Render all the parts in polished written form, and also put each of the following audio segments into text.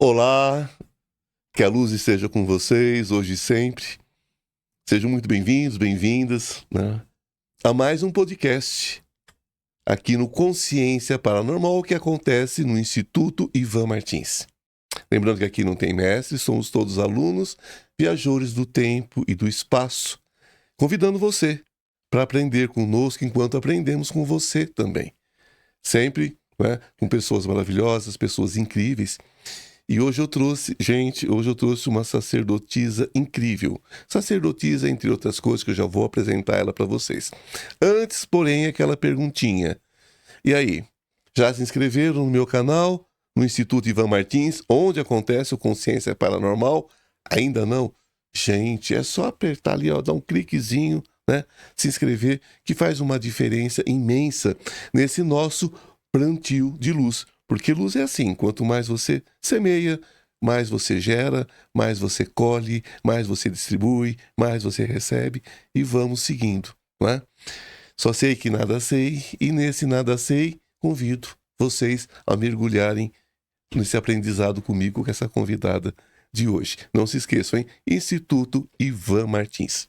Olá, que a luz esteja com vocês hoje e sempre. Sejam muito bem-vindos, bem-vindas, né, a mais um podcast aqui no Consciência Paranormal, que acontece no Instituto Ivan Martins. Lembrando que aqui não tem mestre, somos todos alunos, viajores do tempo e do espaço, convidando você para aprender conosco enquanto aprendemos com você também. Sempre, né, com pessoas maravilhosas, pessoas incríveis. E hoje eu trouxe uma sacerdotisa incrível. Sacerdotisa, entre outras coisas, que eu já vou apresentar ela para vocês. Antes, porém, aquela perguntinha. E aí, já se inscreveram no meu canal, no Instituto Ivan Martins, onde acontece o Consciência Paranormal? Ainda não? Gente, é só apertar ali, ó, dar um cliquezinho, né? Se inscrever, que faz uma diferença imensa nesse nosso plantio de luz. Porque luz é assim, quanto mais você semeia, mais você gera, mais você colhe, mais você distribui, mais você recebe e vamos seguindo, não é? Só sei que nada sei e nesse nada sei convido vocês a mergulharem nesse aprendizado comigo com essa convidada de hoje. Não se esqueçam, hein? Instituto Ivan Martins.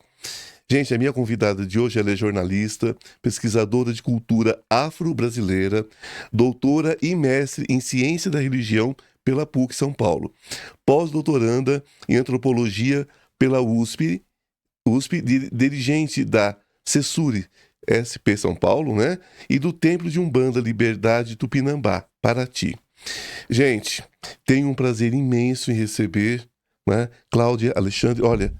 Gente, a minha convidada de hoje, ela é jornalista, pesquisadora de cultura afro-brasileira, doutora e mestre em ciência da religião pela PUC São Paulo, pós-doutoranda em antropologia pela USP, dirigente da CESURI, SP São Paulo, né? E do Templo de Umbanda Liberdade Tupinambá, Paraty. Gente, tenho um prazer imenso em receber, né, Cláudia Alexandre. Olha,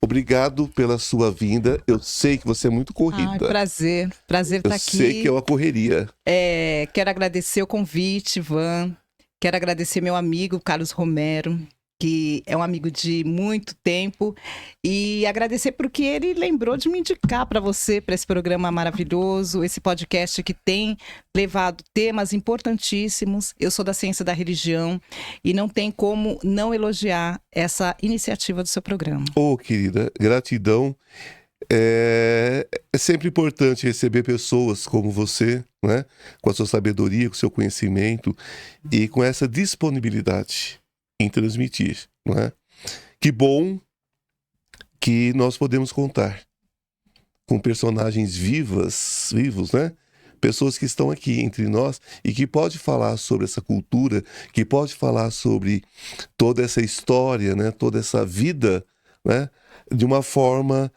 obrigado pela sua vinda. Eu sei que você é muito corrida. Prazer estar aqui. Eu sei que é uma correria. Quero agradecer o convite, Ivan. Quero agradecer meu amigo Carlos Romero, que é um amigo de muito tempo, e agradecer porque ele lembrou de me indicar para você, para esse programa maravilhoso, esse podcast que tem levado temas importantíssimos. Eu sou da ciência da religião e não tem como não elogiar essa iniciativa do seu programa. Oh, querida, gratidão. É sempre importante receber pessoas como você, né? Com a sua sabedoria, com o seu conhecimento e com essa disponibilidade em transmitir, não é? Que bom que nós podemos contar com personagens vivos, né? Pessoas que estão aqui entre nós e que pode falar sobre essa cultura, que pode falar sobre toda essa história, né? Toda essa vida, né? De uma forma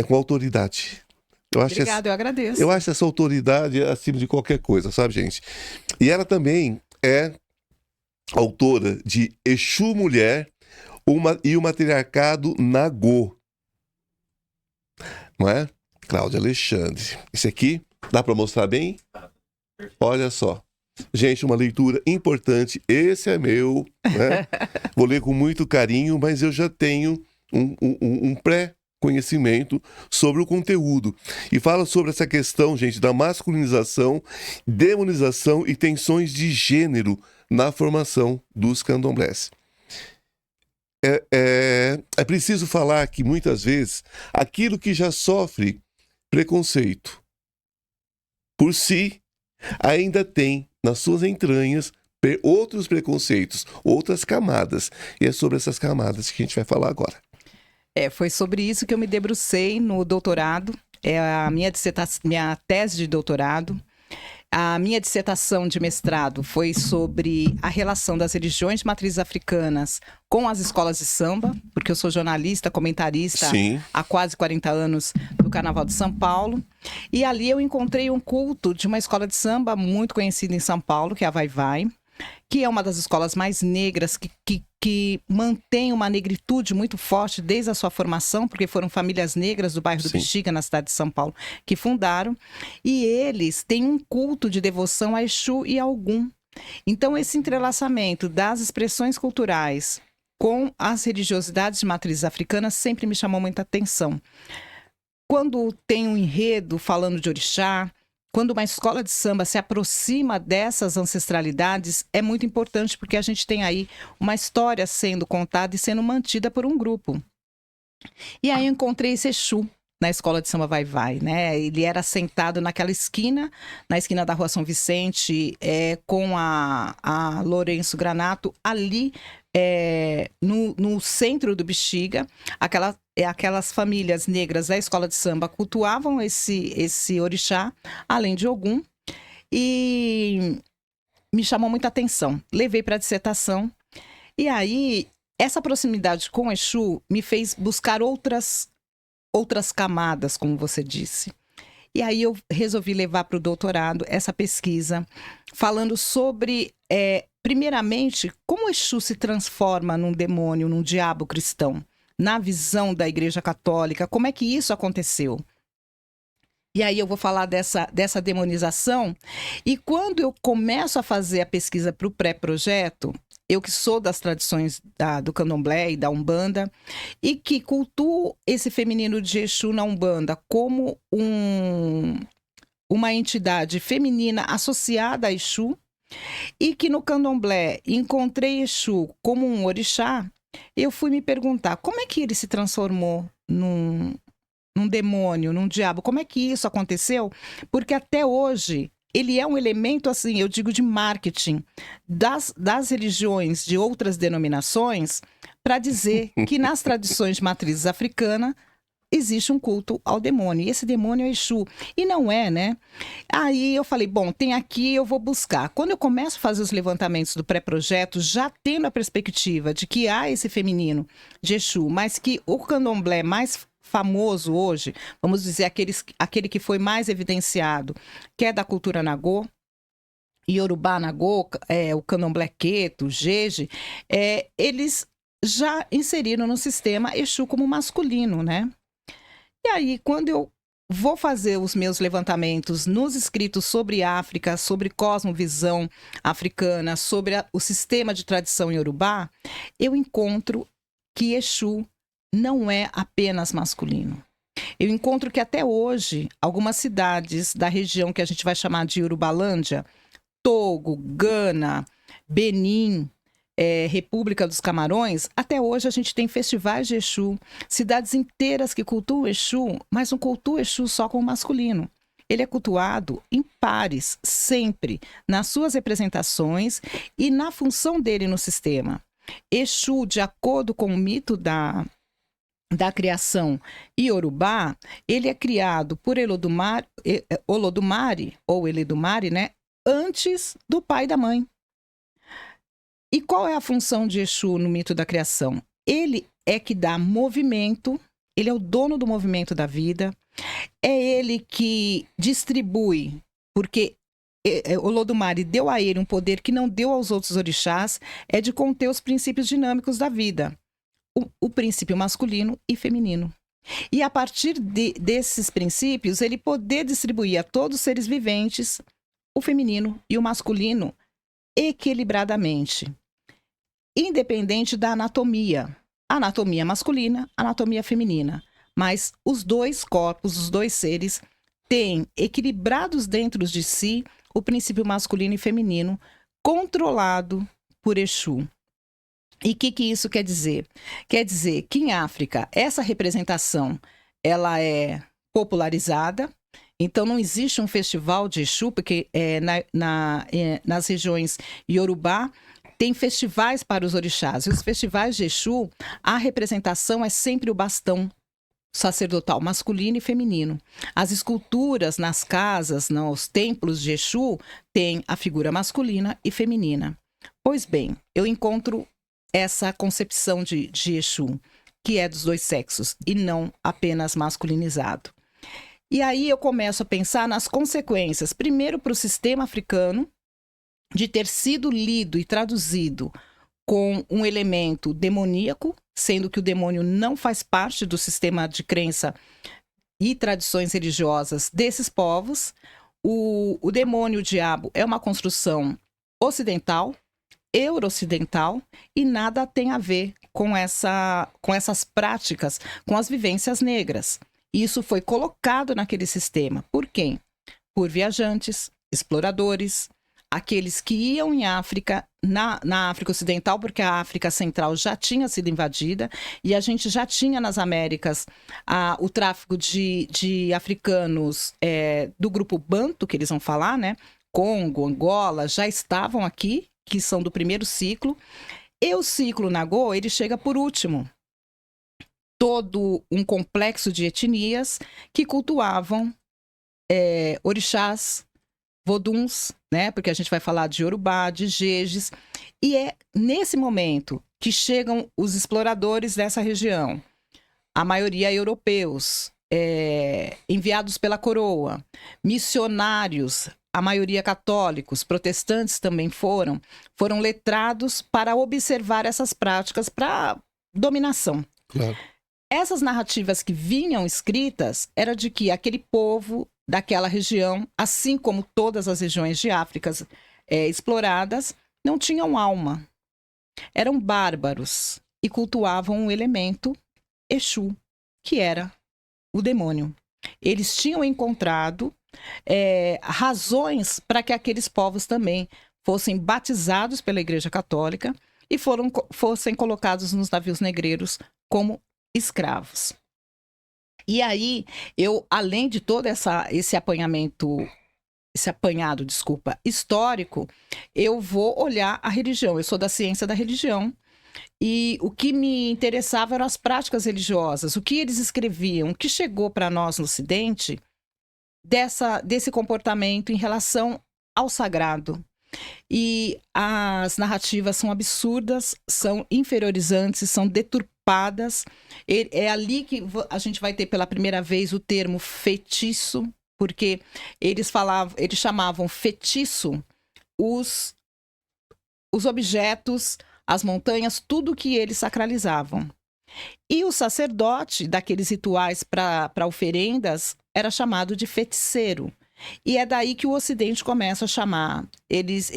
com autoridade. Obrigada, eu agradeço. Eu acho essa autoridade acima de qualquer coisa, sabe, gente? E ela também é autora de Exu Mulher e o Matriarcado Nagô. Não é? Cláudia Alexandre. Esse aqui, dá para mostrar bem? Olha só. Gente, uma leitura importante. Esse é meu, né? Vou ler com muito carinho, mas eu já tenho um pré-conhecimento sobre o conteúdo. E fala sobre essa questão, gente, da masculinização, demonização e tensões de gênero na formação dos candomblés. É preciso falar que, muitas vezes, aquilo que já sofre preconceito por si, ainda tem nas suas entranhas outros preconceitos, outras camadas. E é sobre essas camadas que a gente vai falar agora. Foi sobre isso que eu me debrucei no doutorado. É a minha tese de doutorado. A minha dissertação de mestrado foi sobre a relação das religiões de matrizes africanas com as escolas de samba, porque eu sou jornalista, comentarista há quase 40 anos do Carnaval de São Paulo. E ali eu encontrei um culto de uma escola de samba muito conhecida em São Paulo, que é a Vai Vai, que é uma das escolas mais negras, que mantém uma negritude muito forte desde a sua formação, porque foram famílias negras do bairro do Bexiga, na cidade de São Paulo, que fundaram. E eles têm um culto de devoção a Exu e a Ogum. Então, esse entrelaçamento das expressões culturais com as religiosidades de matrizes africanas sempre me chamou muita atenção. Quando tem um enredo falando de orixá, quando uma escola de samba se aproxima dessas ancestralidades, é muito importante porque a gente tem aí uma história sendo contada e sendo mantida por um grupo. E aí eu encontrei esse Exu, na escola de samba Vai-Vai, né? Ele era sentado naquela esquina, na esquina da Rua São Vicente, com a Lourenço Granato, ali no centro do Bexiga. Aquelas famílias negras da escola de samba cultuavam esse orixá, além de Ogum, e me chamou muita atenção. Levei para a dissertação, e aí essa proximidade com Exu me fez buscar outras camadas, como você disse. E aí eu resolvi levar para o doutorado essa pesquisa, falando sobre, primeiramente, como Exu se transforma num demônio, num diabo cristão, na visão da Igreja Católica, como é que isso aconteceu? E aí eu vou falar dessa demonização. E quando eu começo a fazer a pesquisa para o pré-projeto, eu que sou das tradições do candomblé e da Umbanda, e que cultuo esse feminino de Exu na Umbanda como uma entidade feminina associada a Exu, e que no candomblé encontrei Exu como um orixá, eu fui me perguntar como é que ele se transformou num demônio, num diabo. Como é que isso aconteceu? Porque até hoje ele é um elemento, assim, eu digo, de marketing das religiões de outras denominações, para dizer que nas tradições de matrizes africanas existe um culto ao demônio. E esse demônio é Exu. E não é, né? Aí eu falei, bom, tem aqui, eu vou buscar. Quando eu começo a fazer os levantamentos do pré-projeto, já tendo a perspectiva de que há esse feminino de Exu, mas que o candomblé mais famoso hoje, vamos dizer, aquele que foi mais evidenciado, que é da cultura Nagô, Yorubá Nagô, o candomblé Queto, o Jeje, eles já inseriram no sistema Exu como masculino, né? E aí, quando eu vou fazer os meus levantamentos nos escritos sobre África, sobre cosmovisão africana, sobre o sistema de tradição iorubá, eu encontro que Exu não é apenas masculino. Eu encontro que até hoje, algumas cidades da região que a gente vai chamar de Urubalândia, Togo, Gana, Benin, República dos Camarões, até hoje a gente tem festivais de Exu, cidades inteiras que cultuam Exu, mas não cultuam Exu só com o masculino. Ele é cultuado em pares, sempre, nas suas representações e na função dele no sistema. Exu, de acordo com o mito da criação iorubá, ele é criado por Olodumare, ou Eledumare, né, antes do pai e da mãe. E qual é a função de Exu no mito da criação? Ele é que dá movimento, ele é o dono do movimento da vida, é ele que distribui, porque Olodumare deu a ele um poder que não deu aos outros orixás, é de conter os princípios dinâmicos da vida, o princípio masculino e feminino. E a partir desses princípios, ele poder distribuir a todos os seres viventes o feminino e o masculino equilibradamente, independente da anatomia masculina, anatomia feminina. Mas os dois corpos, os dois seres, têm equilibrados dentro de si o princípio masculino e feminino, controlado por Exu. E o que isso quer dizer? Quer dizer que em África, essa representação ela é popularizada. Então, não existe um festival de Exu, porque nas regiões Iorubá tem festivais para os orixás. E os festivais de Exu, a representação é sempre o bastão sacerdotal masculino e feminino. As esculturas nas casas, nos templos de Exu, têm a figura masculina e feminina. Pois bem, eu encontro essa concepção de Exu, que é dos dois sexos e não apenas masculinizado. E aí eu começo a pensar nas consequências, primeiro para o sistema africano, de ter sido lido e traduzido com um elemento demoníaco, sendo que o demônio não faz parte do sistema de crença e tradições religiosas desses povos. O demônio, o diabo, é uma construção ocidental, euro-ocidental, e nada tem a ver com essas práticas, com as vivências negras. Isso foi colocado naquele sistema. Por quem? Por viajantes, exploradores, aqueles que iam em África, na África Ocidental, porque a África Central já tinha sido invadida, e a gente já tinha nas Américas o tráfico de africanos do grupo Banto, que eles vão falar, né? Congo, Angola, já estavam aqui, que são do primeiro ciclo. E o ciclo Nagô, ele chega por último. Todo um complexo de etnias que cultuavam orixás, voduns, né? Porque a gente vai falar de Yorubá, de Jejes. E é nesse momento que chegam os exploradores dessa região. A maioria europeus, enviados pela coroa, missionários, a maioria católicos, protestantes também foram letrados para observar essas práticas para dominação. Claro. Essas narrativas que vinham escritas era de que aquele povo daquela região, assim como todas as regiões de África exploradas, não tinham alma. Eram bárbaros e cultuavam um elemento, Exu, que era o demônio. Eles tinham encontrado razões para que aqueles povos também fossem batizados pela Igreja Católica e fossem colocados nos navios negreiros como escravos. E aí, além de todo esse apanhado histórico, eu vou olhar a religião. Eu sou da ciência da religião. E o que me interessava eram as práticas religiosas, o que eles escreviam, o que chegou para nós no Ocidente desse comportamento em relação ao sagrado. E as narrativas são absurdas, são inferiorizantes, são deturpadas. É ali que a gente vai ter pela primeira vez o termo feitiço, porque eles chamavam feitiço os objetos, as montanhas, tudo que eles sacralizavam. E o sacerdote daqueles rituais para oferendas era chamado de feiticeiro. E é daí que o Ocidente começa a chamar. Eles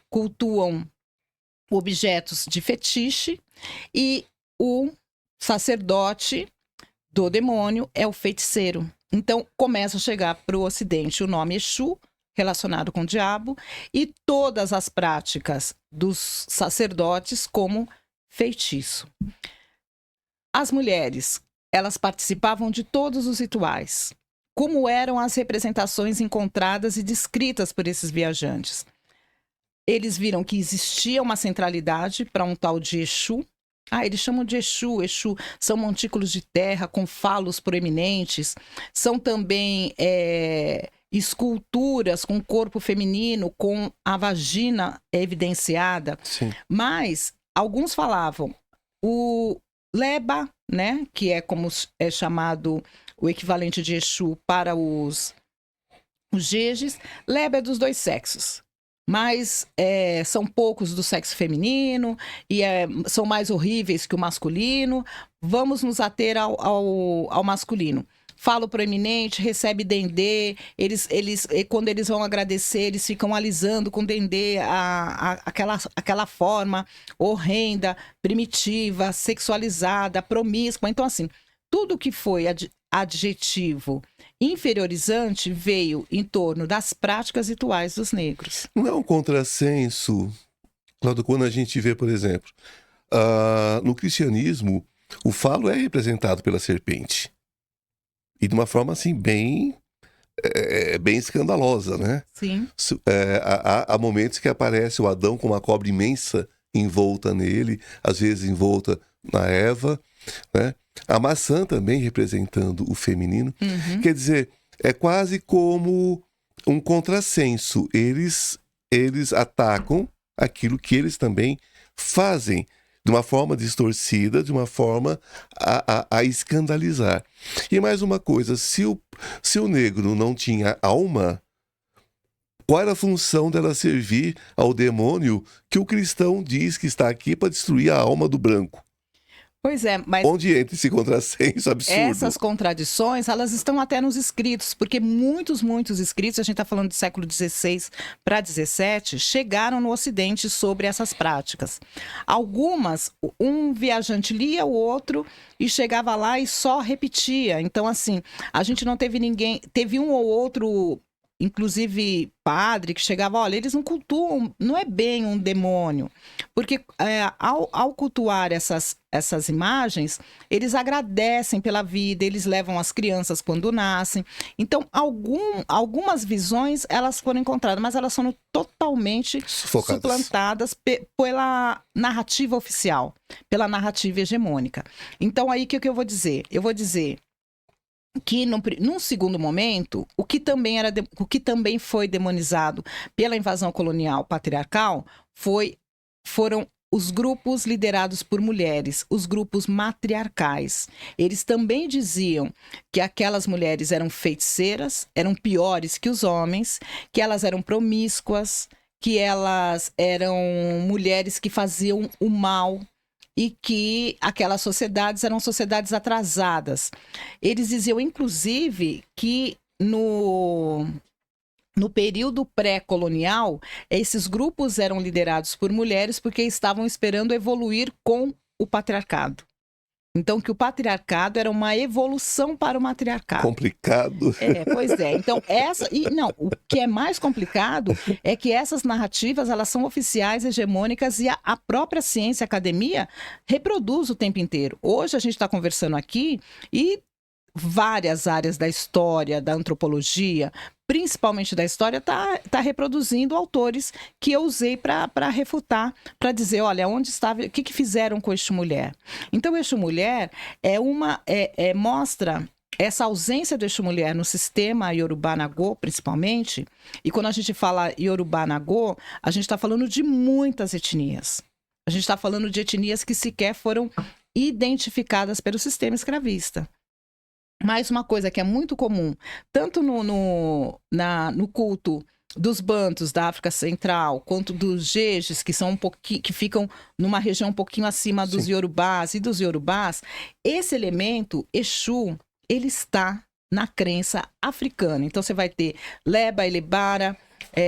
cultuam objetos de fetiche e o sacerdote do demônio é o feiticeiro. Então começa a chegar para o Ocidente o nome Exu, relacionado com o diabo, e todas as práticas dos sacerdotes como feitiço. As mulheres, elas participavam de todos os rituais. Como eram as representações encontradas e descritas por esses viajantes? Eles viram que existia uma centralidade para um tal de Exu. Eles chamam de Exu. Exu são montículos de terra com falos proeminentes. São também esculturas com corpo feminino, com a vagina evidenciada. Sim. Mas alguns falavam o Leba, né, que é como é chamado o equivalente de Exu para os Jejes. Leba é dos dois sexos, mas são poucos do sexo feminino e são mais horríveis que o masculino. Vamos nos ater ao masculino. Falo proeminente, recebe dendê, quando eles vão agradecer, eles ficam alisando com dendê aquela forma horrenda, primitiva, sexualizada, promíscua. Então, assim, tudo que foi adjetivo inferiorizante veio em torno das práticas rituais dos negros. Não é um contrassenso, Cláudio, quando a gente vê, por exemplo, no cristianismo, o falo é representado pela serpente. E de uma forma, assim, bem escandalosa, né? Sim. Há momentos que aparece o Adão com uma cobra imensa envolta nele, às vezes envolta na Eva, né? A maçã também representando o feminino. Uhum. Quer dizer, é quase como um contrassenso. Eles atacam aquilo que eles também fazem de uma forma distorcida, de uma forma a escandalizar. E mais uma coisa, se o negro não tinha alma, qual era a função dela servir ao demônio que o cristão diz que está aqui para destruir a alma do branco? Pois é, mas onde entra esse contrassenso absurdo? essas contradições, elas estão até nos escritos, porque muitos escritos, a gente está falando do século XVI para XVII, chegaram no Ocidente sobre essas práticas. Algumas, um viajante lia o outro e chegava lá e só repetia. Então, assim, a gente não teve ninguém, teve um ou outro inclusive padre, que chegava, olha, eles não cultuam, não é bem um demônio, porque ao cultuar essas imagens, eles agradecem pela vida, eles levam as crianças quando nascem. Então, algumas visões, elas foram encontradas, mas elas foram totalmente suplantadas pela narrativa oficial, pela narrativa hegemônica. Então, aí, o que eu vou dizer? Eu vou dizer que num segundo momento, o que também foi demonizado pela invasão colonial patriarcal foram os grupos liderados por mulheres, os grupos matriarcais. Eles também diziam que aquelas mulheres eram feiticeiras, eram piores que os homens, que elas eram promíscuas, que elas eram mulheres que faziam o mal, e que aquelas sociedades eram sociedades atrasadas. Eles diziam, inclusive, que no período pré-colonial, esses grupos eram liderados por mulheres porque estavam esperando evoluir com o patriarcado. Então, que o patriarcado era uma evolução para o matriarcado. Complicado. Pois é. Então, o que é mais complicado é que essas narrativas, elas são oficiais, hegemônicas, e a própria ciência, a academia, reproduz o tempo inteiro. Hoje a gente está conversando aqui e várias áreas da história, da antropologia, principalmente da história, tá reproduzindo autores que eu usei para refutar, para dizer, olha, onde estava, o que fizeram com Exu Mulher. Então, Exu Mulher mostra essa ausência do Exu Mulher no sistema Yorubá Nagô, principalmente, e quando a gente fala Yorubá Nagô, a gente está falando de muitas etnias. A gente está falando de etnias que sequer foram identificadas pelo sistema escravista. Mas uma coisa que é muito comum, tanto no culto dos bantus da África Central, quanto dos jejes, que são que ficam numa região um pouquinho acima dos Yorubás e dos Yorubás, esse elemento, Exu, ele está na crença africana. Então você vai ter Leba, Elebara,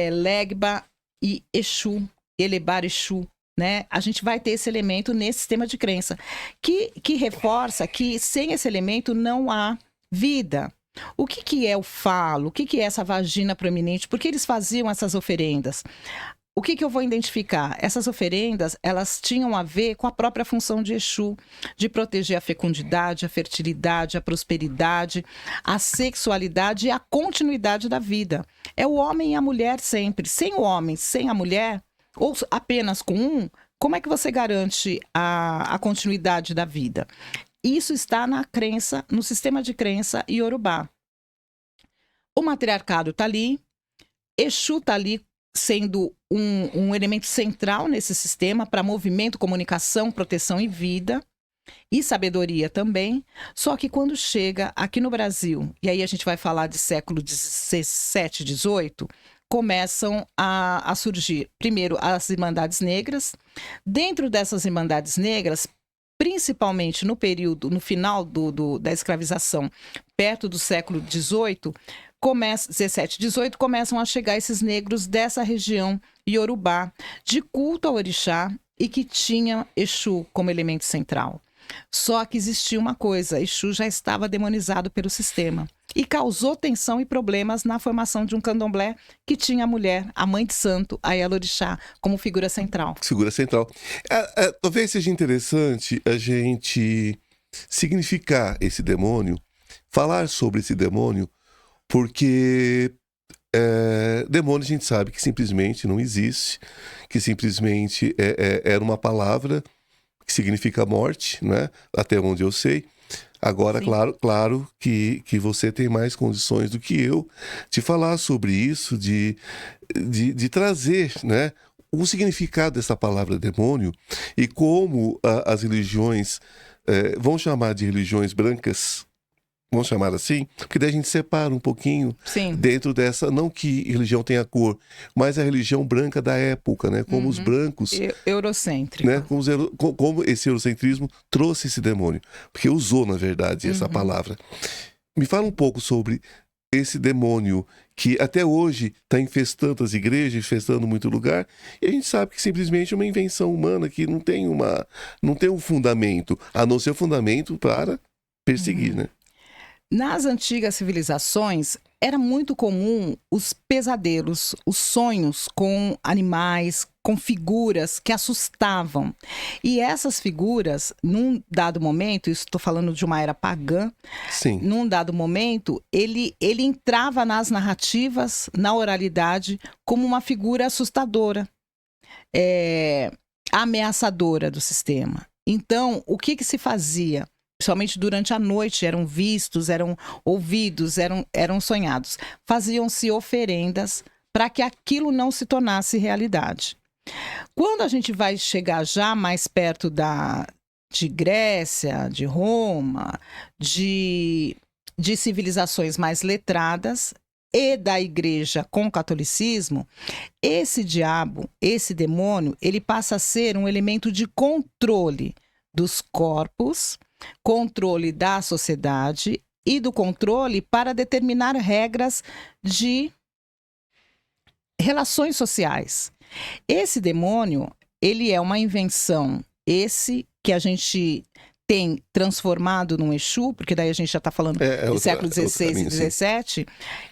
Legba e Exu, Elebara, Exu. Né? A gente vai ter esse elemento nesse sistema de crença, que reforça que sem esse elemento não há vida. O que é o falo? O que é essa vagina proeminente? Por que eles faziam essas oferendas? O que eu vou identificar? Essas oferendas, elas tinham a ver com a própria função de Exu, de proteger a fecundidade, a fertilidade, a prosperidade, a sexualidade e a continuidade da vida. É o homem e a mulher sempre. Sem o homem, sem a mulher, ou apenas com um, como é que você garante a continuidade da vida? Isso está na crença, no sistema de crença iorubá. O matriarcado está ali, Exu está ali sendo um elemento central nesse sistema para movimento, comunicação, proteção e vida, e sabedoria também. Só que quando chega aqui no Brasil, e aí a gente vai falar de século XVII, XVIII, começam a surgir, primeiro, as Irmandades Negras. Dentro dessas Irmandades Negras, principalmente no período, no final da escravização, perto do século XVIII, 17, 18, começam a chegar esses negros dessa região iorubá, de culto ao orixá, e que tinha Exu como elemento central. Só que existia uma coisa, Exu já estava demonizado pelo sistema e causou tensão e problemas na formação de um candomblé que tinha a mulher, a mãe de santo, a Yalorixá, como figura central. Figura central. Talvez seja interessante a gente significar esse demônio, falar sobre esse demônio, porque demônio a gente sabe que simplesmente não existe, que simplesmente era uma palavra que significa morte, né? Até onde eu sei. Agora, claro que você tem mais condições do que eu de falar sobre isso, de trazer, né, o significado dessa palavra demônio e como as religiões, vão chamar de religiões brancas, vamos chamar assim, porque daí a gente separa um pouquinho dentro dessa, não que religião tenha cor, mas a religião branca da época, né? Como os brancos... Eurocêntrico. Né? Como esse eurocentrismo trouxe esse demônio, porque usou, na verdade, essa palavra. Me fala um pouco sobre esse demônio que até hoje está infestando as igrejas, infestando muito lugar, e a gente sabe que simplesmente é uma invenção humana que não tem um fundamento, a não ser o fundamento para perseguir, né? Nas antigas civilizações, era muito comum os pesadelos, os sonhos com animais, com figuras que assustavam. E essas figuras, num dado momento, isso estou falando de uma era pagã, Sim. num dado momento, ele entrava nas narrativas, na oralidade, como uma figura assustadora, ameaçadora do sistema. Então, o que se fazia? Principalmente durante a noite, eram vistos, eram ouvidos, eram sonhados. Faziam-se oferendas para que aquilo não se tornasse realidade. Quando a gente vai chegar já mais perto de Grécia, de Roma, de civilizações mais letradas e da igreja com o catolicismo, esse diabo, esse demônio, ele passa a ser um elemento de controle dos corpos, controle da sociedade e do controle para determinar regras de relações sociais. Esse demônio, ele é uma invenção, esse que a gente tem transformado num Exu, porque daí a gente já está falando do século XVI e XVII.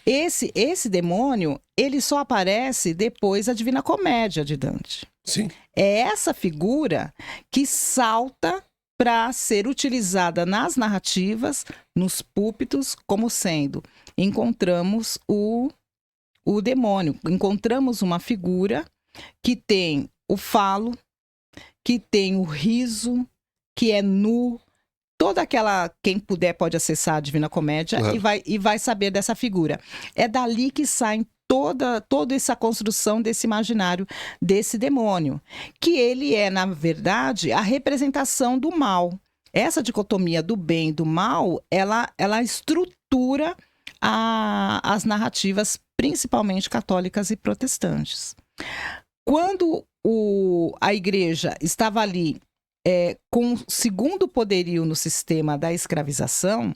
Esse demônio, ele só aparece depois da Divina Comédia de Dante. Sim. É essa figura que salta para ser utilizada nas narrativas, nos púlpitos, como sendo, encontramos o demônio, encontramos uma figura que tem o falo, que tem o riso, que é nu, toda aquela, quem puder pode acessar a Divina Comédia, claro, e vai saber dessa figura. É dali que sai toda essa construção desse imaginário, desse demônio, que ele é, na verdade, a representação do mal. Essa dicotomia do bem e do mal, ela estrutura as narrativas, principalmente católicas e protestantes. Quando a igreja estava ali com o segundo poderio no sistema da escravização,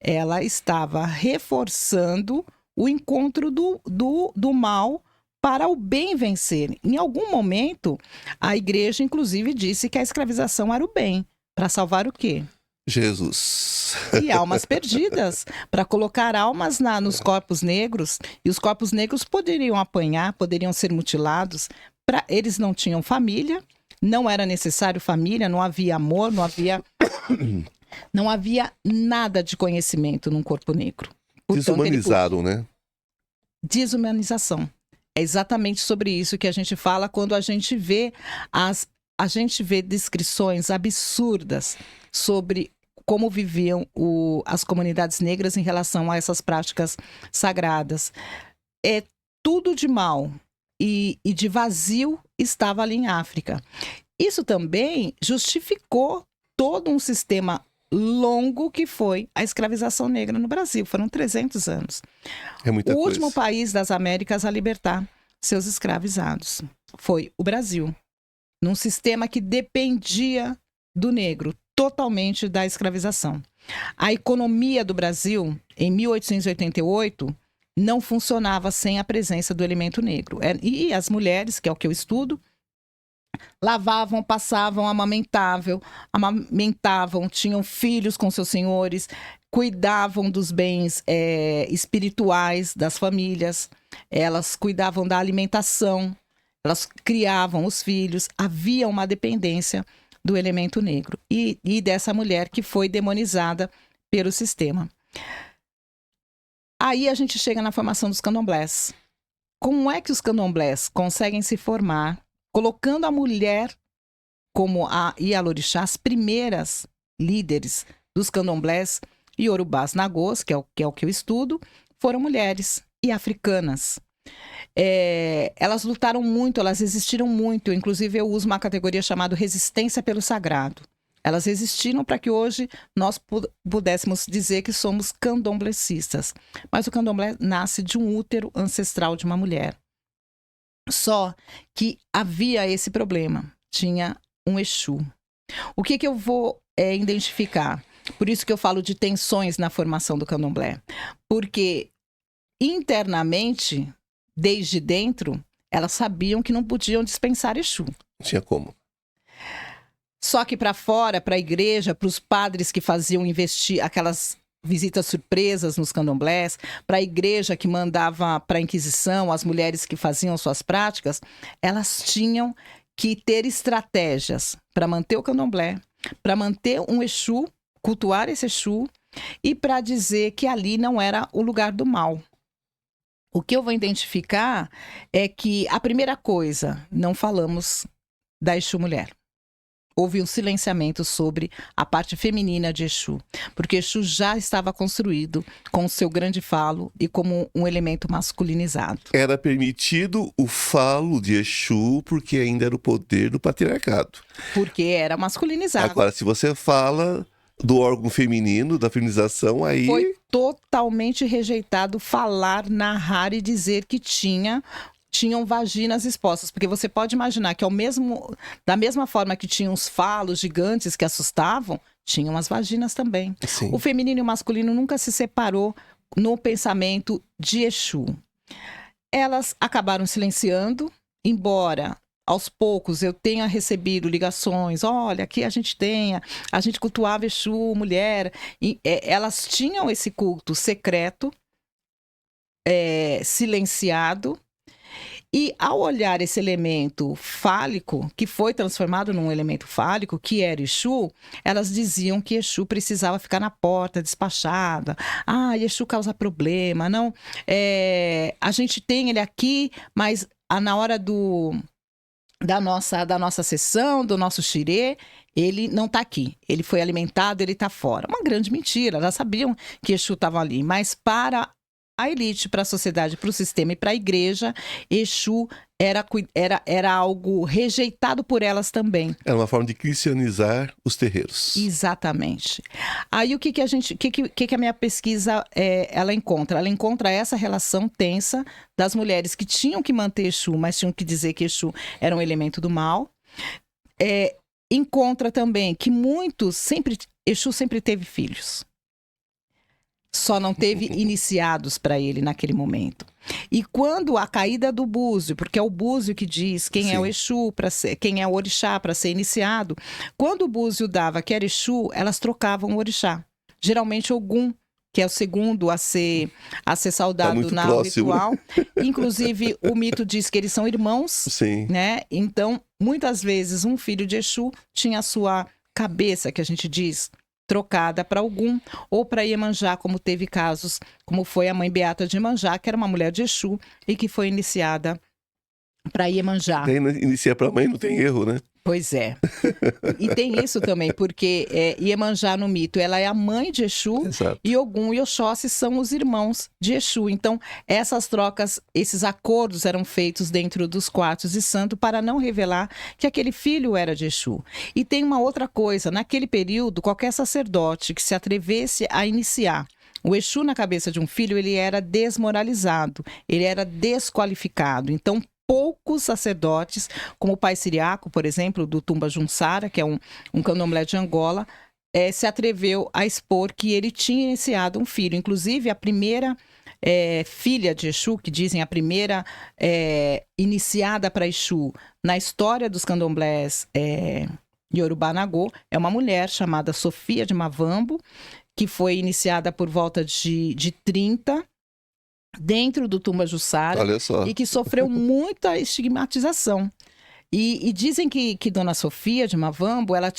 ela estava reforçando o encontro do mal para o bem vencer. Em algum momento, a igreja, inclusive, disse que a escravização era o bem. Para salvar o quê? Jesus. E almas perdidas, para colocar almas nos corpos negros. E os corpos negros poderiam apanhar, poderiam ser mutilados. Eles não tinham família, não era necessário família, não havia amor, não havia nada de conhecimento num corpo negro. Portanto, desumanizaram, né? Desumanização. É exatamente sobre isso que a gente fala quando a gente vê descrições absurdas sobre como viviam as comunidades negras em relação a essas práticas sagradas. É tudo de mal e de vazio estava ali em África. Isso também justificou todo um sistema longo que foi a escravização negra no Brasil. Foram 300 anos. É muita coisa. Último país das Américas a libertar seus escravizados foi o Brasil, num sistema que dependia do negro, totalmente da escravização. A economia do Brasil, em 1888, não funcionava sem a presença do elemento negro. E as mulheres, que é o que eu estudo, lavavam, passavam, amamentavam, tinham filhos com seus senhores, cuidavam dos bens espirituais das famílias, elas cuidavam da alimentação, elas criavam os filhos, havia uma dependência do elemento negro e dessa mulher que foi demonizada pelo sistema. Aí a gente chega na formação dos candomblés. Como é que os candomblés conseguem se formar colocando a mulher como a Ialorixá, as primeiras líderes dos candomblés iorubás nagôs, que é o que eu estudo, foram mulheres e africanas. Elas lutaram muito, elas resistiram muito, inclusive eu uso uma categoria chamada resistência pelo sagrado. Elas resistiram para que hoje nós pudéssemos dizer que somos candomblecistas. Mas o candomblé nasce de um útero ancestral de uma mulher. Só que havia esse problema, tinha um Exu. O que eu vou identificar? Por isso que eu falo de tensões na formação do candomblé. Porque internamente, desde dentro, elas sabiam que não podiam dispensar Exu. Não tinha como. Só que para fora, para a igreja, para os padres que faziam investir aquelas visitas surpresas nos candomblés, para a igreja que mandava para a Inquisição, as mulheres que faziam suas práticas, elas tinham que ter estratégias para manter o candomblé, para manter um Exu, cultuar esse Exu, e para dizer que ali não era o lugar do mal. O que eu vou identificar é que a primeira coisa, não falamos da Exu mulher. Houve um silenciamento sobre a parte feminina de Exu, porque Exu já estava construído com o seu grande falo e como um elemento masculinizado. Era permitido o falo de Exu porque ainda era o poder do patriarcado. Porque era masculinizado. Agora, se você fala do órgão feminino, da feminização, aí... Foi totalmente rejeitado falar, narrar e dizer que tinham vaginas expostas, porque você pode imaginar que da mesma forma que tinham os falos gigantes que assustavam, tinham as vaginas também. Sim. O feminino e o masculino nunca se separou no pensamento de Exu. Elas acabaram silenciando, embora aos poucos eu tenha recebido ligações, olha, aqui a gente cultuava Exu, mulher, e elas tinham esse culto secreto, silenciado. E ao olhar esse elemento fálico, que foi transformado num elemento fálico, que era Exu, elas diziam que Exu precisava ficar na porta, despachada. Ah, Exu causa problema. Não, a gente tem ele aqui, mas na hora da nossa sessão, do nosso xirê, ele não está aqui. Ele foi alimentado, ele está fora. Uma grande mentira. Elas sabiam que Exu estava ali, mas para a elite, para a sociedade, para o sistema e para a igreja, Exu era algo rejeitado por elas também. Era uma forma de cristianizar os terreiros. Exatamente. Aí o que a minha pesquisa ela encontra? Ela encontra essa relação tensa das mulheres que tinham que manter Exu, mas tinham que dizer que Exu era um elemento do mal. Encontra também que Exu sempre teve filhos. Só não teve iniciados para ele naquele momento. E quando a caída do búzio, porque é o búzio que diz quem é o Exu, quem é o orixá para ser iniciado, quando o búzio dava que era Exu, elas trocavam o orixá. Geralmente Ogum, que é o segundo a ser saudado na ritual. Inclusive, o mito diz que eles são irmãos. Sim. Né? Então, muitas vezes, um filho de Exu tinha a sua cabeça, que a gente diz, trocada para Ogum ou para Iemanjá, como teve casos, como foi a mãe Beata de Iemanjá, que era uma mulher de Exu e que foi iniciada para Iemanjá. Inicia para mãe, não tem erro, né? Pois é. E tem isso também, porque Iemanjá no mito, ela é a mãe de Exu. Exato. E Ogum e Oxóssi são os irmãos de Exu. Então, essas trocas, esses acordos eram feitos dentro dos quartos de santo para não revelar que aquele filho era de Exu. E tem uma outra coisa, naquele período, qualquer sacerdote que se atrevesse a iniciar o Exu na cabeça de um filho, ele era desmoralizado, ele era desqualificado. Então, poucos sacerdotes, como o pai Siriaco, por exemplo, do Tumba Junsara, que é um candomblé de Angola, se atreveu a expor que ele tinha iniciado um filho. Inclusive, a primeira filha de Exu, que dizem a primeira iniciada para Exu na história dos candomblés Yorubá Nagô, é uma mulher chamada Sofia de Mavambo, que foi iniciada por volta de 30, dentro do Tumba Jussara. Olha só. E que sofreu muita estigmatização. E dizem que Dona Sofia de Mavambo, ela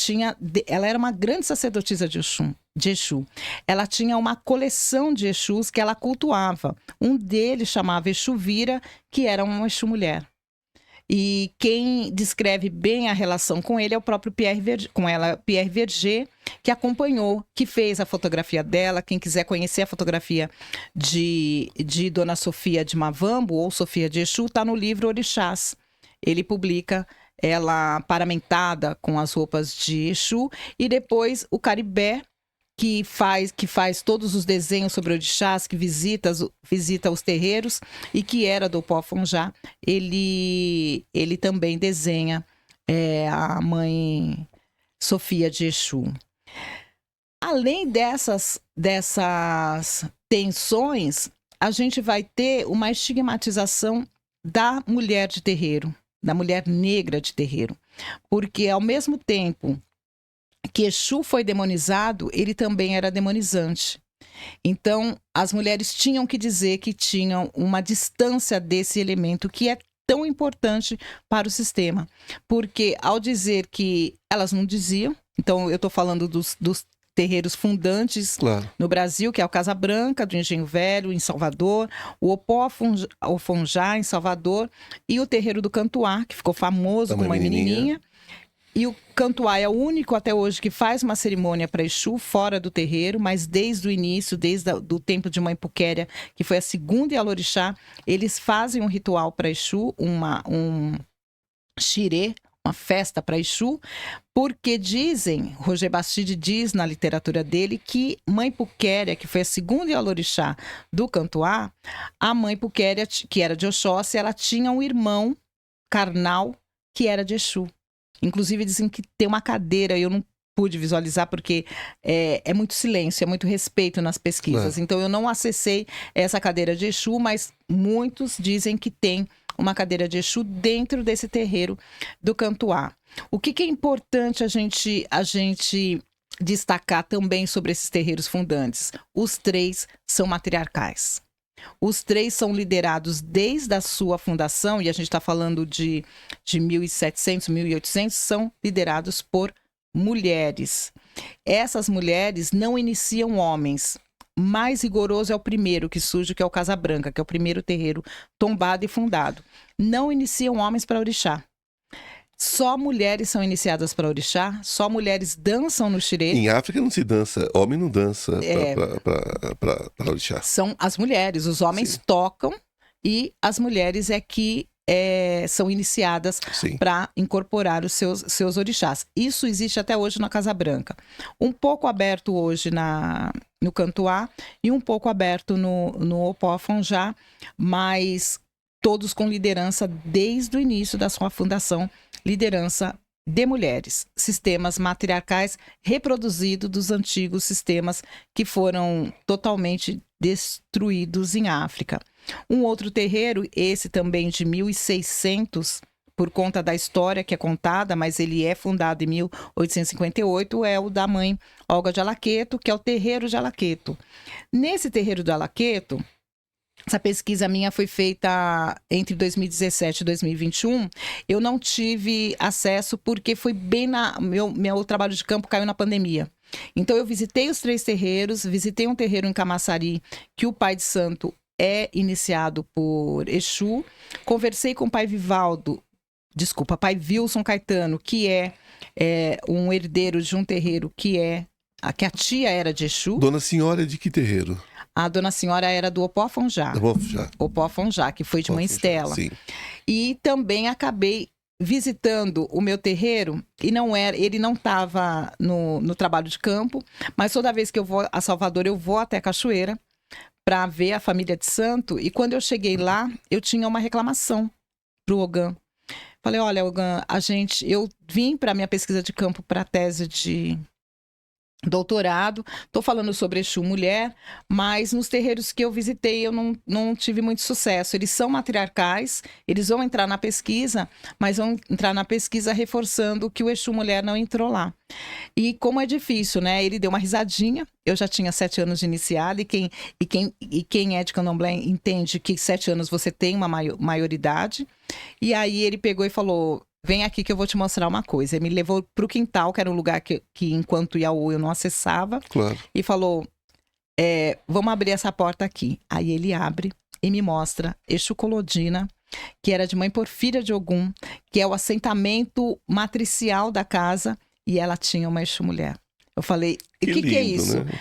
era uma grande sacerdotisa de Exu. Ela tinha uma coleção de Exus que ela cultuava. Um deles chamava Exu Vira, que era uma Exu mulher. E quem descreve bem a relação com ele é o próprio Pierre Verger, que acompanhou, que fez a fotografia dela. Quem quiser conhecer a fotografia de Dona Sofia de Mavambo ou Sofia de Exu, está no livro Orixás. Ele publica ela paramentada com as roupas de Exu, e depois o Caribé, que faz todos os desenhos sobre orixás, que visita os terreiros e que era do Pó-Fonjá, ele também desenha a mãe Sofia de Exu. Além dessas tensões, a gente vai ter uma estigmatização da mulher de terreiro, da mulher negra de terreiro, porque ao mesmo tempo que Exu foi demonizado, ele também era demonizante. Então, as mulheres tinham que dizer que tinham uma distância desse elemento que é tão importante para o sistema. Porque ao dizer que elas não diziam, então eu estou falando dos terreiros fundantes Claro. no Brasil, que é o Casa Branca, do Engenho Velho, em Salvador, o Oponjá, em Salvador, e o terreiro do Cantuá, que ficou famoso com Mãe Menininha. E o Cantuá é o único até hoje que faz uma cerimônia para Exu fora do terreiro, mas desde o início, desde o tempo de Mãe Puquéria, que foi a segunda Ialorixá, eles fazem um ritual para Exu, um xirê, uma festa para Exu, porque dizem, Roger Bastide diz na literatura dele, que Mãe Puquéria, que foi a segunda Ialorixá do Cantuá, a Mãe Puquéria, que era de Oxóssi, ela tinha um irmão carnal que era de Exu. Inclusive dizem que tem uma cadeira, eu não pude visualizar porque é muito silêncio, é muito respeito nas pesquisas. Então eu não acessei essa cadeira de Exu, mas muitos dizem que tem uma cadeira de Exu dentro desse terreiro do Cantuá. O que é importante a gente destacar também sobre esses terreiros fundantes? Os 3 são matriarcais. Os 3 são liderados desde a sua fundação, e a gente está falando de 1700, 1800, são liderados por mulheres. Essas mulheres não iniciam homens. Mais rigoroso é o primeiro que surge, que é o Casa Branca, que é o primeiro terreiro tombado e fundado. Não iniciam homens para orixá. Só mulheres são iniciadas para orixá, só mulheres dançam no xirê. Em África não se dança, homem não dança para orixá. São as mulheres, os homens tocam e as mulheres é que são iniciadas para incorporar os seus orixás. Isso existe até hoje na Casa Branca. Um pouco aberto hoje no Cantuá e um pouco aberto no Opoafonjá, mas todos com liderança desde o início da sua fundação, liderança de mulheres, sistemas matriarcais reproduzidos dos antigos sistemas que foram totalmente destruídos em África. Um outro terreiro, esse também de 1600, por conta da história que é contada, mas ele é fundado em 1858, é o da mãe Olga de Alaqueto, que é o terreiro de Alaqueto. Nesse terreiro de Alaqueto, essa pesquisa minha foi feita entre 2017 e 2021. Eu não tive acesso porque foi bem meu trabalho de campo caiu na pandemia. Então eu visitei os 3 terreiros, visitei um terreiro em Camaçari, que o pai de santo é iniciado por Exu. Conversei com o pai pai Wilson Caetano, que é um herdeiro de um terreiro que a tia era de Exu. Dona Senhora de que terreiro? A Dona Senhora era do Opoafonjá. Opoafonjá, que foi de Mãe Estela. Sim. E também acabei visitando o meu terreiro, e ele não estava no trabalho de campo, mas toda vez que eu vou a Salvador, eu vou até a Cachoeira para ver a família de santo, e quando eu cheguei lá, eu tinha uma reclamação pro Ogan. Falei, olha, Ogan, eu vim para minha pesquisa de campo para a tese de doutorado, estou falando sobre Exu mulher, mas nos terreiros que eu visitei eu não tive muito sucesso. Eles são matriarcais, eles vão entrar na pesquisa, mas vão entrar na pesquisa reforçando que o Exu mulher não entrou lá. E como é difícil, né? Ele deu uma risadinha, eu já tinha 7 anos de iniciada, e quem é de Candomblé entende que 7 anos você tem uma maioridade, e aí ele pegou e falou, vem aqui que eu vou te mostrar uma coisa. Ele me levou para o quintal, que era um lugar que enquanto Iaú eu não acessava. Claro. E falou, vamos abrir essa porta aqui. Aí ele abre e me mostra Exu Colodina, que era de Mãe Porfíria de Ogum, que é o assentamento matricial da casa, e ela tinha uma Exu mulher. Eu falei, o que é isso? Né?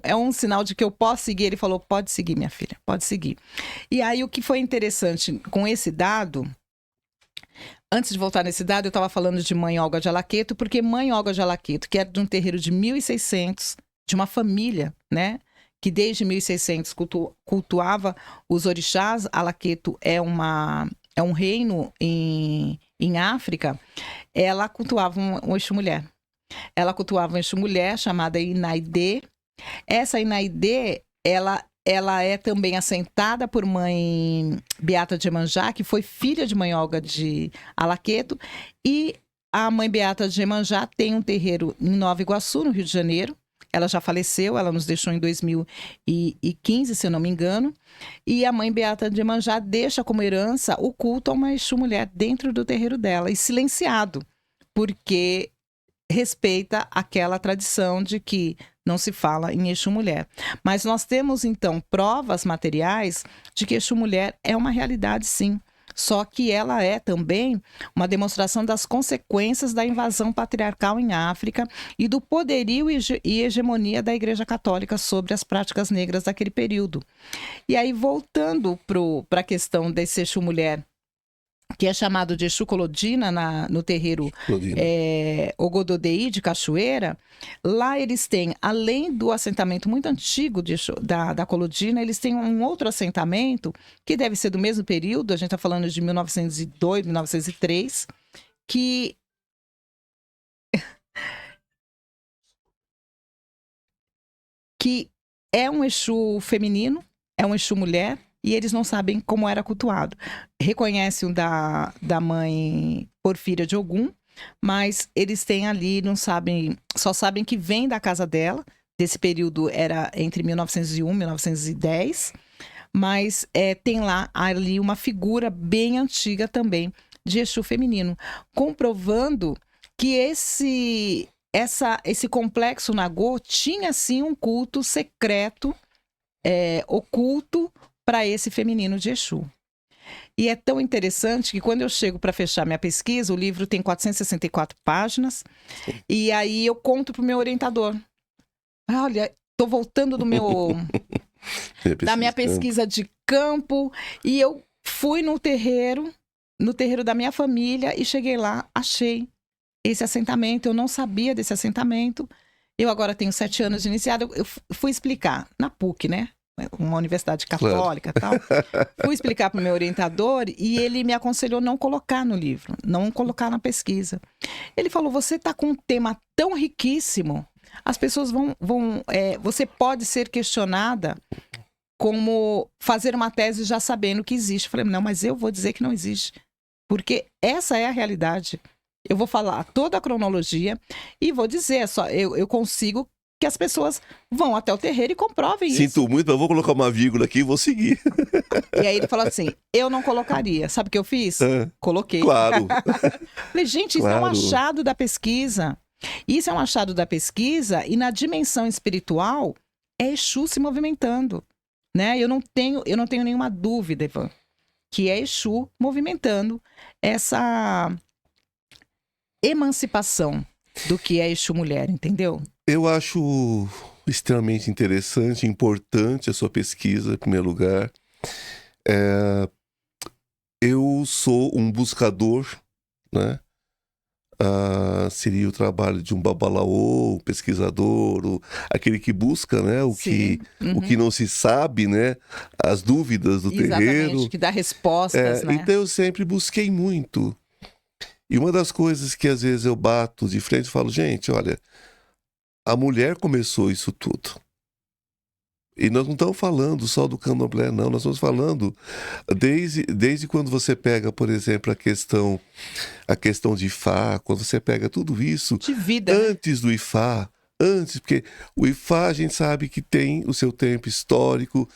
É um sinal de que eu posso seguir? Ele falou, pode seguir, minha filha, pode seguir. E aí o que foi interessante com esse dado... Antes de voltar nesse dado, eu estava falando de Mãe Olga de Alaqueto, porque Mãe Olga de Alaqueto, que era de um terreiro de 1600, de uma família, né? Que desde 1600 cultuava os orixás. Alaqueto é um reino em África. Ela cultuava um Exu mulher. Ela cultuava um Exu mulher chamada Inaide. Essa Inaide, ela é também assentada por Mãe Beata de Iemanjá, que foi filha de Mãe Olga de Alaqueto. E a Mãe Beata de Iemanjá tem um terreiro em Nova Iguaçu, no Rio de Janeiro, ela já faleceu, ela nos deixou em 2015, se eu não me engano. E a mãe Beata de Iemanjá deixa como herança o culto a uma Exu mulher dentro do terreiro dela, e silenciado, porque respeita aquela tradição de que não se fala em Exu mulher. Mas nós temos, então, provas materiais de que Exu mulher é uma realidade, sim. Só que ela é também uma demonstração das consequências da invasão patriarcal em África e do poderio e hegemonia da Igreja Católica sobre as práticas negras daquele período. E aí, voltando para a questão desse Exu mulher, que é chamado de Exu Colodina no terreiro Ogododei de Cachoeira, lá eles têm, além do assentamento muito antigo da Colodina, eles têm um outro assentamento, que deve ser do mesmo período, a gente está falando de 1902, 1903, que é um Exu feminino, é um Exu mulher, e eles não sabem como era cultuado. Reconhecem o da mãe Porfíria de Ogum, mas eles têm ali, não sabem, só sabem que vem da casa dela. Desse período era entre 1901 e 1910, mas tem lá ali uma figura bem antiga também de Exu feminino, comprovando que esse complexo Nagô tinha sim um culto secreto, oculto, para esse feminino de Exu. E é tão interessante que quando eu chego para fechar minha pesquisa, o livro tem 464 páginas, e aí eu conto para o meu orientador. Olha, estou voltando da minha pesquisa de campo, e eu fui no terreiro da minha família, e cheguei lá, achei esse assentamento, eu não sabia desse assentamento. Eu agora tenho 7 anos de iniciado, eu fui explicar na PUC, né? Uma universidade católica e tal. Fui explicar para o meu orientador e ele me aconselhou não colocar no livro, não colocar na pesquisa. Ele falou, você está com um tema tão riquíssimo, as pessoas você pode ser questionada como fazer uma tese já sabendo que existe. Eu falei, não, mas eu vou dizer que não existe, porque essa é a realidade. Eu vou falar toda a cronologia e vou dizer, eu consigo que as pessoas vão até o terreiro e comprovem isso. Sinto muito, mas eu vou colocar uma vírgula aqui e vou seguir. E aí ele falou assim, eu não colocaria. Sabe o que eu fiz? Coloquei. Claro. Falei, gente, isso é um achado da pesquisa. Isso é um achado da pesquisa, e na dimensão espiritual é Exu se movimentando, né? Eu não tenho nenhuma dúvida, Ivan, que é Exu movimentando essa emancipação do que é Exu mulher, entendeu? Eu acho extremamente interessante, importante a sua pesquisa, em primeiro lugar. Eu sou um buscador, né? Seria o trabalho de um babalaô, um pesquisador, aquele que busca, né? O que não se sabe, né? As dúvidas do terreiro. Que dá respostas, né? Então eu sempre busquei muito. E uma das coisas que às vezes eu bato de frente e falo, gente, olha, a mulher começou isso tudo. E nós não estamos falando só do candomblé, não. Nós estamos falando desde quando você pega, por exemplo, a questão de Ifá, quando você pega tudo isso, de vida, antes do Ifá, porque o Ifá a gente sabe que tem o seu tempo histórico,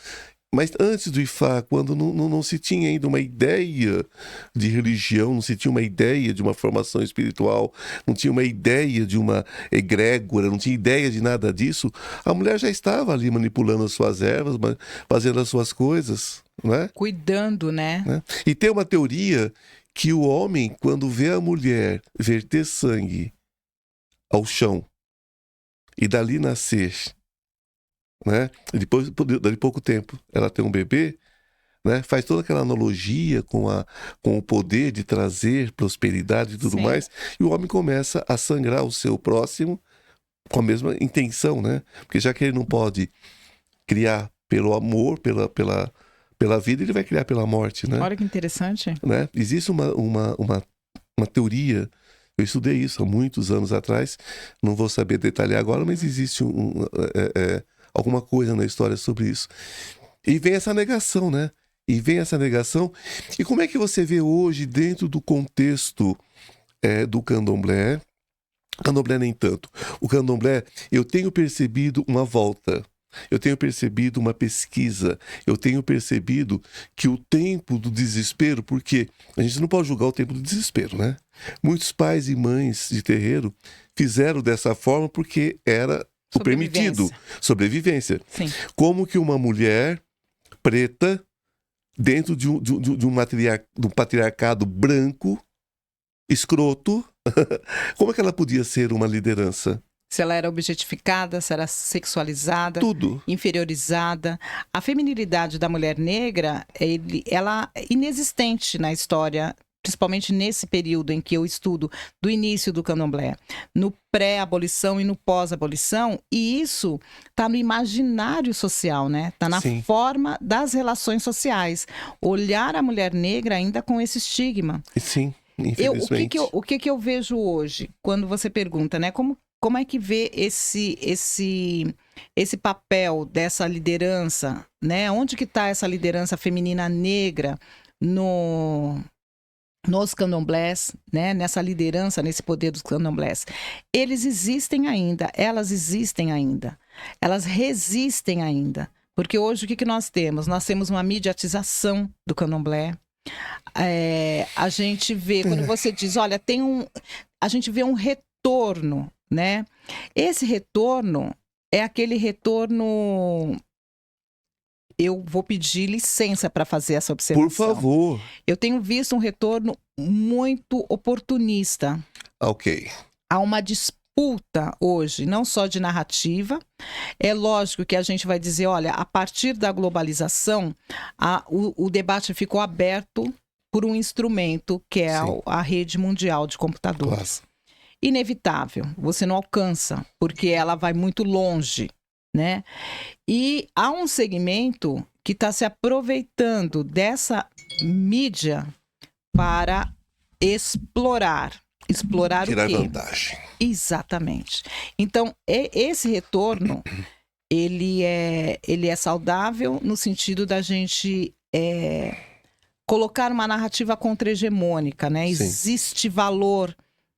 mas antes do Ifá, quando não se tinha ainda uma ideia de religião, não se tinha uma ideia de uma formação espiritual, não tinha uma ideia de uma egrégora, não tinha ideia de nada disso, a mulher já estava ali manipulando as suas ervas, fazendo as suas coisas, né? Cuidando, né? E tem uma teoria que o homem, quando vê a mulher verter sangue ao chão e dali nascer, né? Depois, dali pouco tempo, ela tem um bebê, né? Faz toda aquela analogia com o poder de trazer prosperidade e tudo mais, e o homem começa a sangrar o seu próximo com a mesma intenção, né? Porque já que ele não pode criar pelo amor, pela vida, ele vai criar pela morte, né? Olha que interessante. Né? Existe uma teoria, eu estudei isso há muitos anos atrás, não vou saber detalhar agora, mas existe alguma coisa na história sobre isso. E vem essa negação, né? E como é que você vê hoje, dentro do contexto do candomblé, O candomblé nem tanto. O candomblé, eu tenho percebido uma volta. Eu tenho percebido uma pesquisa. Eu tenho percebido que o tempo do desespero, porque a gente não pode julgar o tempo do desespero, né? Muitos pais e mães de terreiro fizeram dessa forma porque era o permitido. Sobrevivência. Sim. Como que uma mulher preta, dentro de um patriarcado branco, escroto, como é que ela podia ser uma liderança? Se ela era objetificada, se era sexualizada, Tudo. inferiorizada. A feminilidade da mulher negra, ela é inexistente na história, principalmente nesse período em que eu estudo, do início do candomblé, no pré-abolição e no pós-abolição, e isso está no imaginário social, né? Está na Sim. forma das relações sociais. Olhar a mulher negra ainda com esse estigma. Sim, infelizmente. O que eu vejo hoje, quando você pergunta, né? Como é que vê esse papel dessa liderança, né? Onde que está essa liderança feminina negra nos candomblés, né? Nessa liderança, nesse poder dos candomblés? Eles existem ainda, elas existem ainda, elas resistem ainda. Porque hoje o que nós temos? Nós temos uma mediatização do candomblé. A gente vê, quando você diz, olha, a gente vê um retorno, né? Esse retorno é aquele retorno. Eu vou pedir licença para fazer essa observação. Por favor. Eu tenho visto um retorno muito oportunista. Ok. Há uma disputa hoje, não só de narrativa. É lógico que a gente vai dizer, olha, a partir da globalização, o debate ficou aberto por um instrumento que é a rede mundial de computadores. Claro. Inevitável, você não alcança, porque ela vai muito longe, né? E há um segmento que está se aproveitando dessa mídia para explorar. Explorar tirar o quê? Vantagem. Exatamente. Então, esse retorno, ele é saudável no sentido da gente colocar uma narrativa contra-hegemônica, né? Sim. Existe valor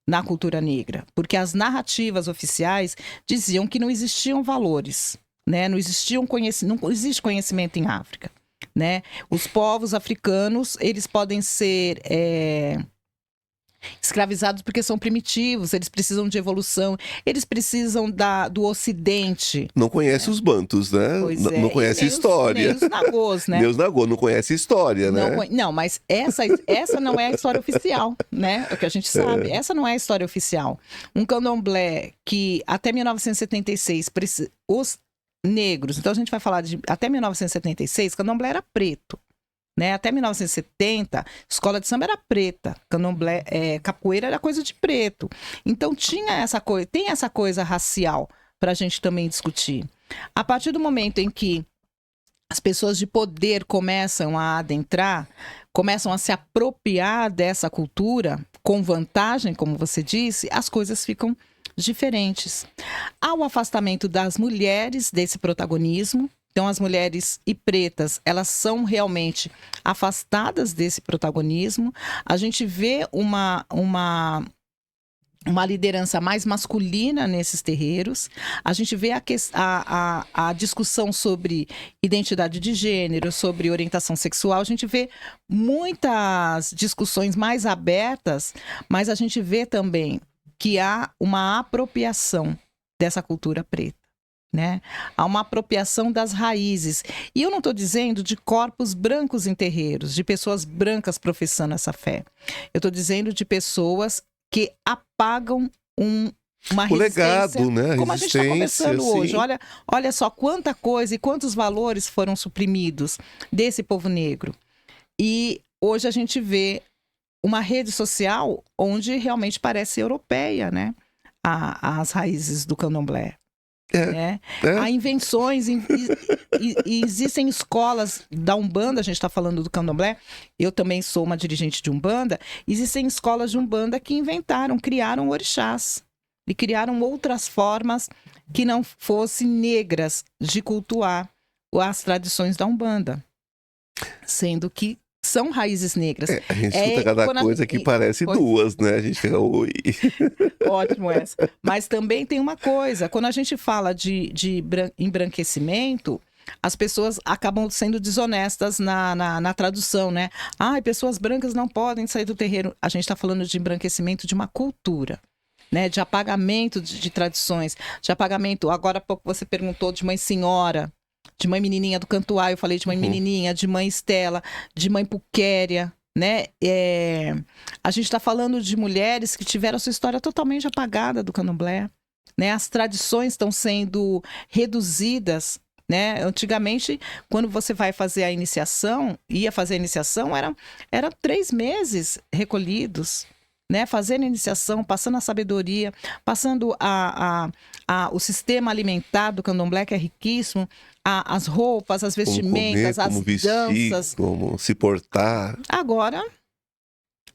na cultura negra, porque as narrativas oficiais diziam que não existiam valores, né? Não existe conhecimento em África, né? Os povos africanos, eles podem ser escravizados porque são primitivos, eles precisam de evolução, eles precisam do Ocidente. Não conhece os bantus, né? Não conhece história. Nem os nagôs, né? Nem os nagôs, não conhece história, né? Não, mas essa não é a história oficial, né? É o que a gente sabe. Essa não é a história oficial. Um candomblé que até 1976, os negros, então a gente vai falar de até 1976, candomblé era preto. Né? Até 1970, escola de samba era preta, candomblé, capoeira era coisa de preto. Então tem essa coisa racial para a gente também discutir. A partir do momento em que as pessoas de poder começam a adentrar, começam a se apropriar dessa cultura com vantagem, como você disse, as coisas ficam diferentes. Há o afastamento das mulheres desse protagonismo. Então, as mulheres e pretas, elas são realmente afastadas desse protagonismo. A gente vê uma liderança mais masculina nesses terreiros. A gente vê a discussão sobre identidade de gênero, sobre orientação sexual. A gente vê muitas discussões mais abertas, mas a gente vê também que há uma apropriação dessa cultura preta. Né? Há uma apropriação das raízes. E eu não estou dizendo de corpos brancos em terreiros, de pessoas brancas professando essa fé. Eu estou dizendo de pessoas que apagam uma resistência. O legado, né? Como a gente está conversando hoje. Sim. Olha só quanta coisa e quantos valores foram suprimidos desse povo negro. E hoje a gente vê uma rede social onde realmente parece europeia, né? As raízes do candomblé. Há invenções, e existem escolas da Umbanda, a gente está falando do candomblé, eu também sou uma dirigente de Umbanda, existem escolas de Umbanda que criaram orixás, e criaram outras formas que não fossem negras de cultuar as tradições da Umbanda, sendo que são raízes negras. A gente escuta cada coisa que parece duas, né? A gente fica, oi. Ótimo essa. Mas também tem uma coisa, quando a gente fala de embranquecimento, as pessoas acabam sendo desonestas na tradução, né? Pessoas brancas não podem sair do terreiro. A gente está falando de embranquecimento de uma cultura, né? De apagamento de tradições, de apagamento. Agora há pouco você perguntou de mãe senhora, de mãe menininha do Cantuá, eu falei de mãe menininha, de mãe Estela, de mãe Puquéria, né? A gente está falando de mulheres que tiveram a sua história totalmente apagada do candomblé, né? As tradições estão sendo reduzidas, né? Antigamente, quando você vai fazer a iniciação, era 3 meses recolhidos, né? Fazendo a iniciação, passando a sabedoria, passando o sistema alimentar do candomblé, que é riquíssimo, as roupas, as vestimentas, como vestir, danças. como se portar. Agora,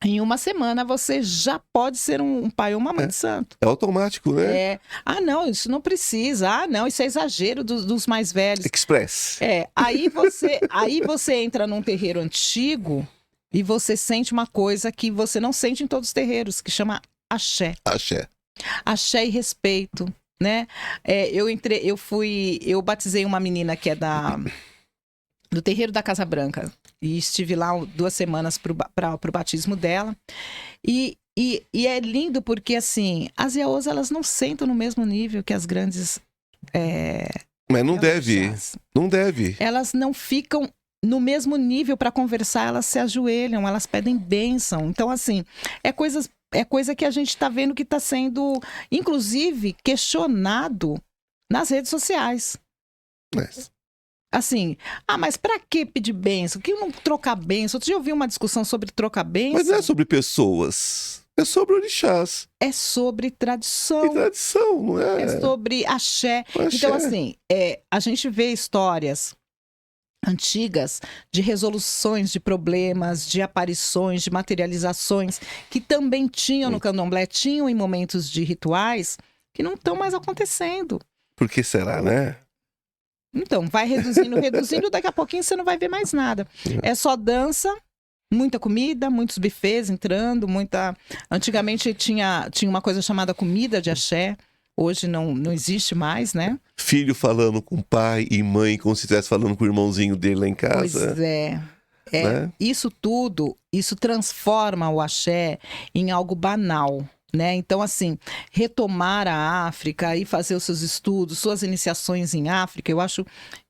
em uma semana, você já pode ser um pai ou uma mãe de santo. É automático, né? Não, isso não precisa. Não, isso é exagero dos mais velhos. Express. Aí você entra num terreiro antigo e você sente uma coisa que você não sente em todos os terreiros, que chama axé. Axé e respeito, né? Eu batizei uma menina que é do terreiro da Casa Branca e estive lá 2 semanas para o batismo dela. E é lindo porque, assim, as iaôs, elas não sentam no mesmo nível que as grandes... Mas não deve. Não deve. Elas não ficam no mesmo nível para conversar, elas se ajoelham, elas pedem bênção. Então, assim, é coisa que a gente está vendo que está sendo, inclusive, questionado nas redes sociais. Assim, mas para que pedir bênção? Que não trocar bênção? Outro dia eu vi uma discussão sobre trocar bênção. Mas não é sobre pessoas, é sobre orixás. É sobre tradição. E tradição, não é? É sobre axé. Então, assim, a gente vê histórias antigas de resoluções de problemas, de aparições, de materializações que também tinham no candomblé, tinham em momentos de rituais que não estão mais acontecendo. Por que será, né? Então, vai reduzindo, daqui a pouquinho você não vai ver mais nada. É só dança, muita comida, muitos buffets entrando, Antigamente tinha uma coisa chamada comida de axé. Hoje não existe mais, né? Filho falando com pai e mãe como se estivesse falando com o irmãozinho dele lá em casa. Pois é. Né? Isso transforma o axé em algo banal, né? Então, assim, retomar a África e fazer os seus estudos, suas iniciações em África, eu acho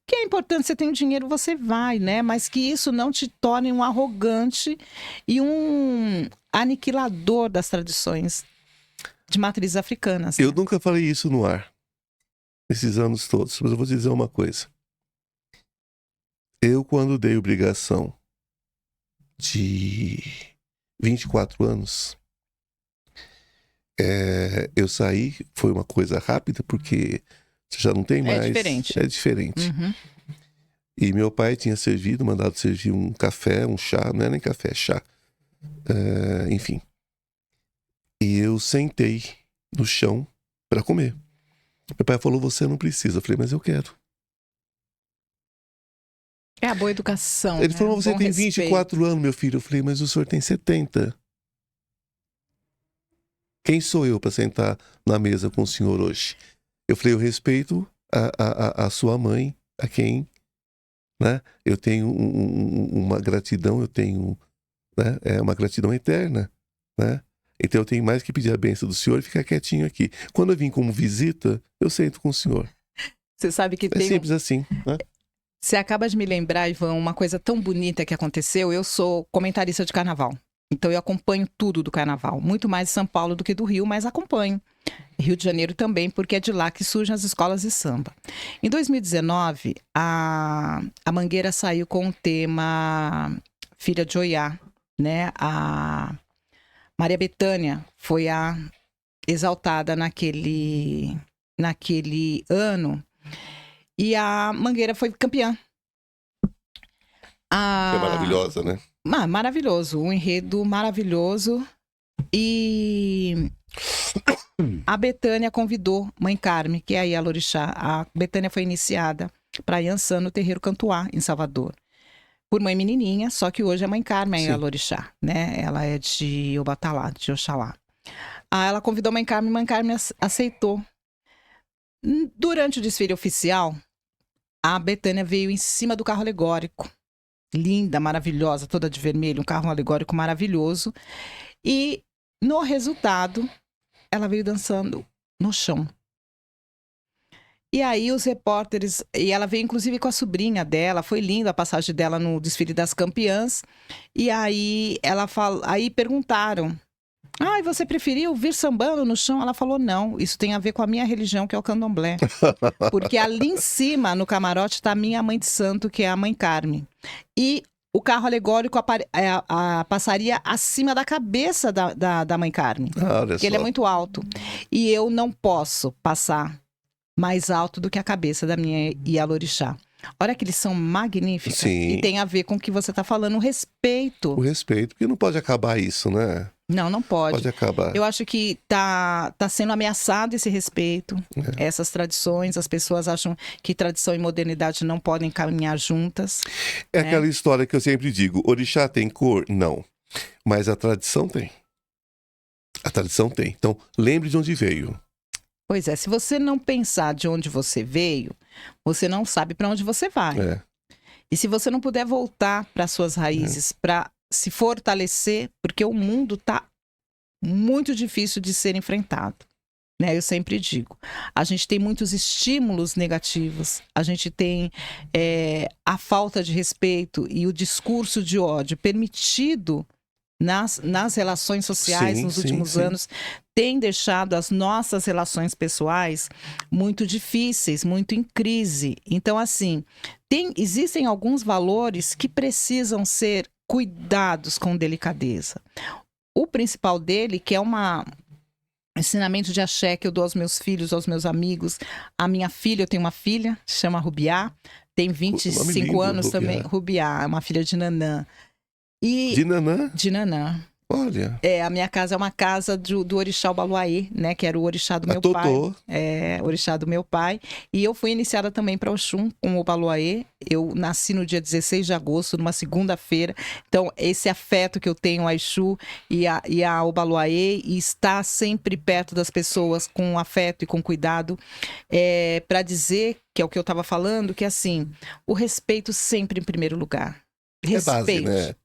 que é importante. Você tem dinheiro, você vai, né? Mas que isso não te torne um arrogante e um aniquilador das tradições de matrizes africanas. Eu nunca falei isso no ar, esses anos todos, mas eu vou te dizer uma coisa. Eu, quando dei obrigação de 24 anos, eu saí, foi uma coisa rápida, porque você já não tem mais. É diferente. Uhum. E meu pai tinha mandado servir um café, um chá, não é nem café, é chá. Enfim. E eu sentei no chão para comer. Meu pai falou, você não precisa. Eu falei, mas eu quero. É a boa educação. Ele né? falou, você Bom tem respeito. 24 anos, meu filho. Eu falei, mas o senhor tem 70. Quem sou eu para sentar na mesa com o senhor hoje? Eu falei, eu respeito a sua mãe, a quem, né? Eu tenho uma gratidão, né? Uma gratidão eterna, né? Então eu tenho mais que pedir a bênção do senhor e ficar quietinho aqui. Quando eu vim como visita, eu sento com o senhor. Você sabe que tem... simples assim, né? Você acaba de me lembrar, Ivan, uma coisa tão bonita que aconteceu. Eu sou comentarista de carnaval. Então eu acompanho tudo do carnaval. Muito mais de São Paulo do que do Rio, mas acompanho. Rio de Janeiro também, porque é de lá que surgem as escolas de samba. Em 2019, a Mangueira saiu com o tema Filha de Oiá, né? A Maria Bethânia foi a exaltada naquele ano. E a Mangueira foi campeã. É maravilhosa, né? Maravilhoso. Um enredo maravilhoso. E a Bethânia convidou Mãe Carme, que é a Ialorixá. A Bethânia foi iniciada para Iansã no terreiro Cantuá, em Salvador. por mãe menininha, só que hoje é mãe Carmen, Sim. a Lorixá, né? Ela é de Obatalá, de Oxalá. Ela convidou mãe Carmen aceitou. Durante o desfile oficial, a Bethânia veio em cima do carro alegórico. Linda, maravilhosa, toda de vermelho, um carro alegórico maravilhoso. E, no resultado, ela veio dançando no chão. E aí os repórteres, e ela veio inclusive com a sobrinha dela, foi linda a passagem dela no desfile das campeãs. E aí aí perguntaram: "Ah, você preferiu vir sambando no chão?" Ela falou: "Não, isso tem a ver com a minha religião, que é o candomblé. Porque ali em cima, no camarote, está a minha mãe de santo, que é a mãe Carmen. E o carro alegórico passaria acima da cabeça da mãe Carmen, Olha porque ele é só. muito alto. E eu não posso passar mais alto do que a cabeça da minha Ialorixá. Olha que eles são magníficos. Sim. E tem a ver com o que você está falando, o respeito. O respeito, porque não pode acabar isso, né? Não, não pode. Pode acabar. Eu acho que tá sendo ameaçado esse respeito, essas tradições. As pessoas acham que tradição e modernidade não podem caminhar juntas. É aquela história que eu sempre digo: orixá tem cor? Não. Mas a tradição tem. A tradição tem. Então, lembre de onde veio. Pois é, se você não pensar de onde você veio, você não sabe para onde você vai. É. E se você não puder voltar para suas raízes, para se fortalecer, porque o mundo tá muito difícil de ser enfrentado, né? Eu sempre digo, a gente tem muitos estímulos negativos, a gente tem a falta de respeito e o discurso de ódio permitido nas relações sociais nos últimos anos, tem deixado as nossas relações pessoais muito difíceis, muito em crise. Então, assim, existem alguns valores que precisam ser cuidados com delicadeza. O principal dele, que é ensinamento de axé que eu dou aos meus filhos, aos meus amigos. A minha filha, eu tenho uma filha, chama Rubiá, tem 25 anos Rubiá. também. Rubiá, é uma filha de Nanã. De Nanã? De Nanã. Olha. A minha casa é uma casa do orixá Obaluayê, né? Que era o orixá do meu pai. Orixá do meu pai. E eu fui iniciada também para Oxum com o Obaluayê. Eu nasci no dia 16 de agosto, numa segunda-feira. Então, esse afeto que eu tenho a Exu e a Obaluayê, e estar sempre perto das pessoas com afeto e com cuidado, para dizer, que é o que eu estava falando, que assim, o respeito sempre em primeiro lugar. Respeite. É base, né?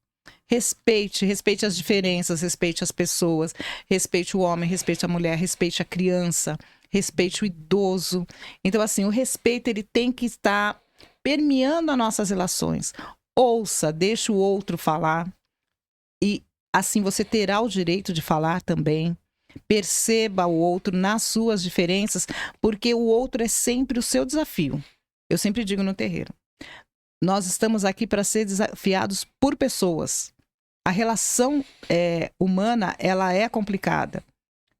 Respeite as diferenças, respeite as pessoas, respeite o homem, respeite a mulher, respeite a criança, respeite o idoso. Então, assim, o respeito ele tem que estar permeando as nossas relações. Ouça, deixe o outro falar e assim você terá o direito de falar também. Perceba o outro nas suas diferenças, porque o outro é sempre o seu desafio. Eu sempre digo no terreiro, nós estamos aqui para ser desafiados por pessoas. A relação humana, ela é complicada,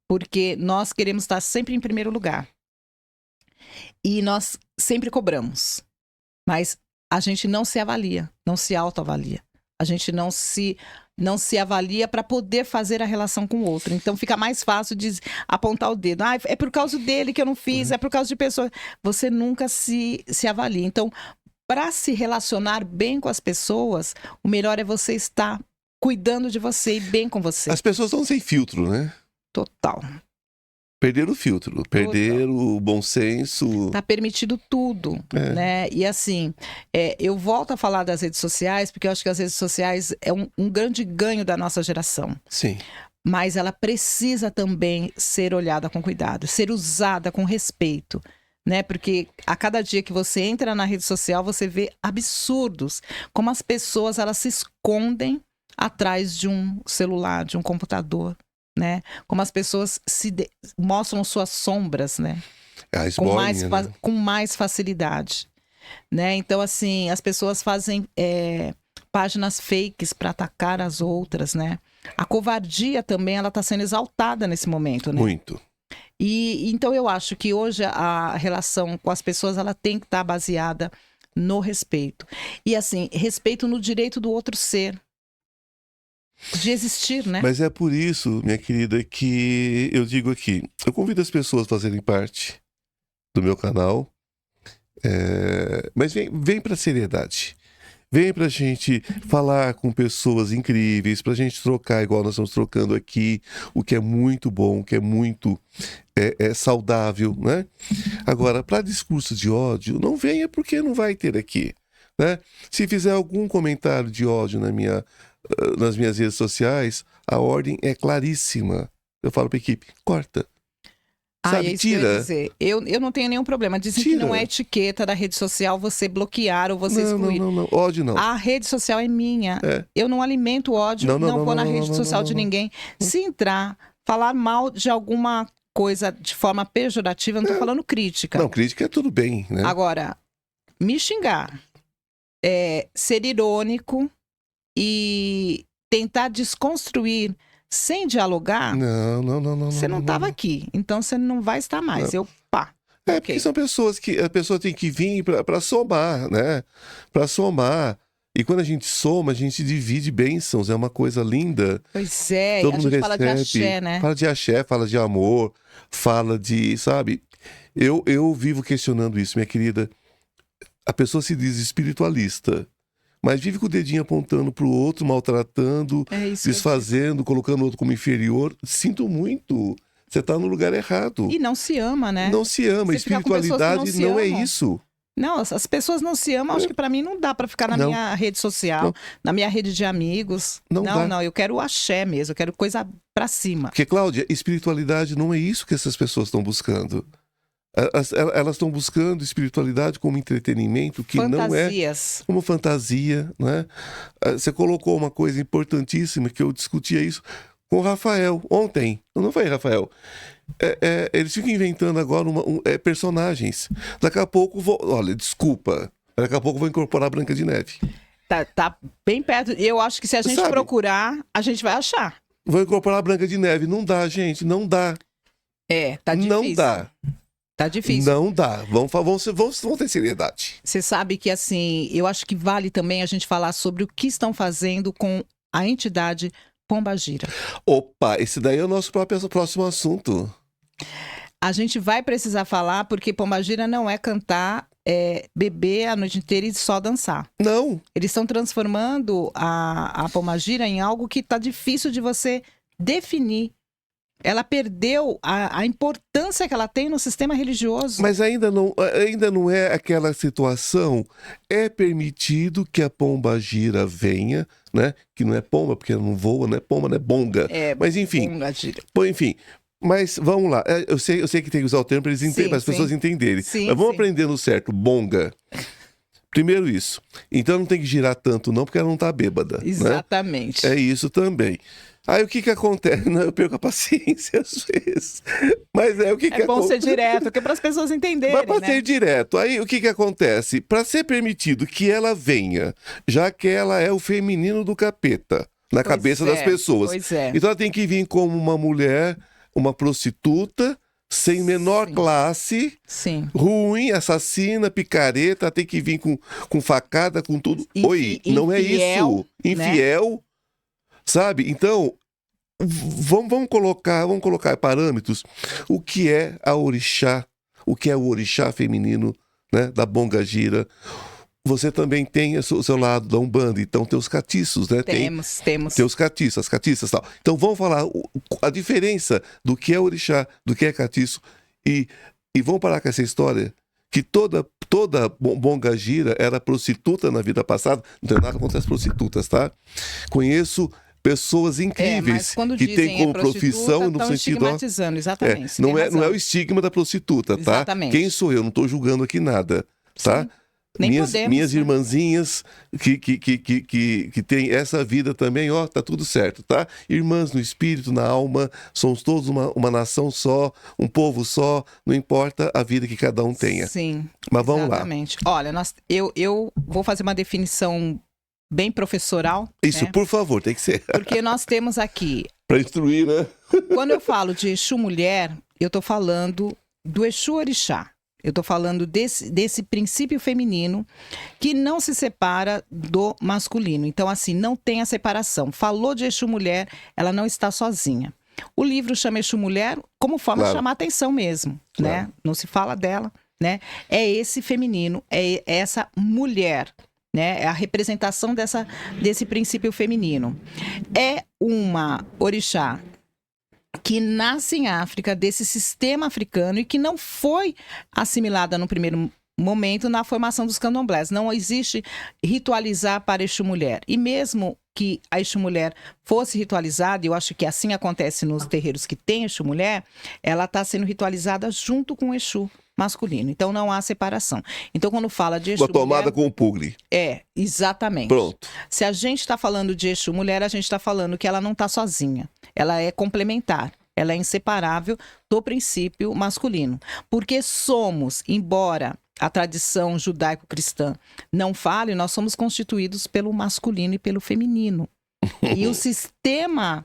porque nós queremos estar sempre em primeiro lugar. E nós sempre cobramos, mas a gente não se avalia, não se autoavalia. A gente não se avalia para poder fazer a relação com o outro. Então fica mais fácil de apontar o dedo. É por causa dele que eu não fiz, é por causa de pessoas. Você nunca se avalia. Então, para se relacionar bem com as pessoas, o melhor é você estar cuidando de você e bem com você. As pessoas estão sem filtro, né? Total. Perderam o filtro, perderam o bom senso. Tá permitido tudo, né? E assim, eu volto a falar das redes sociais, porque eu acho que as redes sociais é um grande ganho da nossa geração. Sim. Mas ela precisa também ser olhada com cuidado, ser usada com respeito. Né? Porque a cada dia que você entra na rede social, você vê absurdos. Como as pessoas elas se escondem atrás de um celular, de um computador. Né? Como as pessoas mostram suas sombras, né? Com mais facilidade. Né? Então, assim, as pessoas fazem páginas fakes para atacar as outras. Né? A covardia também ela está sendo exaltada nesse momento. Né? Muito. E então eu acho que hoje a relação com as pessoas ela tem que estar baseada no respeito. E assim, respeito no direito do outro ser. De existir, né? Mas é por isso, minha querida, que eu digo aqui, eu convido as pessoas a fazerem parte do meu canal, mas vem para a seriedade. vem pra gente falar com pessoas incríveis, pra gente trocar igual nós estamos trocando aqui, o que é muito bom, o que é muito saudável, né? Agora, para discurso de ódio, não venha porque não vai ter aqui, né? Se fizer algum comentário de ódio nas minhas redes sociais, a ordem é claríssima. Eu falo pra equipe, corta. Sabe, é isso que eu ia tira. dizer. Eu não tenho nenhum problema. Dizem que Tira. não é etiqueta da rede social você bloquear ou você excluir. Não. Ódio não. A rede social é minha. É. Eu não alimento ódio, não vou na rede social de ninguém. Se entrar, falar mal de alguma coisa de forma pejorativa, eu não tô falando crítica. Não, crítica é tudo bem, né? Agora, me xingar, ser irônico e tentar desconstruir sem dialogar, Não. você não estava aqui. Então você não vai estar mais. Porque são pessoas que a pessoa tem que vir para somar, né? Para somar. E quando a gente soma, a gente divide bênçãos. É uma coisa linda. Pois é, Todo a mundo gente fala de axé, né? Fala de axé, fala de amor, fala de, sabe? Eu vivo questionando isso, minha querida. A pessoa se diz espiritualista, mas vive com o dedinho apontando pro outro, maltratando, desfazendo, colocando o outro como inferior. Sinto muito. Você tá no lugar errado. E não se ama, né? Não se ama. Você fica com pessoas que Espiritualidade não é amam. isso. Não, as pessoas não se amam. Acho que pra mim não dá pra ficar na Não. minha rede social, Não. na minha rede de amigos. Não dá. Não, eu quero o axé mesmo, eu quero coisa pra cima. Porque, Cláudia, espiritualidade não é isso que essas pessoas estão buscando. Elas estão buscando espiritualidade como entretenimento, que não é Fantasias. como fantasia, né? Você colocou uma coisa importantíssima, que eu discutia isso com o Rafael ontem. Não foi, Rafael? Eles ficam inventando agora personagens. Daqui a pouco olha, desculpa. Daqui a pouco vou incorporar a Branca de Neve. Tá bem perto. Eu acho que se a gente Sabe? procurar, a gente vai achar. Vou incorporar a Branca de Neve. Não dá, gente. Não dá. Tá difícil. Não dá. Tá difícil. Não dá. Vamos ter seriedade. Você sabe que, assim, eu acho que vale também a gente falar sobre o que estão fazendo com a entidade Pombagira. Opa, esse daí é o nosso próximo assunto. A gente vai precisar falar porque Pombagira não é cantar, beber a noite inteira e só dançar. Não. Eles estão transformando a Pombagira em algo que tá difícil de você definir. Ela perdeu a importância que ela tem no sistema religioso. Mas ainda não é aquela situação. É permitido que a pombagira venha, né? Que não é pomba, porque ela não voa, não é pomba, não é bonga. Mas enfim. Pombagira. Enfim. Mas vamos lá. Eu sei que tem que usar o termo para as pessoas entenderem. Sim, mas vamos aprendendo certo. Bonga. Primeiro isso. Então não tem que girar tanto não, porque ela não tá bêbada. Exatamente. Né? É isso também. Aí o que acontece? Não, eu perco a paciência às vezes. Mas o que É bom ser direto, porque para as pessoas entenderem, Mas para né? ser direto, aí o que acontece? Para ser permitido que ela venha, já que ela é o feminino do capeta na cabeça das pessoas. Pois é. Então ela tem que vir como uma mulher, uma prostituta, sem menor classe, ruim, assassina, picareta, tem que vir com facada, com tudo. Não é isso. Infiel. Né? Sabe? Então, vamos colocar parâmetros. O que é a orixá? O que é o orixá feminino, né, da Pombagira? Você também tem o seu lado da Umbanda, então tem os catiços, né? Temos. Tem os catiços, as catiças e tal. Então vamos falar a diferença do que é orixá, do que é catiço. E vamos parar com essa história que toda Pombagira era prostituta na vida passada. Não tem nada contra as prostitutas, tá? Conheço pessoas incríveis que têm como profissão no sentido estigmatizando, exatamente. Não é o estigma da prostituta, tá? Exatamente. Quem sou eu? Não estou julgando aqui nada, tá? Sim. Nem minhas irmãzinhas que têm essa vida também, tá tudo certo, tá? Irmãs no espírito, na alma, somos todos uma nação só, um povo só, não importa a vida que cada um tenha. Sim. Mas vamos exatamente. Lá. Olha, eu vou fazer uma definição bem professoral. Isso, né? Por favor, tem que ser. Porque nós temos aqui... Para instruir, né? Quando eu falo de Exu mulher, eu estou falando do Exu orixá. Eu estou falando desse princípio feminino que não se separa do masculino. Então, assim, não tem a separação. Falou de Exu mulher, ela não está sozinha. O livro chama Exu mulher como forma de chamar atenção mesmo, né? Não se fala dela, né? É esse feminino, é essa mulher, né? É a representação desse princípio feminino. É uma orixá que nasce em África, desse sistema africano, e que não foi assimilada no primeiro momento na formação dos candomblés. Não existe ritualizar para Exu Mulher. E mesmo que a Exu Mulher fosse ritualizada, e eu acho que assim acontece nos terreiros que tem Exu Mulher, ela está sendo ritualizada junto com o Exu masculino. Então não há separação. Então quando fala de Exu Uma tomada Mulher, com o pugli. Exatamente. Pronto. Se a gente está falando de Exu Mulher, a gente está falando que ela não está sozinha. Ela é complementar. Ela é inseparável do princípio masculino. Porque somos, embora a tradição judaico-cristã não fale, nós somos constituídos pelo masculino e pelo feminino. E o sistema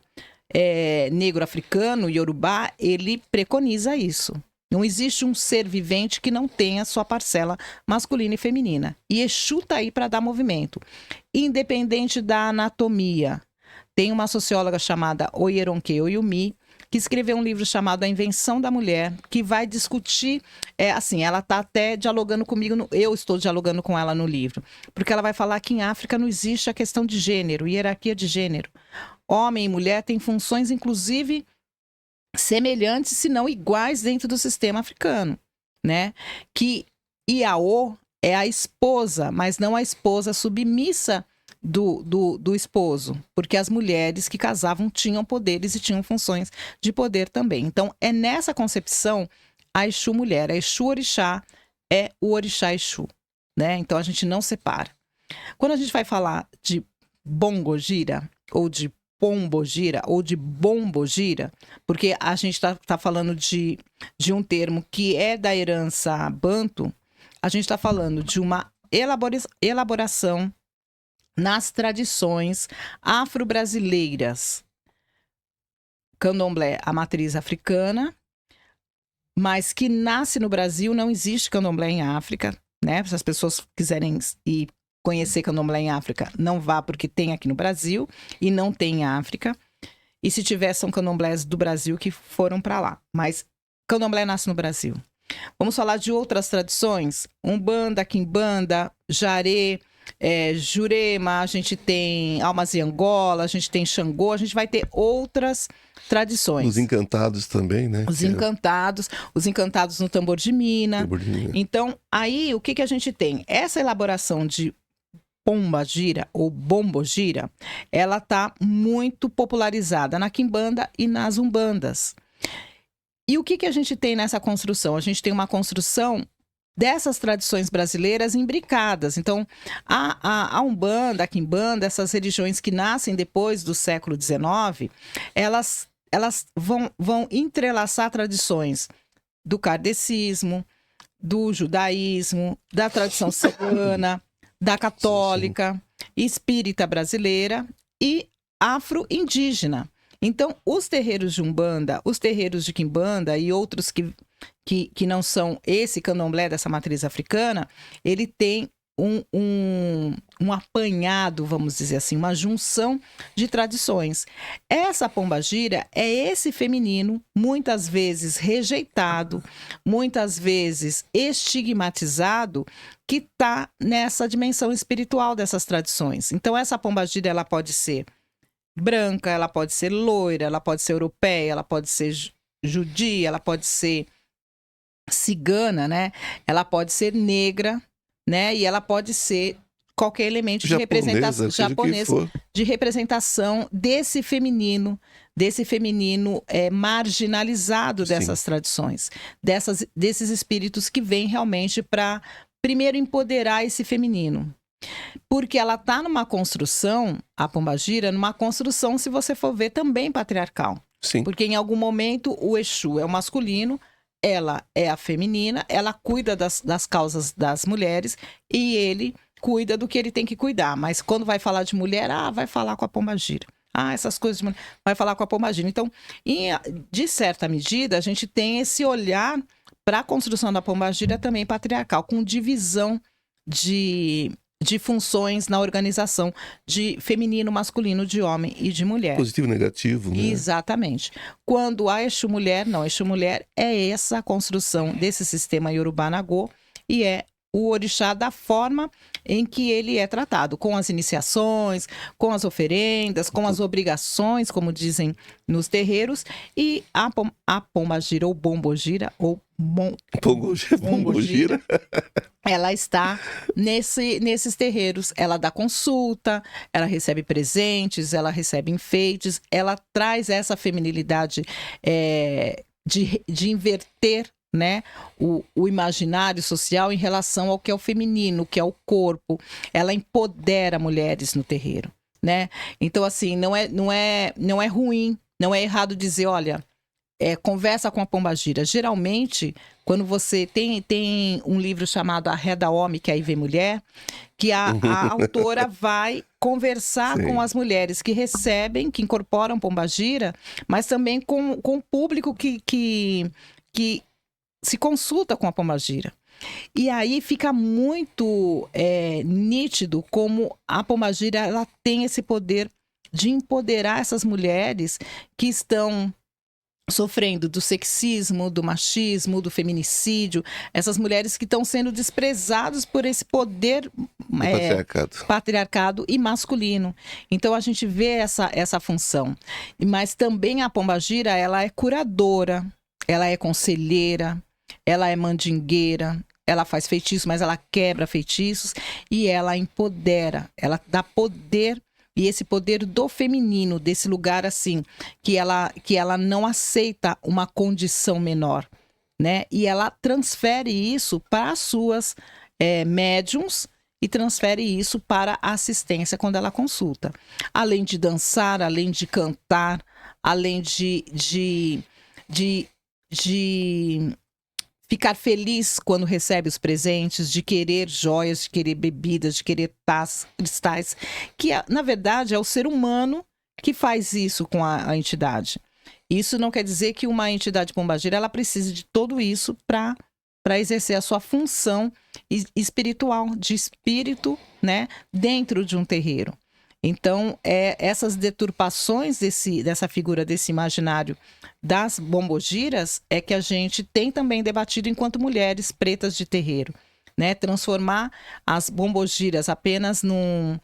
negro-africano, Yorubá, ele preconiza isso. Não existe um ser vivente que não tenha sua parcela masculina e feminina. E Exu está aí para dar movimento. Independente da anatomia. Tem uma socióloga chamada Oyeronke Oyumi, que escreveu um livro chamado A Invenção da Mulher, que vai discutir, ela está até dialogando comigo, eu estou dialogando com ela no livro, porque ela vai falar que em África não existe a questão de gênero, hierarquia de gênero. Homem e mulher têm funções, inclusive, semelhantes, se não iguais, dentro do sistema africano, né? Que Iao é a esposa, mas não a esposa submissa do esposo, porque as mulheres que casavam tinham poderes e tinham funções de poder também. Então, é nessa concepção a Exu Mulher, a Exu Orixá é o Orixá Exu, né? Então, a gente não separa. Quando a gente vai falar de Bongogira, ou de Pombogira, ou de Bombogira, porque a gente tá falando de um termo que é da herança banto, a gente está falando de uma elaboração nas tradições afro-brasileiras. Candomblé, a matriz africana, mas que nasce no Brasil, não existe candomblé em África, né? Se as pessoas quiserem ir conhecer candomblé em África, não vá, porque tem aqui no Brasil e não tem em África. E se tiver, são candomblés do Brasil que foram para lá. Mas candomblé nasce no Brasil. Vamos falar de outras tradições? Umbanda, Quimbanda, Jaré, Jurema, a gente tem Almas e Angola, a gente tem Xangô, a gente vai ter outras tradições. Os encantados também, né? Os encantados no tambor de mina. Tambor de mina. Então, aí, o que a gente tem? Essa elaboração de Pombagira ou Bombogira, ela está muito popularizada na Quimbanda e nas Umbandas. E o que a gente tem nessa construção? A gente tem uma construção dessas tradições brasileiras imbricadas. Então, a Umbanda, a Quimbanda, essas religiões que nascem depois do século XIX, elas vão entrelaçar tradições do kardecismo, do judaísmo, da tradição cigana, da católica, espírita brasileira e afro-indígena. Então, os terreiros de Umbanda, os terreiros de Quimbanda e outros que não são esse candomblé dessa matriz africana, ele tem um apanhado, vamos dizer assim, uma junção de tradições. Essa pombagira é esse feminino, muitas vezes rejeitado, muitas vezes estigmatizado, que está nessa dimensão espiritual dessas tradições. Então, essa pombagira, ela pode ser branca, ela pode ser loira, ela pode ser europeia, ela pode ser judia, ela pode ser cigana, né? Ela pode ser negra, né? E ela pode ser qualquer elemento de representação japonesa, de representação desse feminino marginalizado dessas tradições, desses espíritos que vêm realmente para primeiro empoderar esse feminino. Porque ela está numa construção, a pombagira, numa construção, se você for ver, também patriarcal. Sim. Porque em algum momento o Exu é o masculino, ela é a feminina, ela cuida das causas das mulheres e ele cuida do que ele tem que cuidar. Mas quando vai falar de mulher, vai falar com a pombagira. Essas coisas de mulher, vai falar com a pombagira. Então, de certa medida, a gente tem esse olhar para a construção da pombagira também patriarcal, com divisão de funções na organização de feminino, masculino, de homem e de mulher. Positivo e negativo, né? Exatamente. Quando a Exu Mulher, não, Exu Mulher é essa construção desse sistema Yorubá Nagô e é o orixá da forma em que ele é tratado com as iniciações, com as oferendas, com as obrigações, como dizem nos terreiros, e a pombagira ou bombogira ou bombogira, ela está nesses terreiros. Ela dá consulta, ela recebe presentes, ela recebe enfeites, ela traz essa feminilidade de inverter, né, o imaginário social em relação ao que é o feminino, que é o corpo. Ela empodera mulheres no terreiro, né? Então, assim, não é ruim, não é errado dizer, olha, conversa com a pombagira. Geralmente, quando você tem um livro chamado A Reda Homem, que aí vem mulher, que a autora vai conversar Sim. com as mulheres que recebem, que incorporam pombagira, mas também com o público que se consulta com a pombagira. E aí fica muito nítido como a pombagira ela tem esse poder de empoderar essas mulheres que estão sofrendo do sexismo, do machismo, do feminicídio, essas mulheres que estão sendo desprezadas por esse poder patriarcado e masculino. Então a gente vê essa função. Mas também a pombagira, ela é curadora, ela é conselheira, ela é mandingueira, ela faz feitiços, mas ela quebra feitiços e ela empodera, ela dá poder. E esse poder do feminino, desse lugar assim, que ela não aceita uma condição menor, né? E ela transfere isso para as suas médiums e transfere isso para a assistência quando ela consulta. Além de dançar, além de cantar, além de ficar feliz quando recebe os presentes, de querer joias, de querer bebidas, de querer taças, cristais, que na verdade é o ser humano que faz isso com a entidade. Isso não quer dizer que uma entidade pombagira ela precise de tudo isso para exercer a sua função espiritual, de espírito, né, dentro de um terreiro. Então, essas deturpações dessa figura, desse imaginário das bombogiras, é que a gente tem também debatido enquanto mulheres pretas de terreiro, né? Transformar as bombogiras apenas num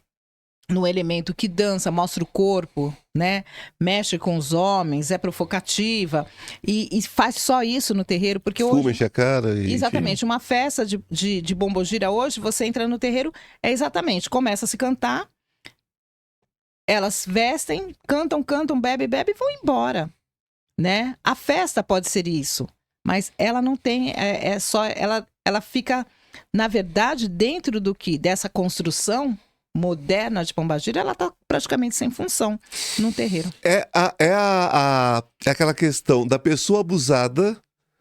elemento que dança, mostra o corpo, né? Mexe com os homens, é provocativa e faz só isso no terreiro, porque Fuma, hoje... enche a cara. Exatamente, uma festa de bombogira hoje, você entra no terreiro, começa a se cantar, elas vestem, cantam, bebem e vão embora, né? A festa pode ser isso, mas ela não tem, ela fica, na verdade, dentro dessa construção moderna de pombagira, ela está praticamente sem função num terreiro. É aquela questão da pessoa abusada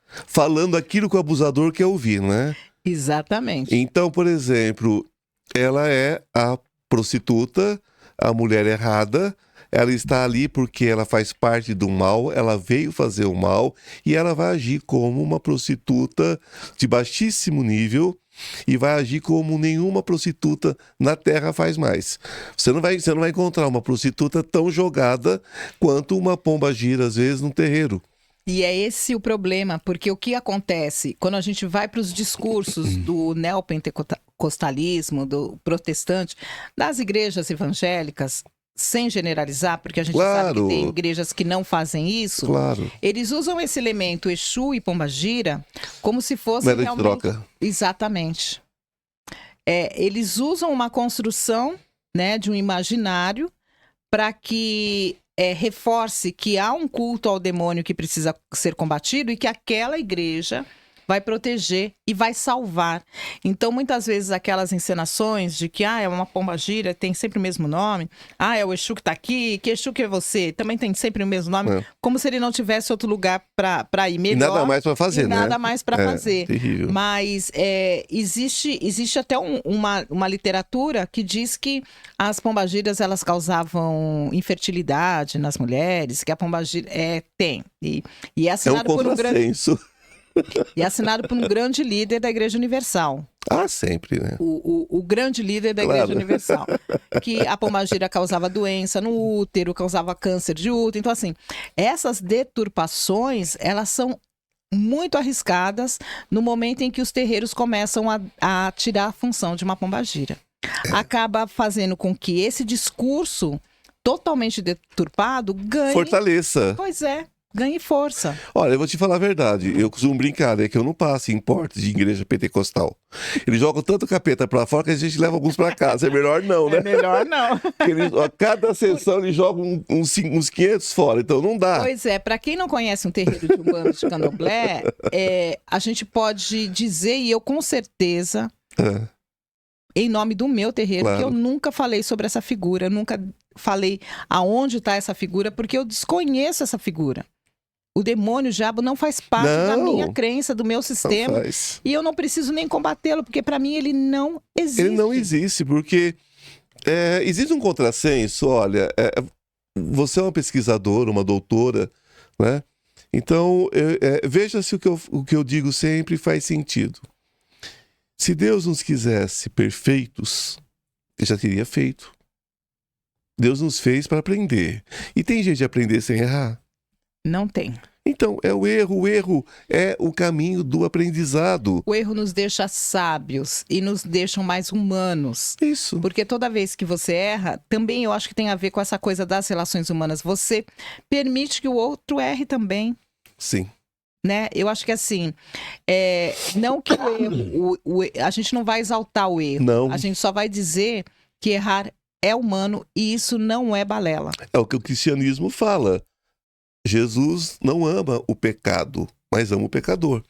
falando aquilo que o abusador quer ouvir, não é? Exatamente. Então, por exemplo, ela é a prostituta, a mulher errada, ela está ali porque ela faz parte do mal, ela veio fazer o mal e ela vai agir como uma prostituta de baixíssimo nível e vai agir como nenhuma prostituta na Terra faz mais. Você não vai encontrar uma prostituta tão jogada quanto uma pombagira, às vezes, no terreiro. E é esse o problema, porque o que acontece quando a gente vai para os discursos do neopentecostalismo, do protestante, das igrejas evangélicas, sem generalizar, porque a gente sabe que tem igrejas que não fazem isso, eles usam esse elemento Exu e pombagira como se fosse moeda realmente... de troca. Exatamente. Eles usam uma construção, né, de um imaginário para que reforce que há um culto ao demônio que precisa ser combatido e que aquela igreja vai proteger e vai salvar. Então, muitas vezes, aquelas encenações de que é uma pombagira, tem sempre o mesmo nome, é o Exu que está aqui, que Exu que é você, também tem sempre o mesmo nome, como se ele não tivesse outro lugar para ir melhor. E nada mais para fazer, né? Nada mais para fazer. Terrível. Mas existe até uma literatura que diz que as pombagiras, elas causavam infertilidade nas mulheres, que a pombagira tem. E é assinado por um grande... E assinado por um grande líder da Igreja Universal. Sempre, né? O grande líder da Igreja Universal. Que a pombagira causava doença no útero, causava câncer de útero. Então, assim, essas deturpações, elas são muito arriscadas no momento em que os terreiros começam a tirar a função de uma pombagira. acaba fazendo com que esse discurso totalmente deturpado ganhe... Fortaleça. Pois é, ganhe força. Olha, eu vou te falar a verdade. Eu costumo brincar, né? Que eu não passo em portas de igreja pentecostal. Eles jogam tanto capeta pra fora que a gente leva alguns pra casa. É melhor não, né? É melhor não. Cada sessão eles jogam uns 500 fora, então não dá. Pois é, para quem não conhece um terreiro de Umbanda de Candomblé, a gente pode dizer, e eu com certeza, em nome do meu terreiro, Claro. que eu nunca falei sobre essa figura, nunca falei aonde está essa figura, porque eu desconheço essa figura. O demônio, o diabo, não faz parte da minha crença, do meu sistema. Não faz. E eu não preciso nem combatê-lo, porque para mim ele não existe. Ele não existe, porque existe um contrassenso. Olha, você é uma pesquisadora, uma doutora, né? Então, veja se o que eu digo sempre faz sentido. Se Deus nos quisesse perfeitos, Ele já teria feito. Deus nos fez para aprender. E tem jeito de aprender sem errar? Não tem. Então, é o erro é o caminho do aprendizado. O erro nos deixa sábios e nos deixa mais humanos. Isso. Porque toda vez que você erra, também eu acho que tem a ver com essa coisa das relações humanas. Você permite que o outro erre também. Sim. Né? Eu acho que assim, não que o erro, a gente não vai exaltar o erro. Não. A gente só vai dizer que errar é humano e isso não é balela. É o que o cristianismo fala. Jesus não ama o pecado, mas ama o pecador.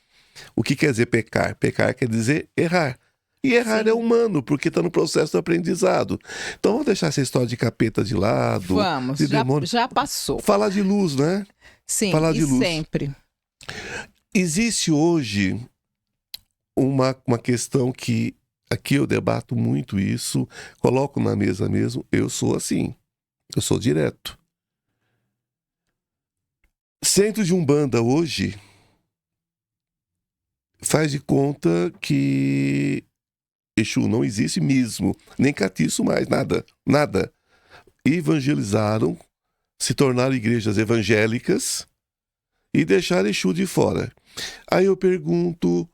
O que quer dizer pecar? Pecar quer dizer errar. E errar Sim. é humano, porque está no processo do aprendizado. Então vamos deixar essa história de capeta de lado. Vamos, de demônio. já passou. Falar de luz, né? Sim, Falar de luz. sempre. Existe hoje uma questão que aqui eu debato muito isso, coloco na mesa mesmo, eu sou assim, eu sou direto. Centro de Umbanda hoje faz de conta que Exu não existe mesmo, nem catiço mais, nada. Evangelizaram, se tornaram igrejas evangélicas e deixaram Exu de fora. Aí eu pergunto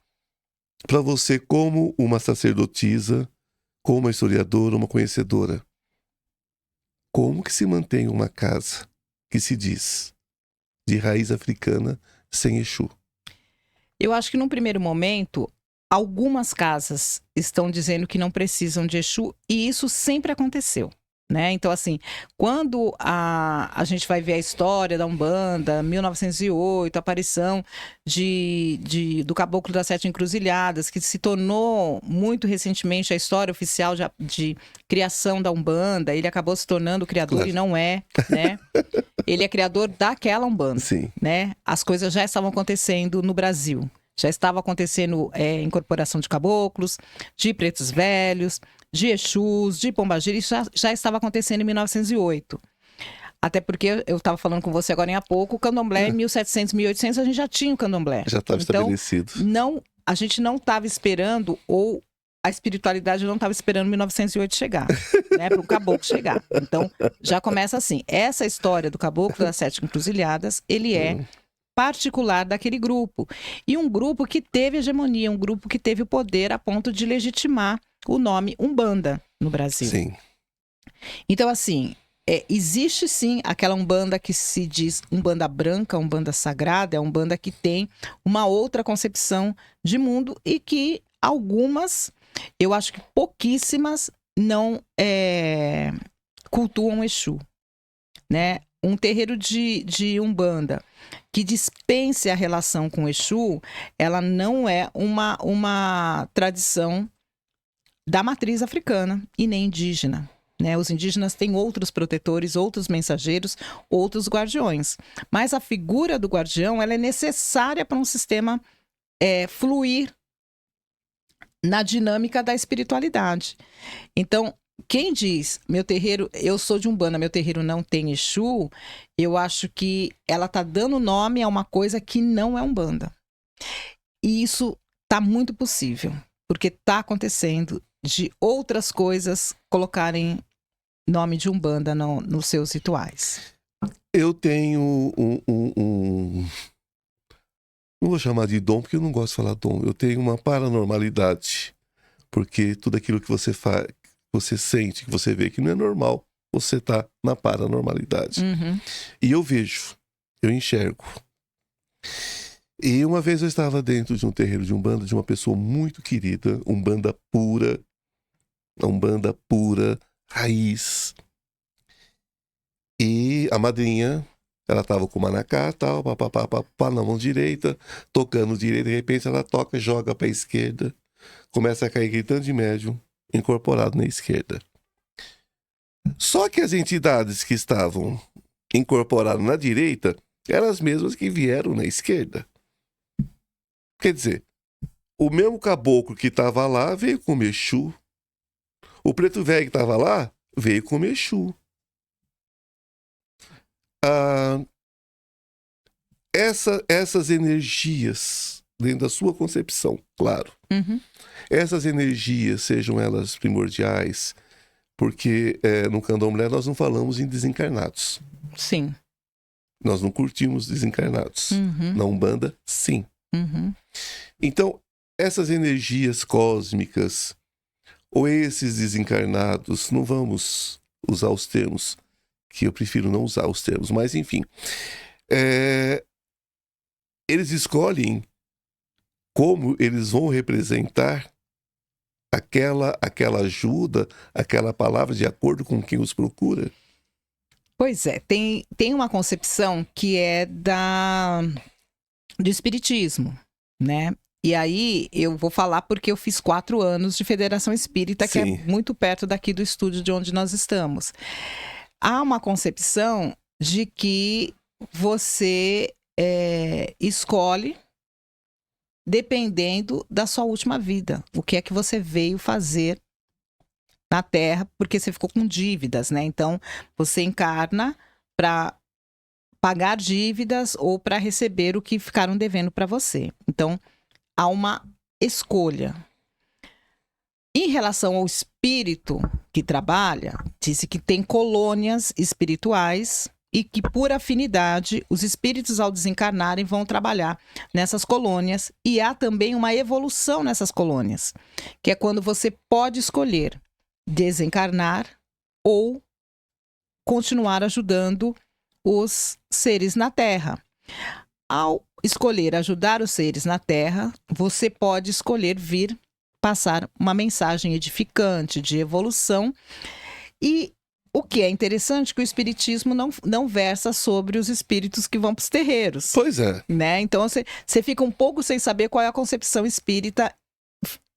para você, como uma sacerdotisa, como uma historiadora, uma conhecedora, como que se mantém uma casa que se diz de raiz africana sem Exu? Eu acho que num primeiro momento, algumas casas estão dizendo que não precisam de Exu e isso sempre aconteceu. Né? Então, assim, quando a gente vai ver a história da Umbanda, 1908, a aparição do Caboclo das Sete Encruzilhadas, que se tornou muito recentemente a história oficial de criação da Umbanda, ele acabou se tornando o criador, claro. E não é, né? Ele é criador daquela Umbanda, Sim. Né? As coisas já estavam acontecendo no Brasil. Já estava acontecendo incorporação de caboclos, de pretos velhos, de Exus, de pombagira, isso já estava acontecendo em 1908. Até porque eu estava falando com você agora há pouco, o candomblé em 1700, 1800 a gente já tinha o candomblé. Já estava estabelecido. A gente não estava esperando, ou a espiritualidade não estava esperando 1908 chegar, né, para o caboclo chegar. Então, já começa assim. Essa história do Caboclo das Sete Encruzilhadas, ele é particular daquele grupo. E um grupo que teve hegemonia, um grupo que teve o poder a ponto de legitimar o nome Umbanda no Brasil. Sim. Então, assim, existe sim aquela Umbanda que se diz Umbanda branca, Umbanda sagrada, é uma Umbanda que tem uma outra concepção de mundo e que algumas, eu acho que pouquíssimas, não cultuam Exu, né? Um terreiro de Umbanda que dispense a relação com Exu, ela não é uma tradição da matriz africana e nem indígena. Né? Os indígenas têm outros protetores, outros mensageiros, outros guardiões. Mas a figura do guardião ela é necessária para um sistema fluir na dinâmica da espiritualidade. Então, quem diz, meu terreiro, eu sou de Umbanda, meu terreiro não tem Exu, eu acho que ela está dando nome a uma coisa que não é Umbanda. E isso está muito possível, porque está acontecendo de outras coisas colocarem nome de Umbanda nos seus rituais. Eu tenho não vou chamar de dom, porque eu não gosto de falar dom. Eu tenho uma paranormalidade, porque tudo aquilo que você você sente, que você vê que não é normal, você tá na paranormalidade. Uhum. E eu vejo, eu enxergo. E uma vez eu estava dentro de um terreiro de Umbanda, de uma pessoa muito querida, Umbanda pura, raiz. E a madrinha, ela tava com o manacá, tal, papapá, na mão direita, tocando direita, de repente ela toca, joga pra esquerda, começa a cair aquele tanto de médium incorporado na esquerda. Só que as entidades que estavam incorporadas na direita eram as mesmas que vieram na esquerda. Quer dizer, o mesmo caboclo que estava lá veio com o Exu. O preto velho que estava lá veio com o Exu. Essas energias, dentro da sua concepção, claro. Uhum. Essas energias, sejam elas primordiais, porque no candomblé nós não falamos em desencarnados. Sim. Nós não curtimos desencarnados. Uhum. Na Umbanda, sim. Uhum. Então, essas energias cósmicas, ou esses desencarnados, não vamos usar os termos, que eu prefiro não usar os termos, mas enfim. Eles escolhem como eles vão representar aquela ajuda, aquela palavra de acordo com quem os procura. Pois é, tem uma concepção que é do espiritismo, né? E aí eu vou falar porque eu fiz 4 anos de Federação Espírita, que Sim. é muito perto daqui do estúdio de onde nós estamos. Há uma concepção de que você escolhe dependendo da sua última vida. O que é que você veio fazer na Terra, porque você ficou com dívidas, né? Então, você encarna para pagar dívidas ou para receber o que ficaram devendo para você. Então, há uma escolha. Em relação ao espírito que trabalha, disse que tem colônias espirituais e que, por afinidade, os espíritos, ao desencarnarem, vão trabalhar nessas colônias. E há também uma evolução nessas colônias, que é quando você pode escolher desencarnar ou continuar ajudando os seres na Terra. Ao escolher ajudar os seres na Terra, você pode escolher vir passar uma mensagem edificante de evolução. E o que é interessante é que o espiritismo não versa sobre os espíritos que vão para os terreiros. Pois é. Né? Então você fica um pouco sem saber qual é a concepção espírita.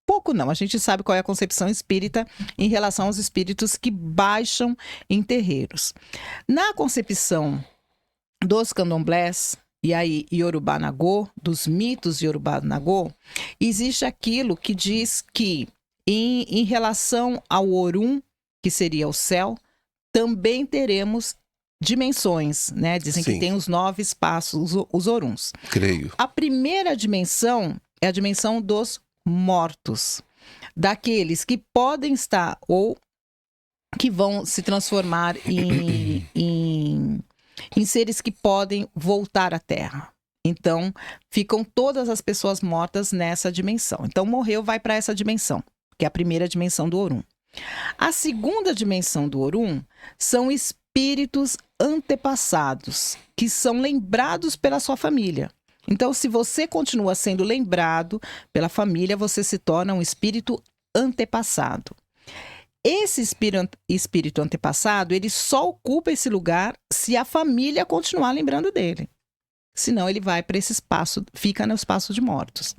Pouco não, a gente sabe qual é a concepção espírita em relação aos espíritos que baixam em terreiros. Na concepção dos candomblés, e aí Yorubá Nagô, dos mitos de Yorubá Nagô, existe aquilo que diz que em relação ao Orum, que seria o céu, também teremos dimensões, né? Dizem Sim. que tem os 9 espaços, os Oruns. Creio. A primeira dimensão é a dimensão dos mortos, daqueles que podem estar ou que vão se transformar em seres que podem voltar à Terra. Então, ficam todas as pessoas mortas nessa dimensão. Então, morreu, vai para essa dimensão, que é a primeira dimensão do Orum. A segunda dimensão do Orum são espíritos antepassados, que são lembrados pela sua família. Então, se você continua sendo lembrado pela família, você se torna um espírito antepassado. Esse espírito antepassado, ele só ocupa esse lugar se a família continuar lembrando dele. Senão ele vai para esse espaço, fica no espaço de mortos.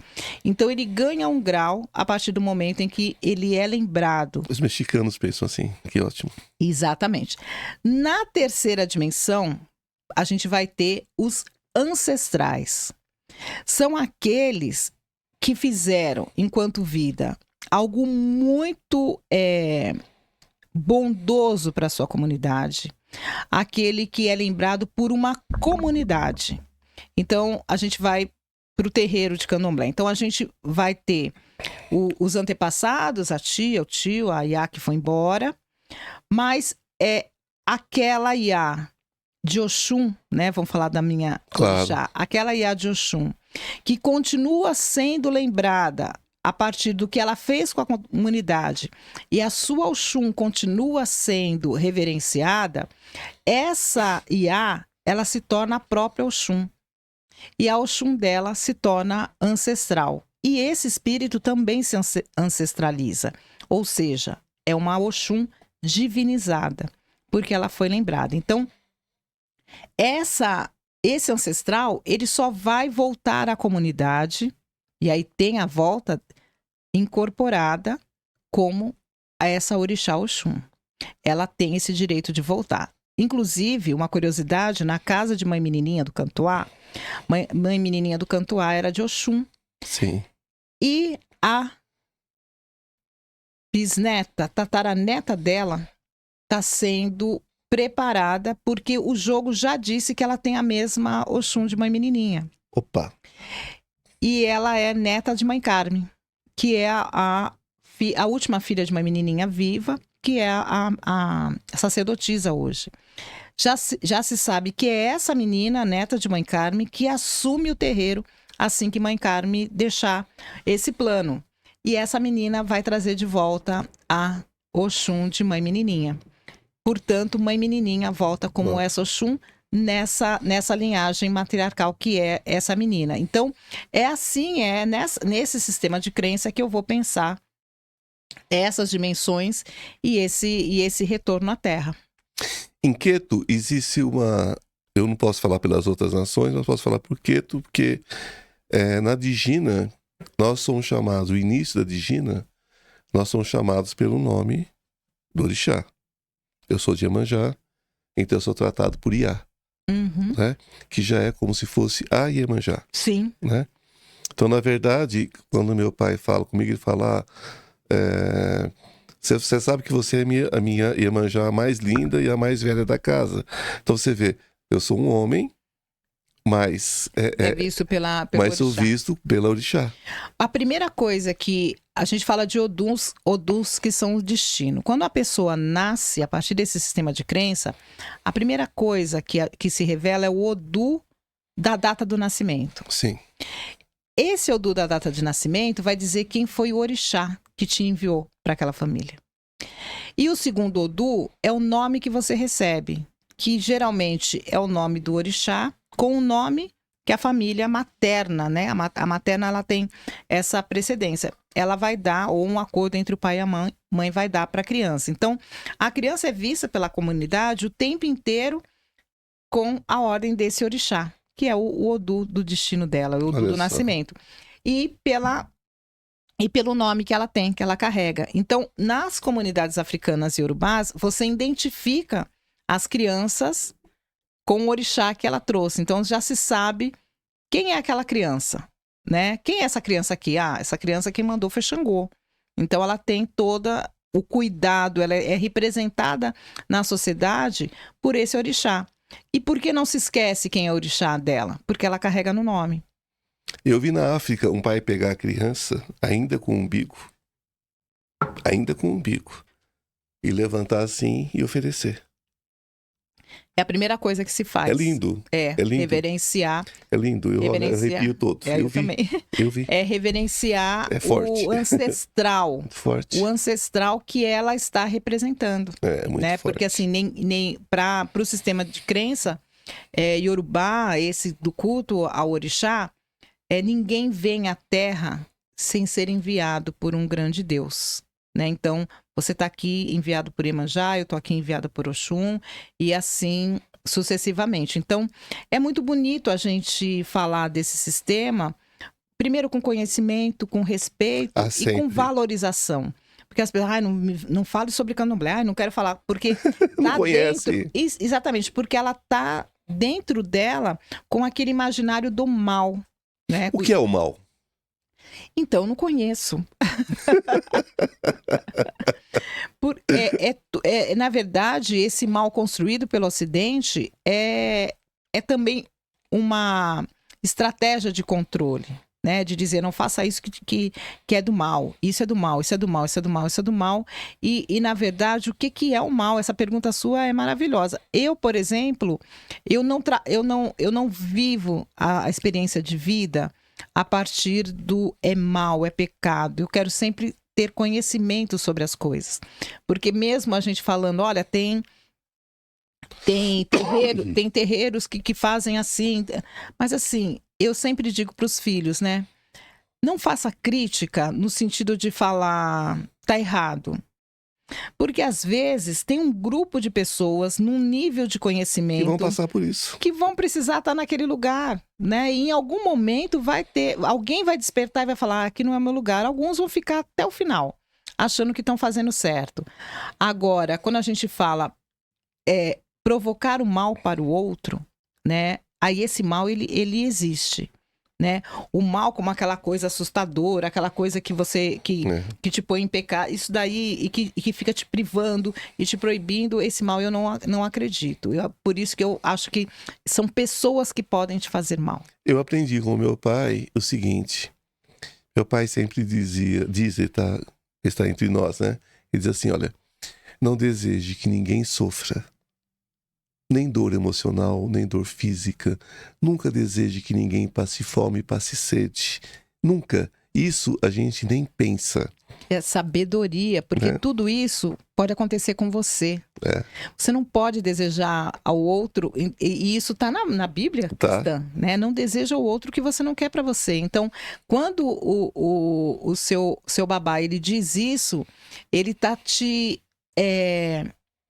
Então ele ganha um grau a partir do momento em que ele é lembrado. Os mexicanos pensam assim, que ótimo. Exatamente. Na terceira dimensão, a gente vai ter os ancestrais. São aqueles que fizeram, enquanto vida, algo muito bondoso para a sua comunidade. Aquele que é lembrado por uma comunidade. Então, a gente vai para o terreiro de candomblé. Então, a gente vai ter os antepassados, a tia, o tio, a Iá que foi embora. Mas é aquela Iá de Oxum, né? Vamos falar da minha orixá. Claro. Aquela Iá de Oxum, que continua sendo lembrada a partir do que ela fez com a comunidade, e a sua Oxum continua sendo reverenciada, essa Iá, ela se torna a própria Oxum. E a Oxum dela se torna ancestral. E esse espírito também se ancestraliza. Ou seja, é uma Oxum divinizada, porque ela foi lembrada. Então, esse ancestral, ele só vai voltar à comunidade, e aí tem a volta incorporada como essa orixá Oxum. Ela tem esse direito de voltar. Inclusive, uma curiosidade, na casa de Mãe Menininha do Cantuá, Mãe Menininha do Cantuá era de Oxum. Sim. E a bisneta, tataraneta dela, está sendo preparada, porque o jogo já disse que ela tem a mesma Oxum de Mãe Menininha. Opa. E ela é neta de Mãe Carme, que é a última filha de Mãe Menininha viva, que é a sacerdotisa hoje. Já se sabe que é essa menina, neta de Mãe Carme, que assume o terreiro assim que Mãe Carme deixar esse plano. E essa menina vai trazer de volta a Oxum de Mãe Menininha. Portanto, Mãe Menininha volta como essa Oxum nessa linhagem matriarcal que é essa menina. Então, nesse sistema de crença que eu vou pensar essas dimensões e esse retorno à Terra. Em Queto existe uma... Eu não posso falar pelas outras nações, mas posso falar por Queto, porque na Digina, nós somos chamados, o início da Digina, nós somos chamados pelo nome do orixá. Eu sou de Iemanjá, então eu sou tratado por Iá, né? Que já é como se fosse a Iemanjá. Sim. Né? Então, na verdade, quando meu pai fala comigo, ele fala... Você sabe que você é a minha Iemanjá mais linda e a mais velha da casa. Então você vê, eu sou um homem, mas visto pelo mas sou orixá. visto pela orixá. A primeira coisa que a gente fala de Odus que são o destino. Quando a pessoa nasce, a partir desse sistema de crença, a primeira coisa que se revela é o Odu da data do nascimento. Sim. Esse Odu da data de nascimento vai dizer quem foi o orixá que te enviou para aquela família. E o segundo Odu é o nome que você recebe, que geralmente é o nome do orixá com o nome que a família materna, né? A materna, ela tem essa precedência. Ela vai dar, ou um acordo entre o pai e a mãe vai dar para a criança. Então, a criança é vista pela comunidade o tempo inteiro com a ordem desse orixá, que é o Odu do destino dela, o Odu do nascimento. E pelo nome que ela tem, que ela carrega. Então, nas comunidades africanas e iorubás, você identifica as crianças com o orixá que ela trouxe. Então, já se sabe quem é aquela criança, né? Quem é essa criança aqui? Ah, essa criança quem mandou foi Xangô. Então, ela tem todo o cuidado, ela é representada na sociedade por esse orixá. E por que não se esquece quem é o orixá dela? Porque ela carrega no nome. Eu vi na África um pai pegar a criança, ainda com o umbigo, e levantar assim e oferecer. É a primeira coisa que se faz. É lindo. É lindo. Reverenciar. É lindo. Eu arrepio todo. Eu também. Eu vi. É reverenciar forte. O ancestral. Forte. O ancestral que ela está representando. É muito né? forte. Porque assim, nem para o sistema de crença iorubá, esse do culto ao orixá, ninguém vem à Terra sem ser enviado por um grande Deus. Né? Então, você está aqui enviado por Iemanjá, eu estou aqui enviada por Oxum, e assim sucessivamente. Então, é muito bonito a gente falar desse sistema, primeiro com conhecimento, com respeito e com valorização. Porque as pessoas, não fale sobre candomblé, não quero falar, porque não tá conhece. Dentro, exatamente, porque ela está dentro dela com aquele imaginário do mal. Né? O que é o mal? Então, não conheço. Na verdade, esse mal construído pelo Ocidente é também uma estratégia de controle, né? De dizer, não faça isso que é do mal. Isso é do mal, isso é do mal, isso é do mal, isso é do mal. E na verdade, o que é o mal? Essa pergunta sua é maravilhosa. Eu, por exemplo, eu não vivo a experiência de vida a partir do é mal, é pecado. Eu quero sempre ter conhecimento sobre as coisas. Porque mesmo a gente falando, olha, tem terreiros que fazem assim. Mas assim, eu sempre digo para os filhos, né? Não faça crítica no sentido de falar, tá errado. Porque às vezes tem um grupo de pessoas num nível de conhecimento Que vão passar por isso. que vão precisar estar naquele lugar, né? E em algum momento alguém vai despertar e vai falar, aqui não é meu lugar. Alguns vão ficar até o final, achando que estão fazendo certo. Agora, quando a gente fala provocar o mal para o outro, né? Aí esse mal, ele existe. Né? O mal como aquela coisa assustadora, aquela coisa que que te põe em pecado, isso daí e que fica te privando e te proibindo, esse mal eu não acredito. Por isso que eu acho que são pessoas que podem te fazer mal. Eu aprendi com o meu pai o seguinte, meu pai sempre está entre nós, né? Ele diz assim, olha, não deseje que ninguém sofra. Nem dor emocional, nem dor física. Nunca deseje que ninguém passe fome, passe sede. Nunca. Isso a gente nem pensa. É sabedoria, porque tudo isso pode acontecer com você. Você não pode desejar ao outro, e isso está na Bíblia cristã, né? Não deseja ao outro o que você não quer para você. Então, quando o seu babá ele diz isso, ele está te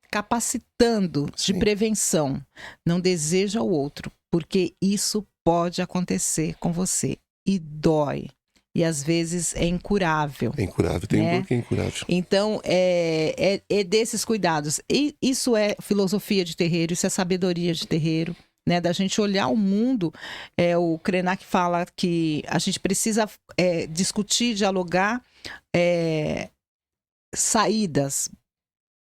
capacitando de prevenção. Não deseja ao outro, porque isso pode acontecer com você e dói. E às vezes é incurável. É incurável, tem dor que é incurável. Então, é desses cuidados. E isso é filosofia de terreiro, isso é sabedoria de terreiro, né? Da gente olhar o mundo. O Krenak fala que a gente precisa discutir, dialogar saídas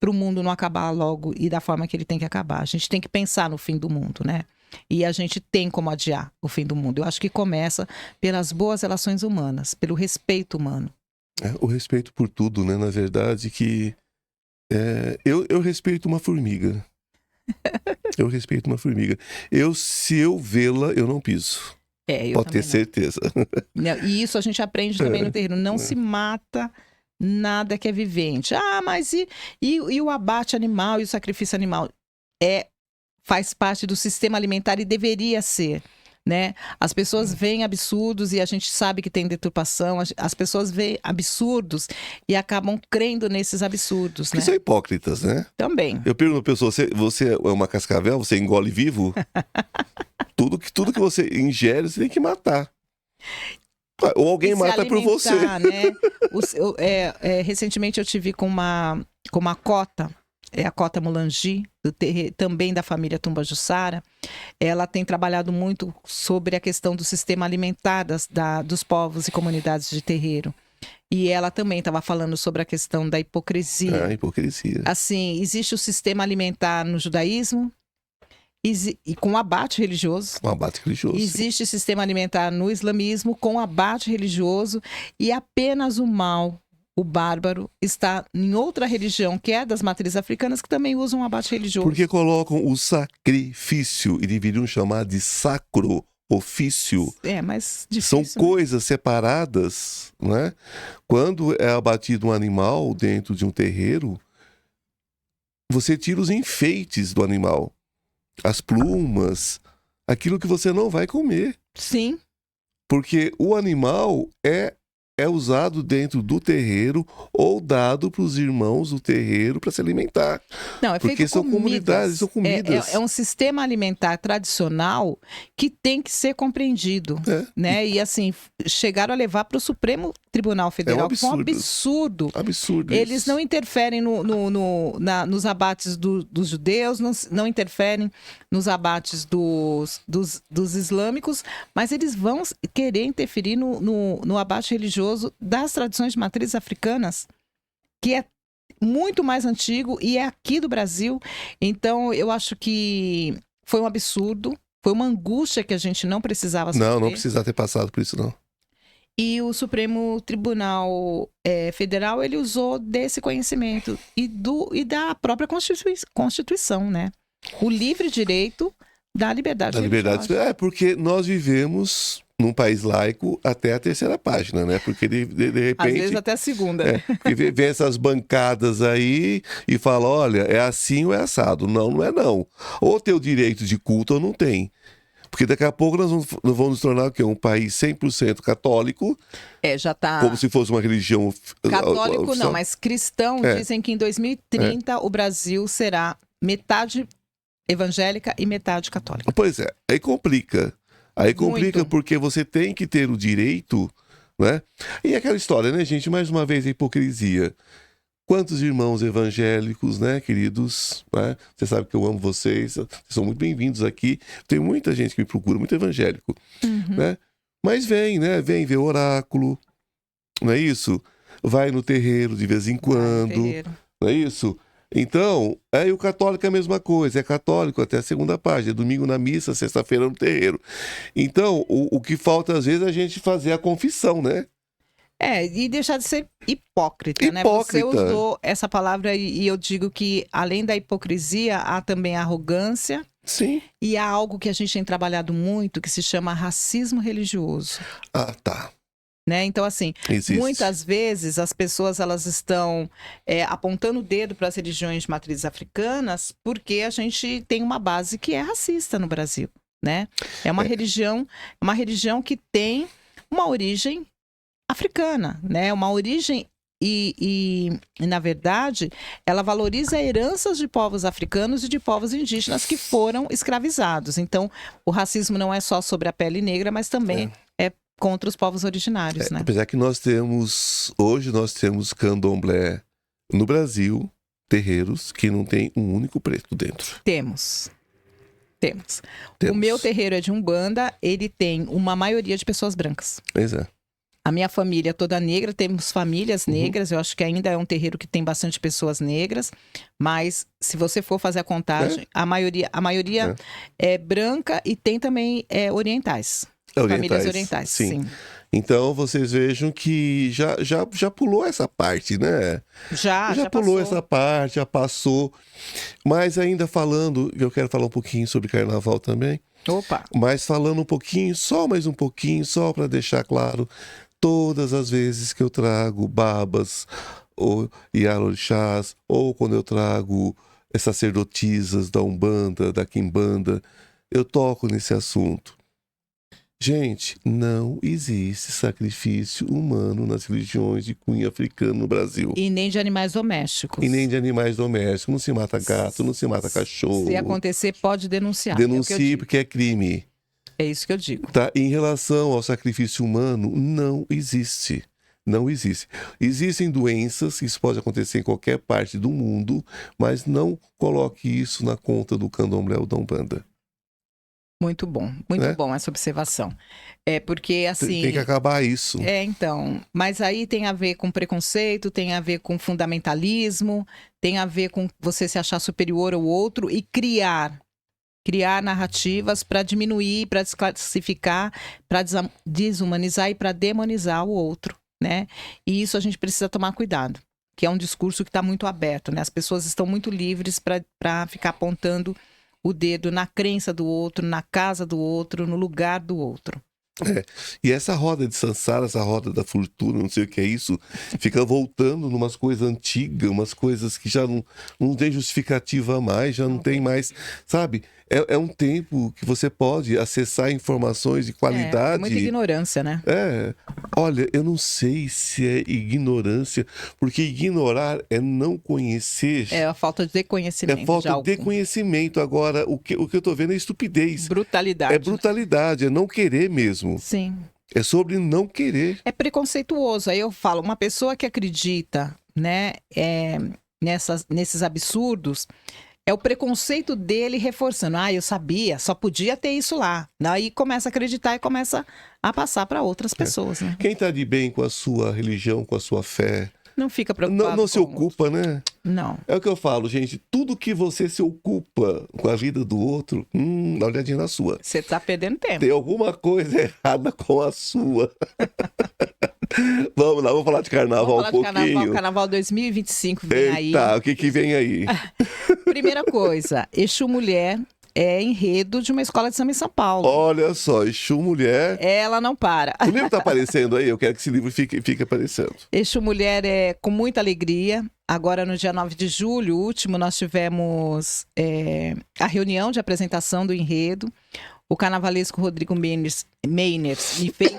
para o mundo não acabar logo e da forma que ele tem que acabar. A gente tem que pensar no fim do mundo, né? E a gente tem como adiar o fim do mundo. Eu acho que começa pelas boas relações humanas, pelo respeito humano. O respeito por tudo, né? Na verdade, que eu respeito uma formiga. Eu respeito uma formiga. Se eu vê-la, eu não piso. Pode ter certeza. E isso a gente aprende também no terreiro. Não se mata nada que é vivente. Mas e o abate animal e o sacrifício animal? Faz parte do sistema alimentar e deveria ser, né? As pessoas veem absurdos e a gente sabe que tem deturpação. As pessoas veem absurdos e acabam crendo nesses absurdos, né? Que são hipócritas, né? Também. Eu pergunto à pessoa, você é uma cascavel? Você engole vivo? tudo que você ingere, você tem que matar. Ou alguém mata por você. Né? Recentemente eu tive com uma cota, a cota Mulangi, também da família Tumbajussara. Ela tem trabalhado muito sobre a questão do sistema alimentar dos povos e comunidades de terreiro. E ela também estava falando sobre a questão da hipocrisia. A hipocrisia. Assim, existe o sistema alimentar no judaísmo, e com abate religioso. Com abate religioso. Existe sistema alimentar no islamismo com abate religioso, e apenas o mal, o bárbaro, está em outra religião, que é das matrizes africanas, que também usam abate religioso. Porque colocam o sacrifício e deveriam chamar de sacro ofício. Mas difícil, são coisas separadas, né? Quando é abatido um animal dentro de um terreiro, você tira os enfeites do animal. As plumas, aquilo que você não vai comer. Sim. Porque o animal é usado dentro do terreiro ou dado para os irmãos do terreiro para se alimentar. Não, é feito porque são comunidades, são comidas. É um sistema alimentar tradicional que tem que ser compreendido, né? E assim, chegaram a levar para o Supremo Tribunal Federal, que foi um absurdo. Absurdo. Eles isso. não interferem nos abates dos judeus, não interferem nos abates dos islâmicos, mas eles vão querer interferir no abate religioso das tradições de matrizes africanas, que é muito mais antigo e é aqui do Brasil. Então, eu acho que foi um absurdo, foi uma angústia que a gente não precisava sofrer. Não precisava ter passado por isso, não. E o Supremo Tribunal Federal, ele usou desse conhecimento e da própria Constituição, né? O livre direito da liberdade religiosa. Porque nós vivemos num país laico até a terceira página, né? Porque de repente... Às vezes até a segunda. Porque vem essas bancadas aí e fala, olha, é assim ou é assado. Não, não é não. Ou tem o direito de culto ou não tem. Porque daqui a pouco nós vamos nos tornar o quê? Um país 100% católico, Já tá... como se fosse uma religião... Católico não, mas cristão dizem que em 2030 o Brasil será metade evangélica e metade católica. Pois é, aí complica. Aí complica Muito. porque você tem que ter o direito, né? E aquela história, né, gente? Mais uma vez a hipocrisia. Quantos irmãos evangélicos, né, queridos? Né? Você sabe que eu amo vocês, vocês são muito bem-vindos aqui. Tem muita gente que me procura, muito evangélico, né? Mas vem, né? Vem ver oráculo, não é isso? Vai no terreiro de vez em quando, não é isso? Então, aí o católico é a mesma coisa, é católico até a segunda página, é domingo na missa, sexta-feira no terreiro. Então, o que falta às vezes é a gente fazer a confissão, né? E deixar de ser hipócrita, né? Você usou essa palavra e eu digo que, além da hipocrisia, há também a arrogância. Sim. E há algo que a gente tem trabalhado muito, que se chama racismo religioso. Ah, tá. Né? Então, assim, muitas vezes as pessoas elas estão apontando o dedo para as religiões de matrizes africanas porque a gente tem uma base que é racista no Brasil, né? É uma religião que tem uma origem africana, né? Uma origem e, na verdade, ela valoriza heranças de povos africanos e de povos indígenas que foram escravizados. Então, o racismo não é só sobre a pele negra, mas também é contra os povos originários, né? Apesar que hoje nós temos candomblé no Brasil, terreiros que não tem um único preto dentro. Temos. O meu terreiro é de Umbanda, ele tem uma maioria de pessoas brancas. Pois é. A minha família é toda negra, temos famílias negras, eu acho que ainda é um terreiro que tem bastante pessoas negras, mas se você for fazer a contagem, a maioria é branca e tem também orientais. Famílias orientais, sim. Então vocês vejam que já pulou essa parte, né? Já pulou essa parte, já passou. Mas ainda falando, eu quero falar um pouquinho sobre carnaval também. Opa! Mas falando um pouquinho, mais um pouquinho, só para deixar claro, todas as vezes que eu trago babas ou iarorixás, ou quando eu trago sacerdotisas da Umbanda, da Quimbanda, eu toco nesse assunto. Gente, não existe sacrifício humano nas religiões de cunho africano no Brasil. E nem de animais domésticos. Não se mata gato, não se mata cachorro. Se acontecer, pode denunciar. Denuncie, porque é crime. É isso que eu digo. Tá? Em relação ao sacrifício humano, não existe. Não existe. Existem doenças, isso pode acontecer em qualquer parte do mundo, mas não coloque isso na conta do candomblé ou da Umbanda. Muito bom essa observação. Porque assim... Tem que acabar isso. Então. Mas aí tem a ver com preconceito, tem a ver com fundamentalismo, tem a ver com você se achar superior ao outro e criar narrativas para diminuir, para desclassificar, para desumanizar e para demonizar o outro, né? E isso a gente precisa tomar cuidado, que é um discurso que está muito aberto, né? As pessoas estão muito livres para ficar apontando o dedo na crença do outro, na casa do outro, no lugar do outro. E essa roda de Sansara, essa roda da fortuna, não sei o que é isso, fica voltando numas coisas antigas, umas coisas que já não tem justificativa mais, já não tem mais, sabe? É um tempo que você pode acessar informações de qualidade. É muita ignorância, né? Olha, eu não sei se é ignorância, porque ignorar é não conhecer. É a falta de conhecimento. É falta de conhecimento. Agora, o que eu tô vendo é estupidez. Brutalidade. É brutalidade, é não querer mesmo. Sim. É sobre não querer. É preconceituoso. Aí eu falo, uma pessoa que acredita, né, nesses absurdos, é o preconceito dele reforçando. Eu sabia, só podia ter isso lá. Aí começa a acreditar e começa a passar para outras pessoas. Né? Quem está de bem com a sua religião, com a sua fé, não fica preocupado. Não se ocupa, né? Não. É o que eu falo, gente. Tudo que você se ocupa com a vida do outro, dá uma olhadinha na sua. Você está perdendo tempo. Tem alguma coisa errada com a sua. Vamos lá, vamos falar de carnaval um pouquinho. Carnaval 2025 vem aí. Tá, o que vem aí? Primeira coisa, Exu Mulher é enredo de uma escola de samba em São Paulo. Olha só, Exu Mulher. Ela não para. O livro tá aparecendo aí? Eu quero que esse livro fique aparecendo. Exu Mulher é com muita alegria. Agora, no dia 9 de julho, último, nós tivemos a reunião de apresentação do enredo. O carnavalesco Rodrigo Meiners me fez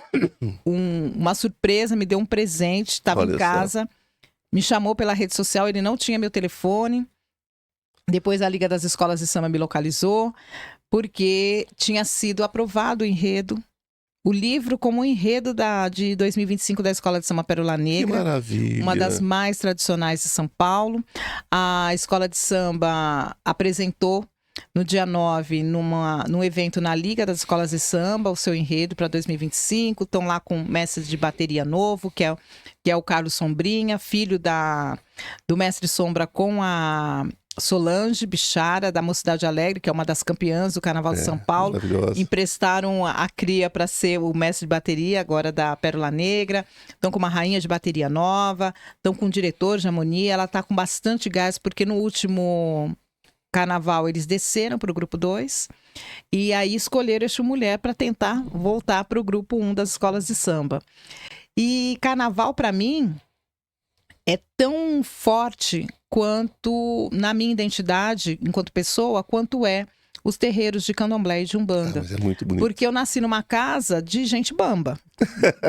uma surpresa, me deu um presente, estava em casa, me chamou pela rede social, ele não tinha meu telefone. Depois a Liga das Escolas de Samba me localizou, porque tinha sido aprovado o enredo, o livro como enredo de 2025 da Escola de Samba Pérola Negra. Que maravilha! Uma das mais tradicionais de São Paulo. A Escola de Samba apresentou no dia 9, num evento na Liga das Escolas de Samba, o seu enredo para 2025. Estão lá com o mestre de bateria novo, que é o Carlos Sombrinha, filho do mestre Sombra com a Solange Bichara, da Mocidade Alegre, que é uma das campeãs do Carnaval de São Paulo. Emprestaram a cria para ser o mestre de bateria, agora da Pérola Negra. Estão com uma rainha de bateria nova, estão com um diretor de harmonia. Ela está com bastante gás, porque no último Carnaval eles desceram para o grupo 2 e aí escolheram Exu Mulher para tentar voltar para o grupo 1 das escolas de samba. E Carnaval, para mim, é tão forte quanto na minha identidade, enquanto pessoa, quanto é os terreiros de candomblé e de umbanda. Mas é muito bonito. Porque eu nasci numa casa de gente bamba.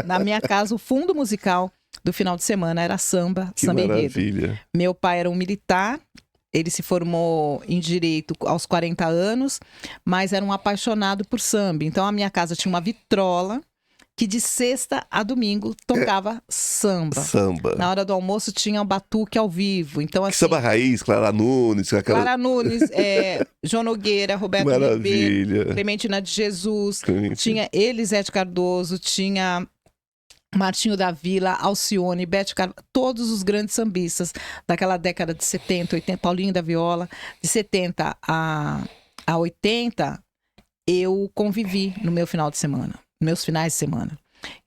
Na minha casa, o fundo musical do final de semana era samba, samba enredo. Meu pai era um militar, ele se formou em Direito aos 40 anos, mas era um apaixonado por samba. Então a minha casa tinha uma vitrola, que de sexta a domingo tocava samba. Na hora do almoço tinha o batuque ao vivo. Então, assim, samba raiz, Clara Nunes. Clara Nunes, João Nogueira, Roberto Ribeiro, Clementina de Jesus. Tinha Elisete Cardoso, tinha Martinho da Vila, Alcione, Bete Carvalho, todos os grandes sambistas daquela década de 70, 80, Paulinho da Viola. De 70 a 80, eu convivi no meu final de semana. Meus finais de semana.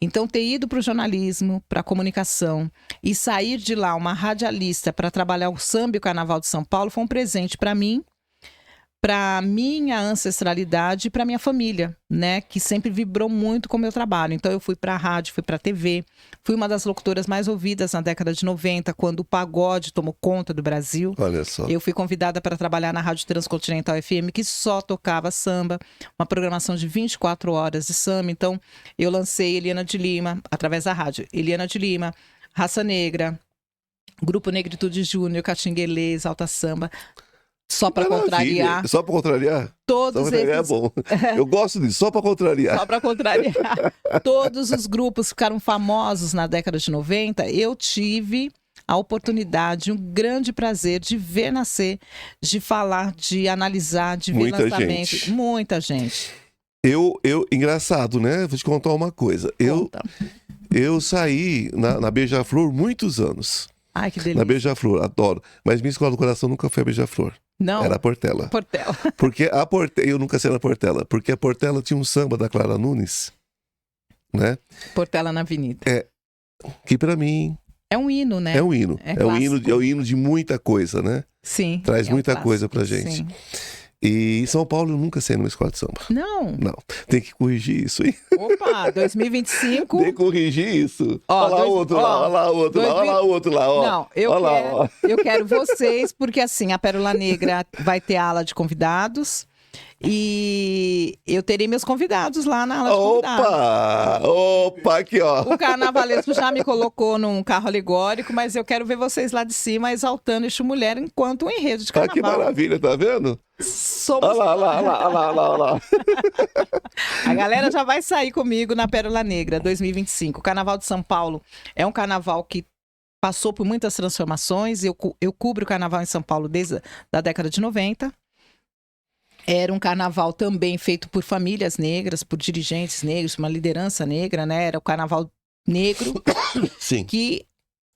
Então, ter ido para o jornalismo, para a comunicação e sair de lá uma radialista para trabalhar o samba e o Carnaval de São Paulo foi um presente para mim, para minha ancestralidade e para minha família, né? Que sempre vibrou muito com o meu trabalho. Então, eu fui para a rádio, fui para a TV, fui uma das locutoras mais ouvidas na década de 90, quando o pagode tomou conta do Brasil. Olha só. Eu fui convidada para trabalhar na Rádio Transcontinental FM, que só tocava samba, uma programação de 24 horas de samba. Então, eu lancei Eliana de Lima, através da rádio. Eliana de Lima, Raça Negra, Grupo Negritude Júnior, Catinguelê, Exalta Samba. Só para contrariar. Só para contrariar? Todos só pra contrariar esses... é bom. Eu gosto disso, só para contrariar. Só para contrariar. Todos os grupos ficaram famosos na década de 90. Eu tive a oportunidade, um grande prazer de ver nascer, de falar, de analisar, de ver lançamento. Gente. Muita gente. Engraçado, né? Vou te contar uma coisa. Eu saí na Beija-Flor muitos anos. Ai, que delícia. Na Beija-Flor, adoro. Mas minha escola do coração nunca foi a Beija-Flor. Não? Era a Portela. Portela. Porque eu nunca sei na Portela. Porque a Portela tinha um samba da Clara Nunes, né? Portela na Avenida. Que pra mim... É um hino, né? É um hino. É o hino de muita coisa, né? Sim. Traz muita coisa pra gente. Sim. E em São Paulo eu nunca sei numa escola de samba. Não. Tem que corrigir isso, hein? Opa, 2025. Tem que corrigir isso. Olha lá o outro lá, olha lá o outro lá, olha lá o outro lá. Ó. Não, eu quero vocês, porque assim, a Pérola Negra vai ter ala de convidados. E eu terei meus convidados lá na ala de convidados. Opa, aqui ó. O carnavalesco já me colocou num carro alegórico, mas eu quero ver vocês lá de cima exaltando Exu Mulher enquanto um enredo de carnaval. Que maravilha, tá vendo? Olha lá. A galera já vai sair comigo na Pérola Negra 2025. O Carnaval de São Paulo é um carnaval que passou por muitas transformações. Eu cubro o carnaval em São Paulo desde a década de 90. Era um carnaval também feito por famílias negras, por dirigentes negros, uma liderança negra, né? Era o carnaval negro. Sim. Que,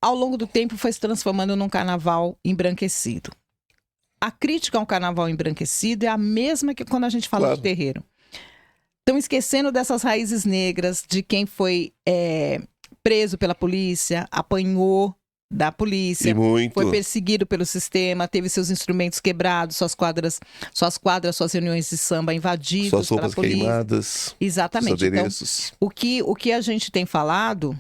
ao longo do tempo, foi se transformando num carnaval embranquecido. A crítica ao carnaval embranquecido é a mesma que quando a gente fala de terreiro. Estão esquecendo dessas raízes negras, de quem foi preso pela polícia, apanhou da polícia. E muito. Foi perseguido pelo sistema, teve seus instrumentos quebrados, suas quadras, suas reuniões de samba invadidas Suas pela roupas polícia. queimadas. Exatamente. Os adereços. Então, o que a gente tem falado,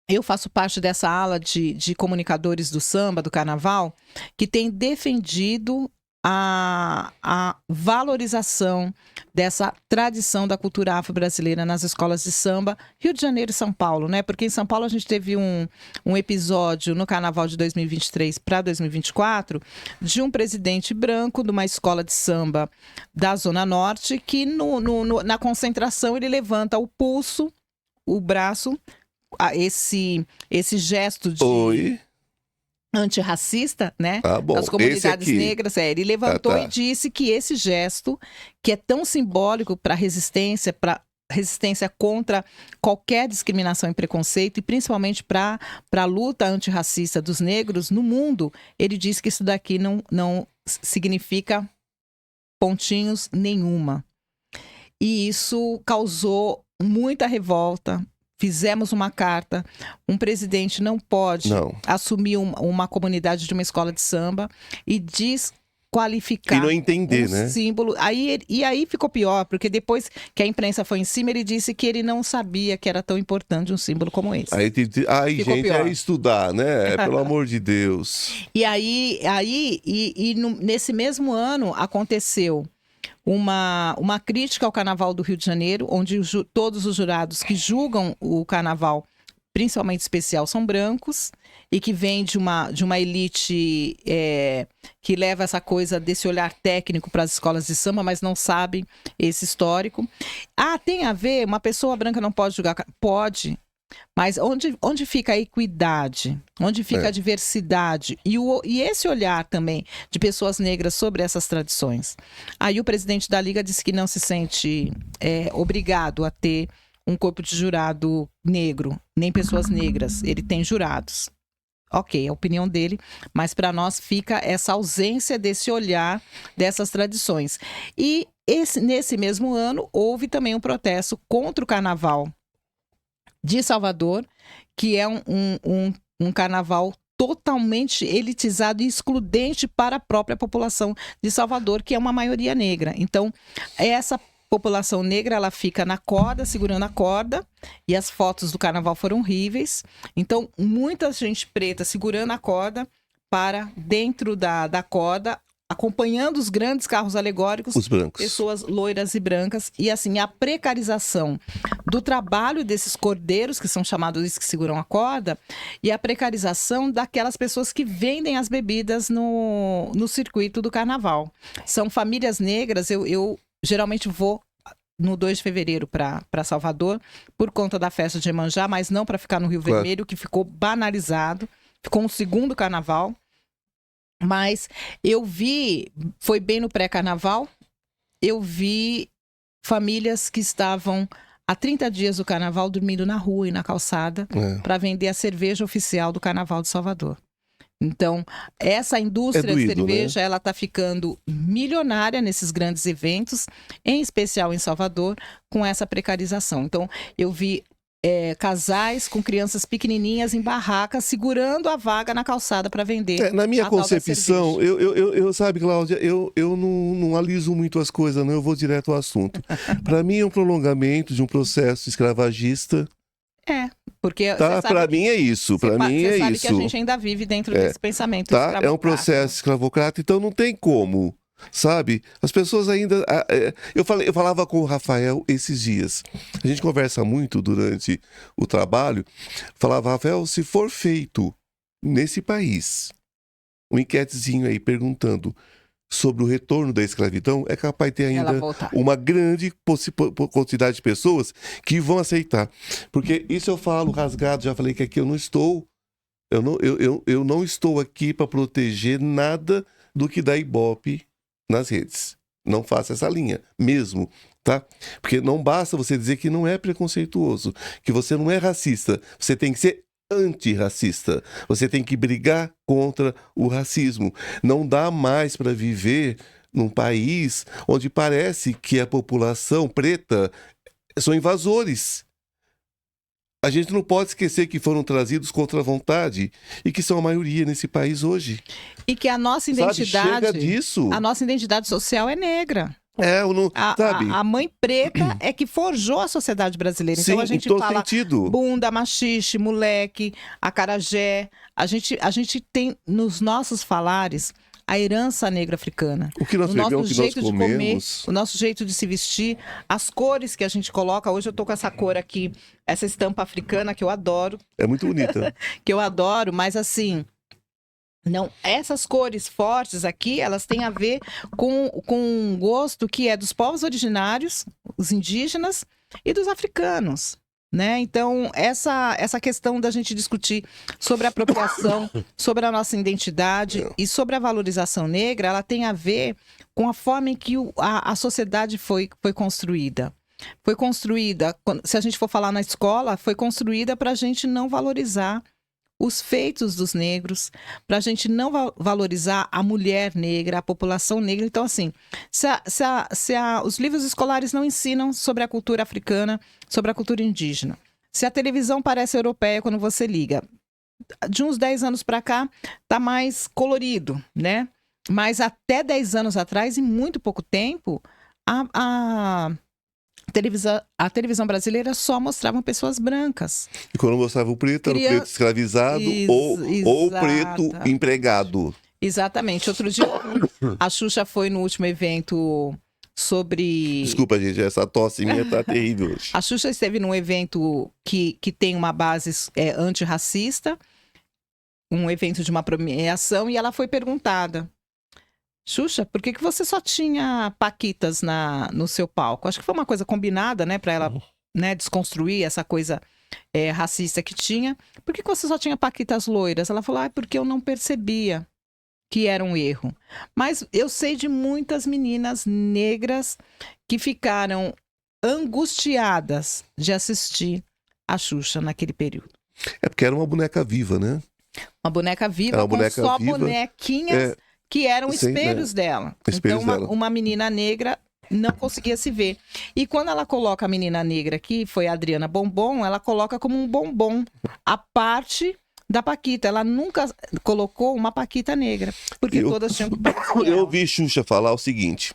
eu faço parte dessa ala de comunicadores do samba, do carnaval, que tem defendido a valorização dessa tradição da cultura afro-brasileira nas escolas de samba, Rio de Janeiro e São Paulo, né? Porque em São Paulo a gente teve um episódio no Carnaval de 2023 para 2024 de um presidente branco de uma escola de samba da Zona Norte que na concentração ele levanta o pulso, o braço, esse gesto de... Oi. Antirracista, né? Bom. Das comunidades negras. Ele levantou e disse que esse gesto, que é tão simbólico para resistência contra qualquer discriminação e preconceito, e principalmente para a luta antirracista dos negros no mundo, ele disse que isso daqui não significa pontinhos nenhuma. E isso causou muita revolta. Fizemos uma carta, um presidente não pode assumir uma comunidade de uma escola de samba e desqualificar e não entender, né? Símbolo. E aí ficou pior, porque depois que a imprensa foi em cima, ele disse que ele não sabia que era tão importante um símbolo como esse. Aí gente, pior. É estudar, né? Pelo amor de Deus. Nesse mesmo ano aconteceu uma crítica ao Carnaval do Rio de Janeiro, onde todos os jurados que julgam o Carnaval, principalmente especial, são brancos e que vem de uma elite que leva essa coisa desse olhar técnico para as escolas de samba, mas não sabe esse histórico. Tem a ver, uma pessoa branca não pode julgar? Pode. Mas onde fica a equidade? Onde fica a diversidade? E esse olhar também de pessoas negras sobre essas tradições? Aí o presidente da Liga disse que não se sente obrigado a ter um corpo de jurado negro, nem pessoas negras. Ele tem jurados. Ok, é a opinião dele, mas para nós fica essa ausência desse olhar dessas tradições. E nesse mesmo ano, houve também um protesto contra o Carnaval de Salvador, que é um carnaval totalmente elitizado e excludente para a própria população de Salvador, que é uma maioria negra. Então, essa população negra, ela fica na corda, segurando a corda, e as fotos do carnaval foram horríveis. Então, muita gente preta segurando a corda para dentro da corda, acompanhando os grandes carros alegóricos, os brancos. Pessoas loiras e brancas, e assim, a precarização do trabalho desses cordeiros, que são chamados que seguram a corda, e a precarização daquelas pessoas que vendem as bebidas no circuito do carnaval. São famílias negras, eu geralmente vou no 2 de fevereiro para Salvador, por conta da festa de Iemanjá, mas não para ficar no Rio Vermelho, que ficou banalizado, ficou um segundo carnaval. Mas eu vi, foi bem no pré-carnaval, eu vi famílias que estavam há 30 dias do carnaval dormindo na rua e na calçada para vender a cerveja oficial do Carnaval de Salvador. Então, essa indústria de cerveja, ela está ficando milionária nesses grandes eventos, em especial em Salvador, com essa precarização. Então, eu vi casais com crianças pequenininhas em barracas segurando a vaga na calçada para vender. Na minha concepção, eu sabe, Cláudia, eu não aliso muito as coisas, não, eu vou direto ao assunto. Para mim é um prolongamento de um processo escravagista. Porque para mim é isso, para mim é isso. Você sabe que a gente ainda vive dentro desse pensamento escravocrata. É um processo escravocrata, então não tem como. Sabe? As pessoas ainda... Eu falava com o Rafael esses dias. A gente conversa muito durante o trabalho. Falava, Rafael, se for feito nesse país um enquetezinho aí perguntando sobre o retorno da escravidão, é capaz de ter ainda uma grande quantidade de pessoas que vão aceitar. Porque isso eu falo rasgado, já falei que aqui eu não estou aqui para proteger nada do que dá Ibope nas redes. Não faça essa linha, mesmo, tá? Porque não basta você dizer que não é preconceituoso, que você não é racista. Você tem que ser antirracista. Você tem que brigar contra o racismo. Não dá mais para viver num país onde parece que a população preta são invasores. A gente não pode esquecer que foram trazidos contra a vontade e que são a maioria nesse país hoje. E que a nossa Sabe, identidade, chega disso. a nossa identidade social é negra. Eu não, sabe? A mãe preta é que forjou a sociedade brasileira. Sim, Então a gente em todo fala sentido. bunda, maxixe, moleque, acarajé. A gente tem nos nossos falares a herança negra africana. O que nós O nosso bebemos, o que nós jeito de comer, comemos. o nosso jeito de se vestir, as cores que a gente coloca. Hoje eu tô com essa cor aqui, essa estampa africana que eu adoro, É muito bonita. mas assim, não, essas cores fortes aqui, elas têm a ver com um gosto que é dos povos originários, os indígenas e dos africanos. Né? Então, essa questão da gente discutir sobre a apropriação, sobre a nossa identidade e sobre a valorização negra, ela tem a ver com a forma em que a sociedade foi construída. Foi construída, se a gente for falar na escola, foi construída para a gente não valorizar os feitos dos negros, para a gente não valorizar a mulher negra, a população negra. Então, assim, os livros escolares não ensinam sobre a cultura africana, sobre a cultura indígena. Se a televisão parece europeia quando você liga, de uns 10 anos para cá, tá mais colorido, né? Mas até 10 anos atrás, em muito pouco tempo, a televisão brasileira só mostrava pessoas brancas. E quando mostrava o preto, era o preto escravizado ou o preto empregado. Exatamente. Outro dia, a Xuxa foi no último evento sobre... Desculpa, gente, essa tosse minha tá terrível hoje. A Xuxa esteve num evento que tem uma base antirracista, um evento de uma premiação, e ela foi perguntada: Xuxa, por que você só tinha paquitas no seu palco? Acho que foi uma coisa combinada, né, para ela, né, desconstruir essa coisa racista que tinha. Por que você só tinha paquitas loiras? Ela falou: porque eu não percebia que era um erro. Mas eu sei de muitas meninas negras que ficaram angustiadas de assistir a Xuxa naquele período. É porque era uma boneca viva, né? Uma boneca viva, Era uma boneca só viva, bonequinhas que eram espelhos dela. Espelhos então, dela. uma menina negra não conseguia se ver. E quando ela coloca a menina negra aqui, foi a Adriana Bombom, ela coloca como um bombom a parte da paquita. Ela nunca colocou uma paquita negra, porque todas tinham que parecer. Eu ouvi Xuxa falar o seguinte.